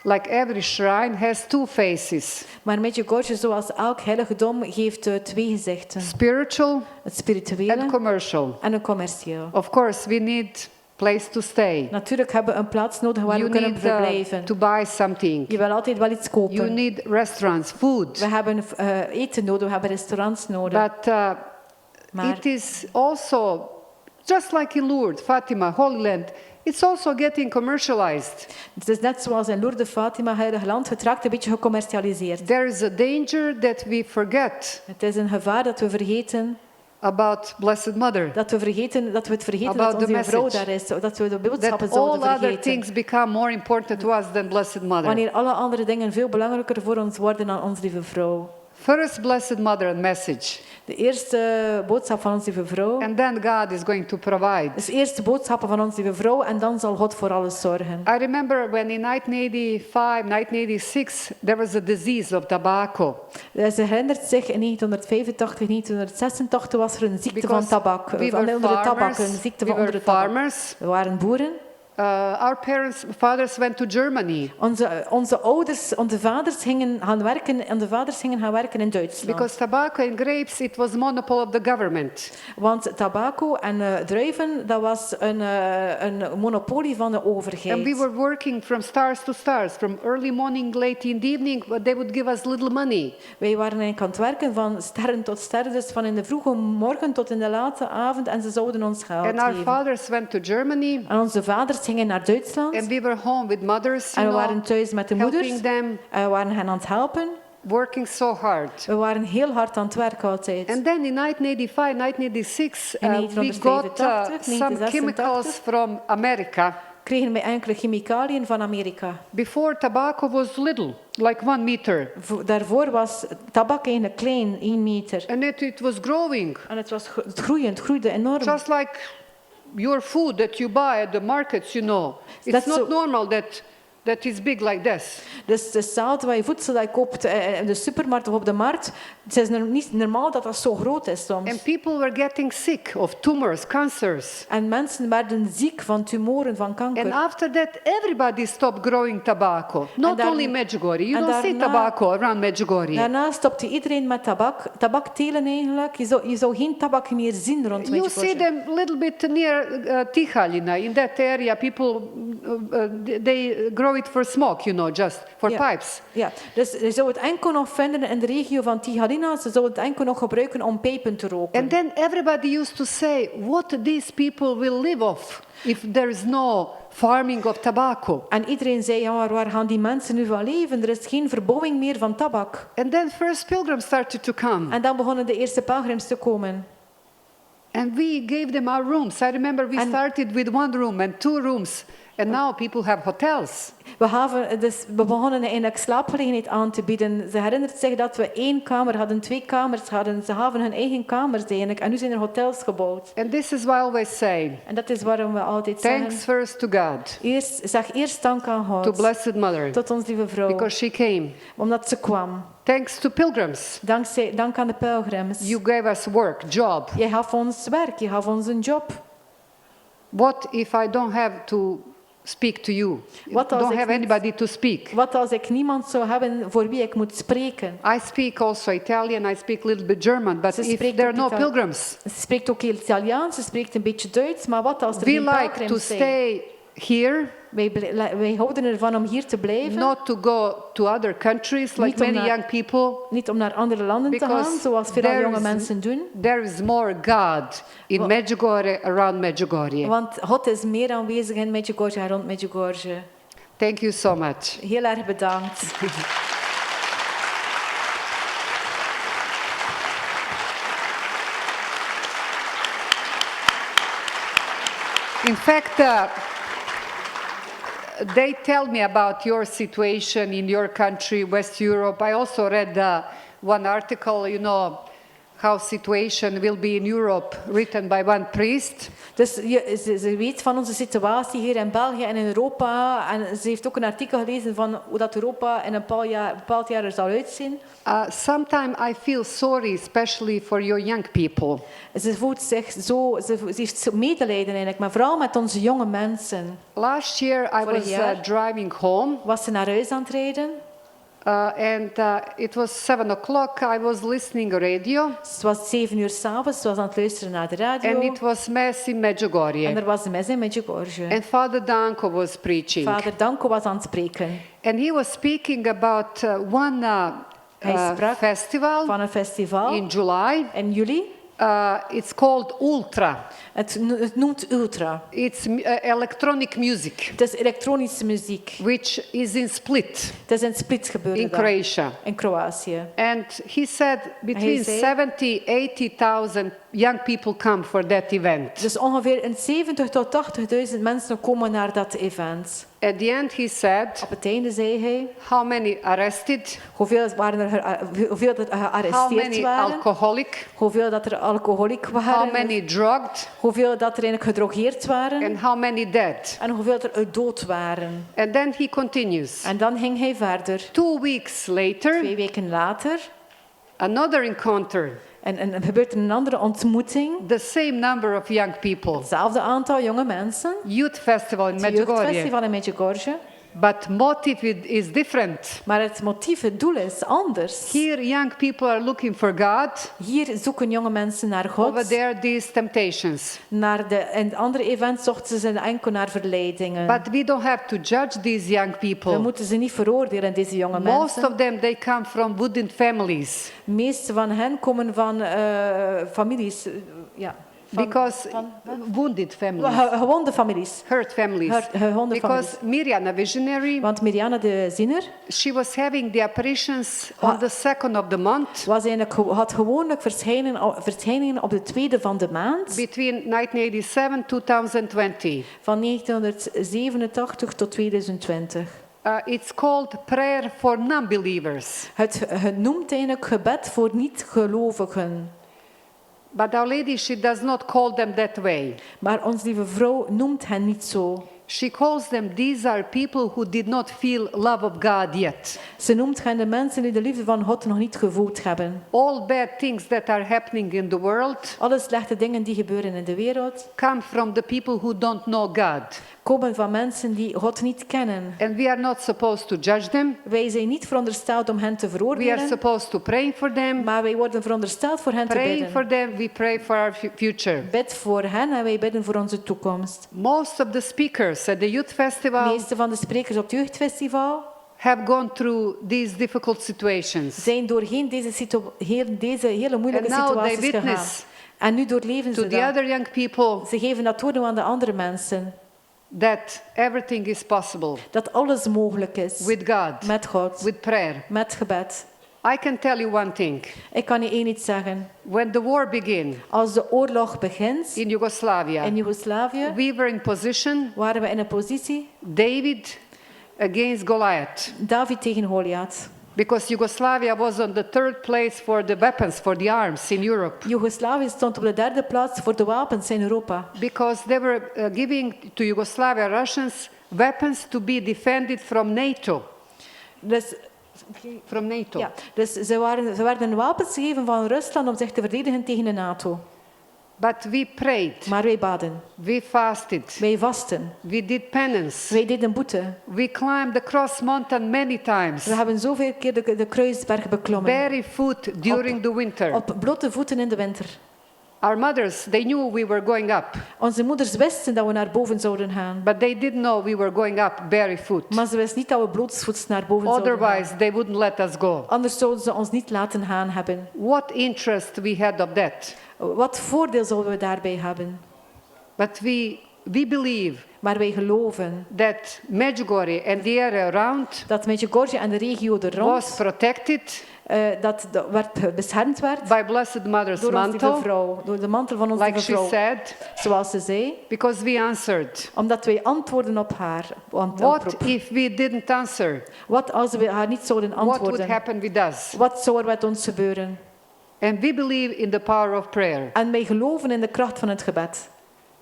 like every shrine, has two faces: Maar Medjugorje, zoals elk heiligdom, geeft twee gezichten. spiritual Het spirituele and commercial. en een commercieel. Of course, we need place to stay. Natuurlijk hebben we een plaats nodig waar You we kunnen need verblijven. to buy something. Je wil altijd wel iets You kopen. need restaurants, food. We hebben eten nodig, we hebben restaurants nodig. But Maar it is also, just like in Lourdes, Fatima, Holy Land, it's also getting commercialized. het is net zoals in Lourdes, Fatima, Heilig Land. Het raakt een beetje gecommercialiseerd. There is a danger that we forget Het is een gevaar dat we vergeten about Blessed Mother. dat we het vergeten About dat the onze vrouw message. daar is. Dat we de boodschappen That all zouden other vergeten. things become more important to us than Blessed Mother. Wanneer alle andere dingen veel belangrijker voor ons worden dan onze lieve vrouw. First, Blessed Mother and message. De eerste boodschap van onze lieve vrouw. And then God is going to provide. Dus eerst de boodschappen van onze lieve vrouw en dan zal God voor alles zorgen. I remember when in 1985, 1986, there was a disease of tobacco. Ze herinnert zich in 1985, 1986 was er een ziekte Because van tabak. we Van were onder de tabak, farmers, een ziekte we van onder were de tabak. farmers. We waren boeren. Our fathers went to Germany Onze ouders, onze vaders gingen gaan werken in Duitsland. because tobacco and grapes, it was monopoly of the government. Want tabako en druiven, dat was een monopolie van de overheid. And we were working from stars to stars, from early morning, late in the evening, but they would give us little money. Wij waren eigenlijk aan het werken van sterren tot sterren, dus van in de vroege morgen tot in de late avond en ze zouden ons geld And our geven. fathers went to Germany, En onze vaders gingen naar Duitsland and we were home with mothers, en you we waren know, thuis met de moeders. helping them, En we waren hen aan het helpen. working so hard. We waren heel hard aan het werk altijd. And then in 1985, 1986, In we got 1985, some 1986, chemicals from America. Kregen we enkele chemicaliën van Amerika. Before, tobacco was little, like 1 meter. Daarvoor was tabak eigenlijk klein, 1 meter. And it was growing, En het was het groeide enorm. just like your food that you buy at the markets, you know. It's That's not so- normal that is big like this. Dus hetzelfde wat je voedsel dat je koopt in de supermarkt of op de markt, het is niet normaal dat dat zo groot is soms. And people were getting sick of tumors, cancers. En mensen werden ziek van tumoren, van And kanker. after that, everybody stopped growing tobacco. Not daar- only Medjugorje. You en don't see daarna- tobacco around Medjugorje. Daarna stopte iedereen met tabaktelen eigenlijk. Je zou geen tabak meer zien rond You see Medjugorje. them a little bit near Tihalina, in that area. People, they grow it for smoke, you know, just for Ja. pipes. Ja, dus je zou het enkel nog vinden in de regio van Tihalina. Ze zouden het enkel nog gebruiken om pijpen te roken. And then everybody used to say, what these people will live off if there is no farming of tobacco. En iedereen zei, ja, maar waar gaan die mensen nu van leven? Er is geen verbouwing meer van tabak. And then first pilgrims started to come. En dan begonnen de eerste pelgrims te komen. And we gave them our rooms. I remember we And- started with 1 room and 2 rooms. And now people have hotels. We begonnen eigenlijk slaapgelegenheid aan te bieden. Ze herinnert zich dat we 1 kamer hadden, 2 kamers hadden. Ze hadden hun eigen kamers eigenlijk. En nu zijn er hotels gebouwd. And this is why I always say, En dat is waarom we altijd thanks zeggen. first to God, Zeg eerst dank aan to God. Blessed Mother, Tot ons lieve vrouw. because she came. Omdat ze kwam. Thanks to pilgrims, Dank aan de pelgrims. you gave us work, job. Je gaf ons werk. Je gaf ons een job. What if I don't have to speak to you? Wat als Don't ik have niet- anybody to speak. Wat als ik niemand zou hebben voor wie ik moet spreken? I speak also Italian, I speak a little bit German, but Ze if spreekt there are ook no pilgrims, Ze spreekt ook heel Italiaans, ze spreekt een beetje Duits, maar wat als er we geen like to pelgrims zijn? stay here, Wij houden ervan om hier te blijven, not to go to other countries like Niet om many naar- young people. niet om naar andere landen te Because gaan, zoals veel there jonge is- mensen doen. There is more God in Medjugorje, around Medjugorje. Want God is meer aanwezig in Medjugorje en rond Medjugorje. Thank you so much. Heel erg bedankt. In fact, they tell me about your situation in your country, West Europe. I also read one article, how situation will be in Europe, written by one priest. Dus ze weet van onze situatie hier in België en in Europa. En ze heeft ook een artikel gelezen van hoe dat Europa in een bepaald jaar er zal uitzien. Sometimes I feel sorry, especially for your young people. Ze voelt zich zo, ze heeft medelijden eigenlijk, maar vooral met onze jonge mensen. Last year I Vorig was jaar. driving home. Was ze naar huis aan het rijden? And it was 7 o'clock. I was listening radio, Het was 7 uur 's avonds, ze was aan het luisteren naar de radio. and it was mass in En Medjugorje. er was een mes in Medjugorje. And Father Danko was preaching, Vader Danko was aan het spreken and he was speaking about one Hij sprak festival van een festival in July. in juli. It's called Ultra. Het noemt Ultra. It's electronic music, Het is elektronische muziek. which is in Split, Het is in Split gebeurd. in Croatia. In Kroatië. And he said between zei- 70,000 80,000 young people come for that event. Dus ongeveer 70 tot 80.000 mensen komen naar dat event. At the end, he said, Op het einde zei hij how many arrested, hoeveel dat er how gearresteerd many waren, alcoholic, hoeveel dat er alcoholiek how waren, many drugged, hoeveel dat er eigenlijk gedrogeerd waren and how many dead. en hoeveel er dood waren. And then he continues. En dan ging hij verder. 2 weeks 2 later, weken later another encounter, en er gebeurt een andere ontmoeting. the same number of young people. Hetzelfde aantal jonge mensen. Youth festival in Het Medjugorje. jeugdfestival in Medjugorje. But motive is different. Maar het motief, het doel is anders. Here, young people are looking for God. Hier zoeken jonge mensen naar Over God. there, these temptations. In het andere event zochten ze enkel naar verleidingen. But we don't have to judge these young We people. moeten ze niet veroordelen, deze jonge Most mensen. of them, they come from wooden families. De meeste van hen komen van families. Ja, van- Because wounded families, gewonde families. hurt families. Gewonde families. Because Miriam, a visionary, Want Mirjana de Zinner she was having the apparitions on the 2nd of the month had gewoonlijk verschijningen op de tweede van de maand. between 1987 2020. Van 1987 tot 2020. It's called prayer for non-believers. Het noemt eigenlijk gebed voor niet-gelovigen. But Our Lady, she does not call them that way. Maar ons lieve vrouw noemt hen niet zo. She calls them, these are people who did not feel love of God yet. Ze noemt hen de mensen die de liefde van God nog niet gevoeld hebben. All bad things that are happening in the world Alle slechte dingen die gebeuren in de wereld come from the people who don't know God. komen van mensen die God niet kennen. And we are not supposed to judge them. Wij zijn niet verondersteld om hen te We are veroordelen, supposed to pray for them. maar wij worden verondersteld voor hen te Praying bidden. for them, we pray for our future. Bid voor hen en wij bidden voor onze toekomst. Most of the speakers at the youth De festival meeste van de sprekers op het jeugdfestival have gone through these difficult situations. zijn doorheen deze hele moeilijke And now they situaties gegaan. witness En nu doorleven To ze the dat. other young people Ze geven dat door aan de andere mensen. that everything is possible Dat alles mogelijk is. with God, Met God. with prayer. Met gebed. I can tell you one thing. Ik kan je één iets zeggen. When the war began Als de oorlog begint in Yugoslavia, in Joegoslavië, we were in position, waren we in een positie David against Goliath. David tegen Goliath. Because Yugoslavia was on the 3rd place for the weapons, for the arms in Europe. Joegoslavië stond op de 3e plaats voor de wapens in Europa. Because they were giving to Yugoslavia Russians weapons to be defended from NATO. Dus, From NATO. ja, dus ze werden wapens gegeven van Rusland om zich te verdedigen tegen de NATO. But we prayed. Maar wij baden. We fasted. Wij vasten. We did penance. Wij deden boete. We climbed the cross mountain many times. We hebben zoveel keer de kruisberg beklommen. Barefoot during the winter. Op blote voeten in de winter. Our mothers, they knew we were going up. Onze moeders wisten dat we naar boven zouden gaan. But they didn't know we were going up barefoot. Maar ze wisten niet dat we blootsvoets naar boven zouden gaan. Otherwise, they wouldn't let us go. Anders zouden ze ons niet laten gaan hebben. What interest we had of that. Wat voordeel zouden we daarbij hebben? But we believe Maar wij geloven that Medjugorje and the area around dat Medjugorje en de regio er was rond protected dat beschermd werd by Blessed Mother's door onze lieve mantle, vrouw, door de mantel van onze like lieve she vrouw. said, Zoals ze zei, because we answered. omdat wij antwoorden op haar What oproep. if we didn't answer? Wat als we haar niet zouden What would antwoorden? happen with us? Wat zou er met ons gebeuren? And we believe in the power of prayer. En wij geloven in de kracht van het gebed.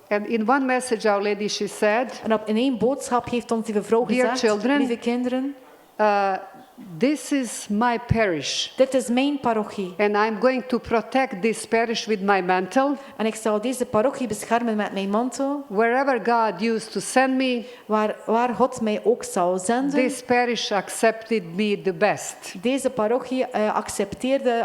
And in one message, Our Lady, she said, En in één boodschap heeft ons lieve vrouw Dear gezegd, children, lieve kinderen, this is my parish. dit is mijn parochie. And I'm going to protect this parish with my mantle. En ik zal deze parochie beschermen met mijn mantel. Wherever God used to send me, Waar God mij ook zal zenden. this parish accepted me the best. Deze parochie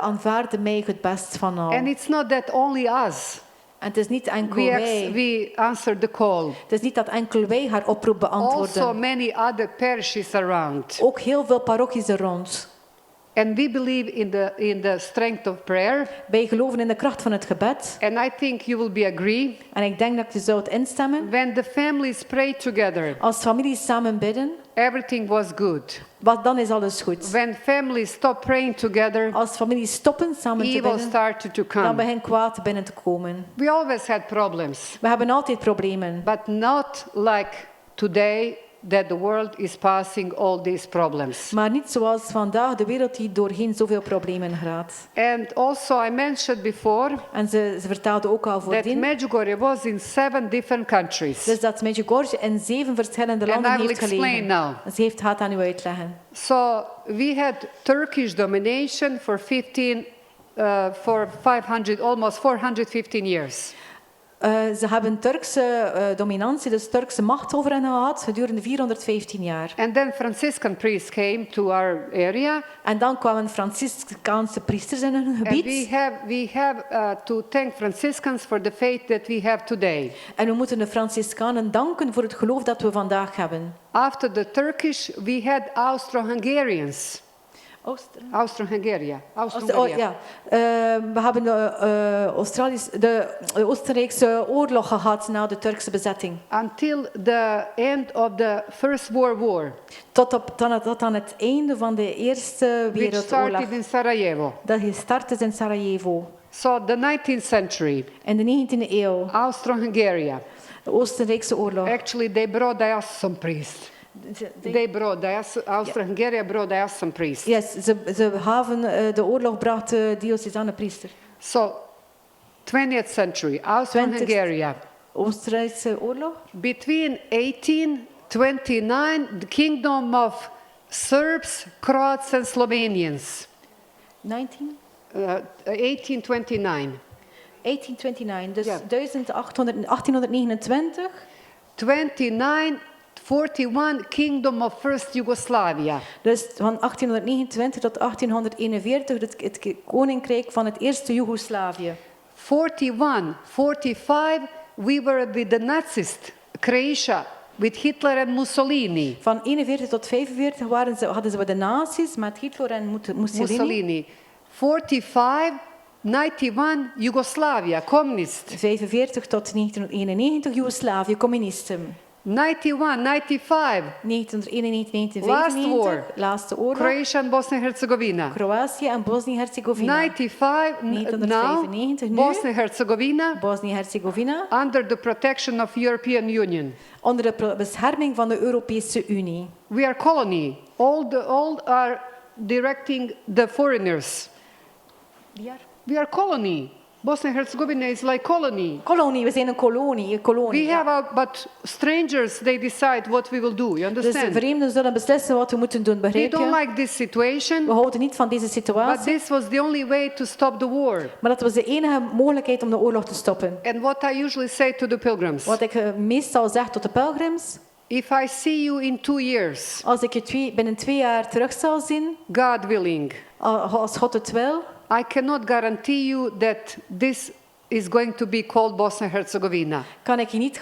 aanvaarde mij het best van al. And it's not that only us. En het is niet enkel wij. We answered the call. Het is niet dat enkel wij haar oproep beantwoorden. Also many other parishes around. Ook heel veel parochies er rond. And we believe in the strength of prayer. Wij geloven in de kracht van het gebed. And I think you will be agree. En ik denk dat je zult instemmen. When the families pray together, Als families samen bidden, everything was good. dan is alles goed. When families stop praying together, Als families stoppen samen te evil bidden, started to dan come. begint kwaad binnen te komen. We always had problems, We hebben altijd problemen. but not like today that the world is passing all these problems. Maar niet zoals vandaag de wereld die doorheen zoveel problemen gaat. And also I mentioned before En ze vertelde ook al that voordien. Medjugorje was in 7 different countries. Dus dat Medjugorje in 7 verschillende And landen I will heeft explain gelegen. now. En ze gaat aan u uitleggen. So we had Turkish domination for 500, almost 415 years. Ze hebben Turkse dominantie, dus Turkse macht over hen gehad gedurende 415 jaar. And then Franciscan priests came to our area. En dan kwamen Franciscaanse priesters in hun And gebied. we have to thank Franciscans for the faith that we have today. En we moeten de Franciscanen danken voor het geloof dat we vandaag hebben. After the Turkish, we had Austro-Hungarians. Austro-Hungarië. Ja. We hebben de Oostenrijkse oorlog gehad na de Turkse bezetting. Until the end of the First World War. Tot aan het einde van de Eerste Which Wereldoorlog. started in Sarajevo. Dat gestart is in Sarajevo. So the 19th century. In de 19e eeuw. Austro-Hungarië. De Oostenrijkse oorlog. Actually, they brought diocesan priests. Austro-Hungarië brought diocesan priests. Yes, de oorlog bracht de diocesane priester. So, 20th century, Austro-Hungarië. Oostenrijkse oorlog. Between 1829, the kingdom of Serbs, Croats and Slovenians. 1829. 1829, dus Ja. 1829. 41 kingdom of First Yugoslavia. Dus van 1829 tot 1841 het koninkrijk van het eerste Joegoslavië. 45, we were with the Nazis, Croatia, with Hitler and Mussolini. Van 41 tot 45 hadden ze de nazi's met Hitler en Mussolini. 45, 91, Yugoslavia, communist. 45 tot 1991 Joegoslavië, communisten. 91, 95, 1991, Last 1995, war. laatste oorlog. Croatia and Bosnia-Herzegovina. Kroatië en Bosnië-Herzegovina. 95, now, 1995 nu. Bosnia-Herzegovina, Bosnië-Herzegovina. under the protection of European Union. Onder de bescherming van de Europese Unie. We are colony. All are directing the foreigners. We are colony. Bosnia and Herzegovina is like colony. Kolonie, we zijn een kolonie. We have but strangers, they decide what we will do. You Dus understand? vreemden zullen beslissen wat we moeten doen, We begrijp don't je? like this situation, We houden niet van deze but situatie, this was the only way to stop the war. maar dat was de enige mogelijkheid om de oorlog te stoppen. And what I usually say to the pilgrims, Wat ik meestal zeg tot de pelgrims, if I see you in 2 years, als ik je binnen 2 jaar terug zal zien, God willing, als God het wil, I cannot guarantee you that this is going to be called Bosnia-Herzegovina. kan ik je niet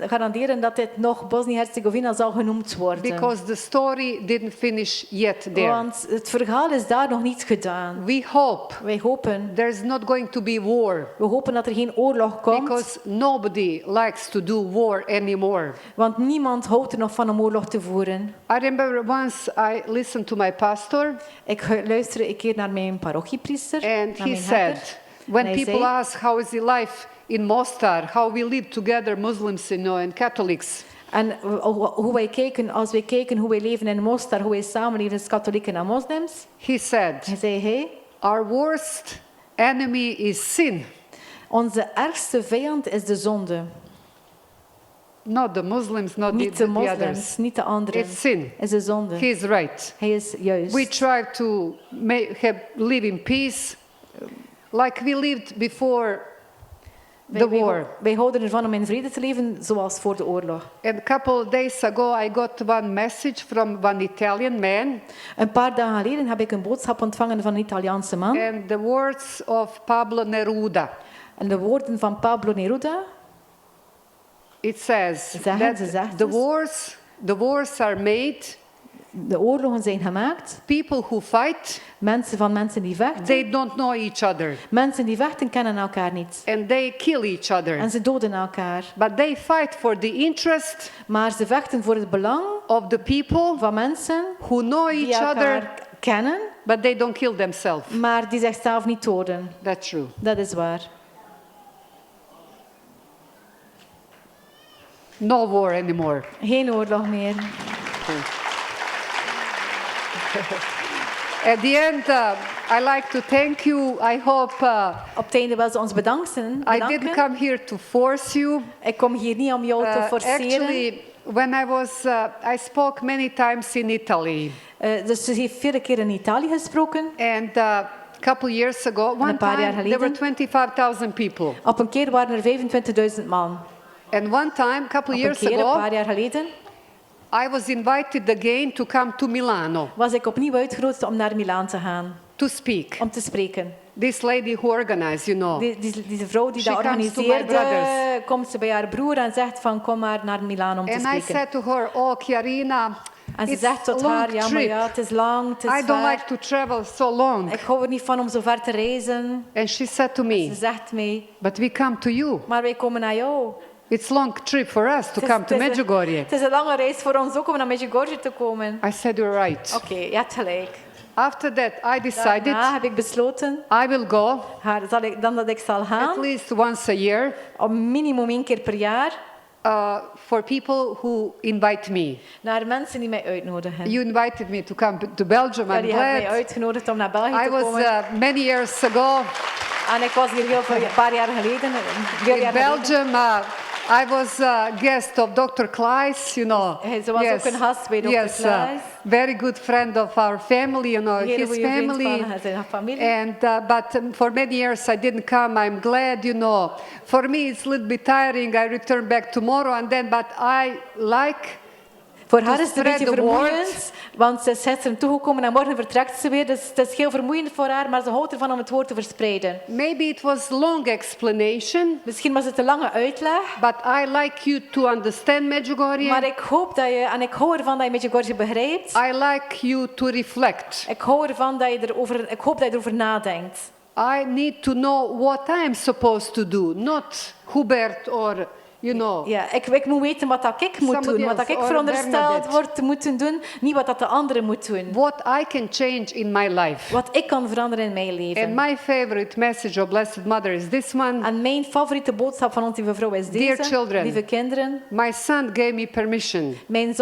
garanderen dat dit nog Bosnië-Herzegovina zal genoemd worden. Because the story didn't finish yet there. Want het verhaal is daar nog niet gedaan. We hope Wij hopen, there's not going to be war. we hopen dat er geen oorlog komt, Because nobody likes to do war anymore. want niemand houdt er nog van om oorlog te voeren. I remember once I listened to my pastor Ik luisterde een keer naar mijn parochiepriester, and naar he mijn herder. said, when En hij people zei, ask how is the life in Mostar, how we live together, Muslims and Catholics, en hoe wij kijken, als wij kijken hoe wij leven in Mostar, hoe wij samenleven als katholieken en moslims, he said, hij zei hij, our worst enemy is sin, onze ergste vijand is de zonde. not the Muslims, not Niet the de others. moslims, niet de anderen. It's sin. Is de zonde. He is right. Hij is juist. We try to live in peace like we lived before the war. Wij houden ervan om in vrede te leven zoals voor de oorlog. And a couple of days ago I got one message from one Italian man Een paar dagen geleden heb ik een boodschap ontvangen van een Italiaanse man. and the words of Pablo Neruda. En de woorden van Pablo Neruda. It says Ze that zegt the wars are made, De oorlogen zijn gemaakt. people who fight, Mensen die vechten. they don't know each other Mensen die vechten kennen elkaar niet. and they kill each other. En ze doden elkaar. But they fight for the interest Maar ze vechten voor het belang of the people van mensen who know die each other, elkaar kennen, but they don't kill themselves. maar die zichzelf niet doden. That's true. Dat is waar. No war anymore. Geen oorlog meer. At the end, I like to thank you. I hope Op het einde wil ze ons bedanken. I didn't come here to force you. Ik kom hier niet om jou te forceren. Actually, when I spoke many times in Italy. Dus ze heeft vele keer in Italië gesproken. And a couple years ago, one paar jaar time, there were geleden. 25,000 people. Op een keer waren er 25.000 man. And one time, a couple Op een years keer, een ago, paar jaar geleden, I was invited again to come to Milano was ik opnieuw uitgenodigd om naar Milaan te gaan. to speak. Om te spreken. This lady who organized, you know. Deze vrouw die She dat comes to my organiseerde, brothers. komt ze bij haar broer en zegt van kom maar naar Milaan om te And I spreken. said to her, oh, Chiarina, En ze it's zegt a tot long haar, ja maar trip. ja, het is lang, het is I don't ver. like to travel so long. Ik hou er niet van om zo ver te reizen. And she said to Ze me, zegt mij, but we come to you. maar wij komen naar jou. It's a long trip for us to come to Medjugorje. Het is een lange reis voor ons ook om naar Medjugorje te komen. I said, you're right. Oké, je hebt gelijk. After that, I decided Daarna heb ik besloten I will go dat ik zal at gaan, least once a year om minimum 1 keer per jaar, for people who invite me. naar mensen die mij uitnodigen. You invited me to come to Belgium. I'm Jullie hebben mij glad. uitgenodigd om naar België I te was komen. many years ago En ik was hier een paar jaar geleden. in Belgium. I was a guest of Dr. Klaes, you know. Ze was ook een gast bij Dr. Yes, Klaes. very good friend of our family, you know, Een hele his goede vriend family. van zijn familie. And but for many years I didn't come. I'm glad, you know. For me, it's a little bit tiring. I return back tomorrow, and then. But I like. Voor haar is het een spread beetje the word. vermoeiend, want ze is gisteren toegekomen en morgen vertrekt ze weer. Dus het is heel vermoeiend voor haar, maar ze houdt ervan om het woord te verspreiden. Maybe it was long explanation, Misschien was het een lange uitleg, but I like you to understand Medjugorje. maar ik hoop dat je, en ik hou ervan dat je Medjugorje begrijpt. I like you to reflect. Ik hou ervan dat je ik hoop dat je erover nadenkt. I need to know what I'm supposed to do, not Hubert or you know. Ja, ik moet weten wat dat ik moet Somebody doen, wat dat else ik or verondersteld Bernadette. word te moeten doen, niet wat dat de anderen moet doen. What I can change in my life. Wat ik kan veranderen in mijn leven. And my favorite message of Blessed Mother is this one. En mijn favoriete boodschap van onze lieve vrouw is Dear deze. children, Lieve kinderen, my son gave me permission mijn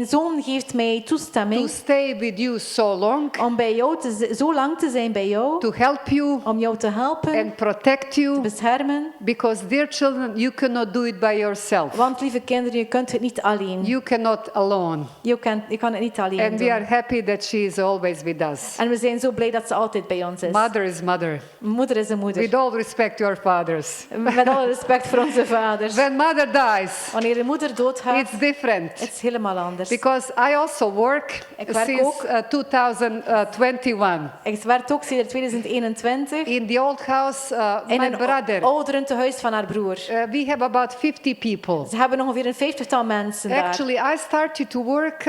zoon geeft mij to toestemming stay with you so long, om bij jou zo lang te zijn bij jou, to help you om jou te helpen, and protect te you, beschermen. because dear children, you cannot do it by yourself. Want lieve kinderen, je kunt het niet alleen. You cannot alone. Je kan het niet alleen And we doen. are happy that she is always with us. En we zijn zo blij dat ze altijd bij ons is. Mother is mother. Moeder is een moeder. With all respect to our fathers. Met alle respect voor onze vaders. When mother dies, Wanneer een moeder doodgaat, it's different. het is helemaal anders. Because I also work Ik werk since ook. 2021 Ik werk ook sinds 2021 in the old house. in My een brother. ouderentehuis van haar broer. We have about 50 people. Ze hebben ongeveer een 50-tal mensen daar. Actually, I started to work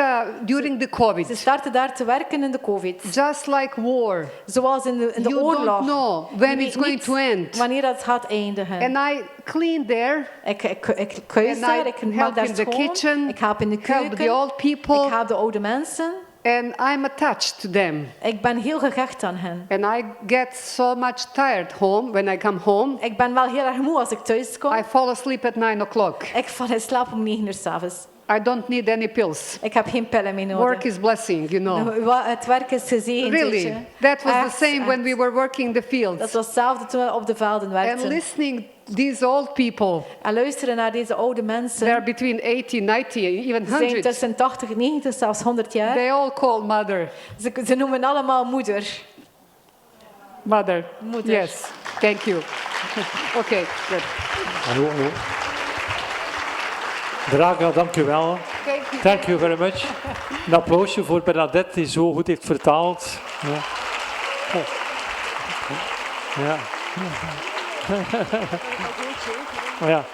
during the Ze COVID. starten daar te werken in de COVID. Just like war. Zoals in de You oorlog. don't know when Je it's weet going niet to end. wanneer dat gaat eindigen. And I clean there. Ik kuis And daar, I ik help maak daar in the schoon. kitchen, Ik help in de help the keuken. old people. Ik help de oude mensen. And I'm attached to them. Ik ben heel gehecht aan hen. And I get so much tired home when I come home. Ik ben wel heel erg moe als ik thuis kom. I fall asleep at 9 o'clock. Ik val in slaap om 9 uur 's avonds. I don't need any pills. Ik heb geen pillen meer nodig. Work is blessing, you know. Het werk is gezegend. weet Really, je. that was Echt, the same when echt. we were working the fields. Dat was hetzelfde toen we op de velden And werkten. listening these old people, En luisteren naar deze oude mensen. they're between 80, 90, even Ze zijn 100. tussen 80, 90, zelfs 100 jaar. They all call mother. Ze noemen allemaal moeder. Mother. Moeder. Yes. Thank you. Okay, good. Hallo, hallo. Draga, dank u wel. Thank you. Thank you very much. Een applausje voor Bernadette die zo goed heeft vertaald. Ja. Oh. Ja. Oh ja.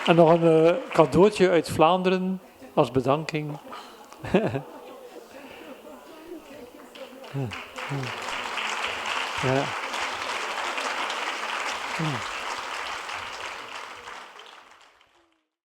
En nog een cadeautje uit Vlaanderen als bedanking. Ja. Ja.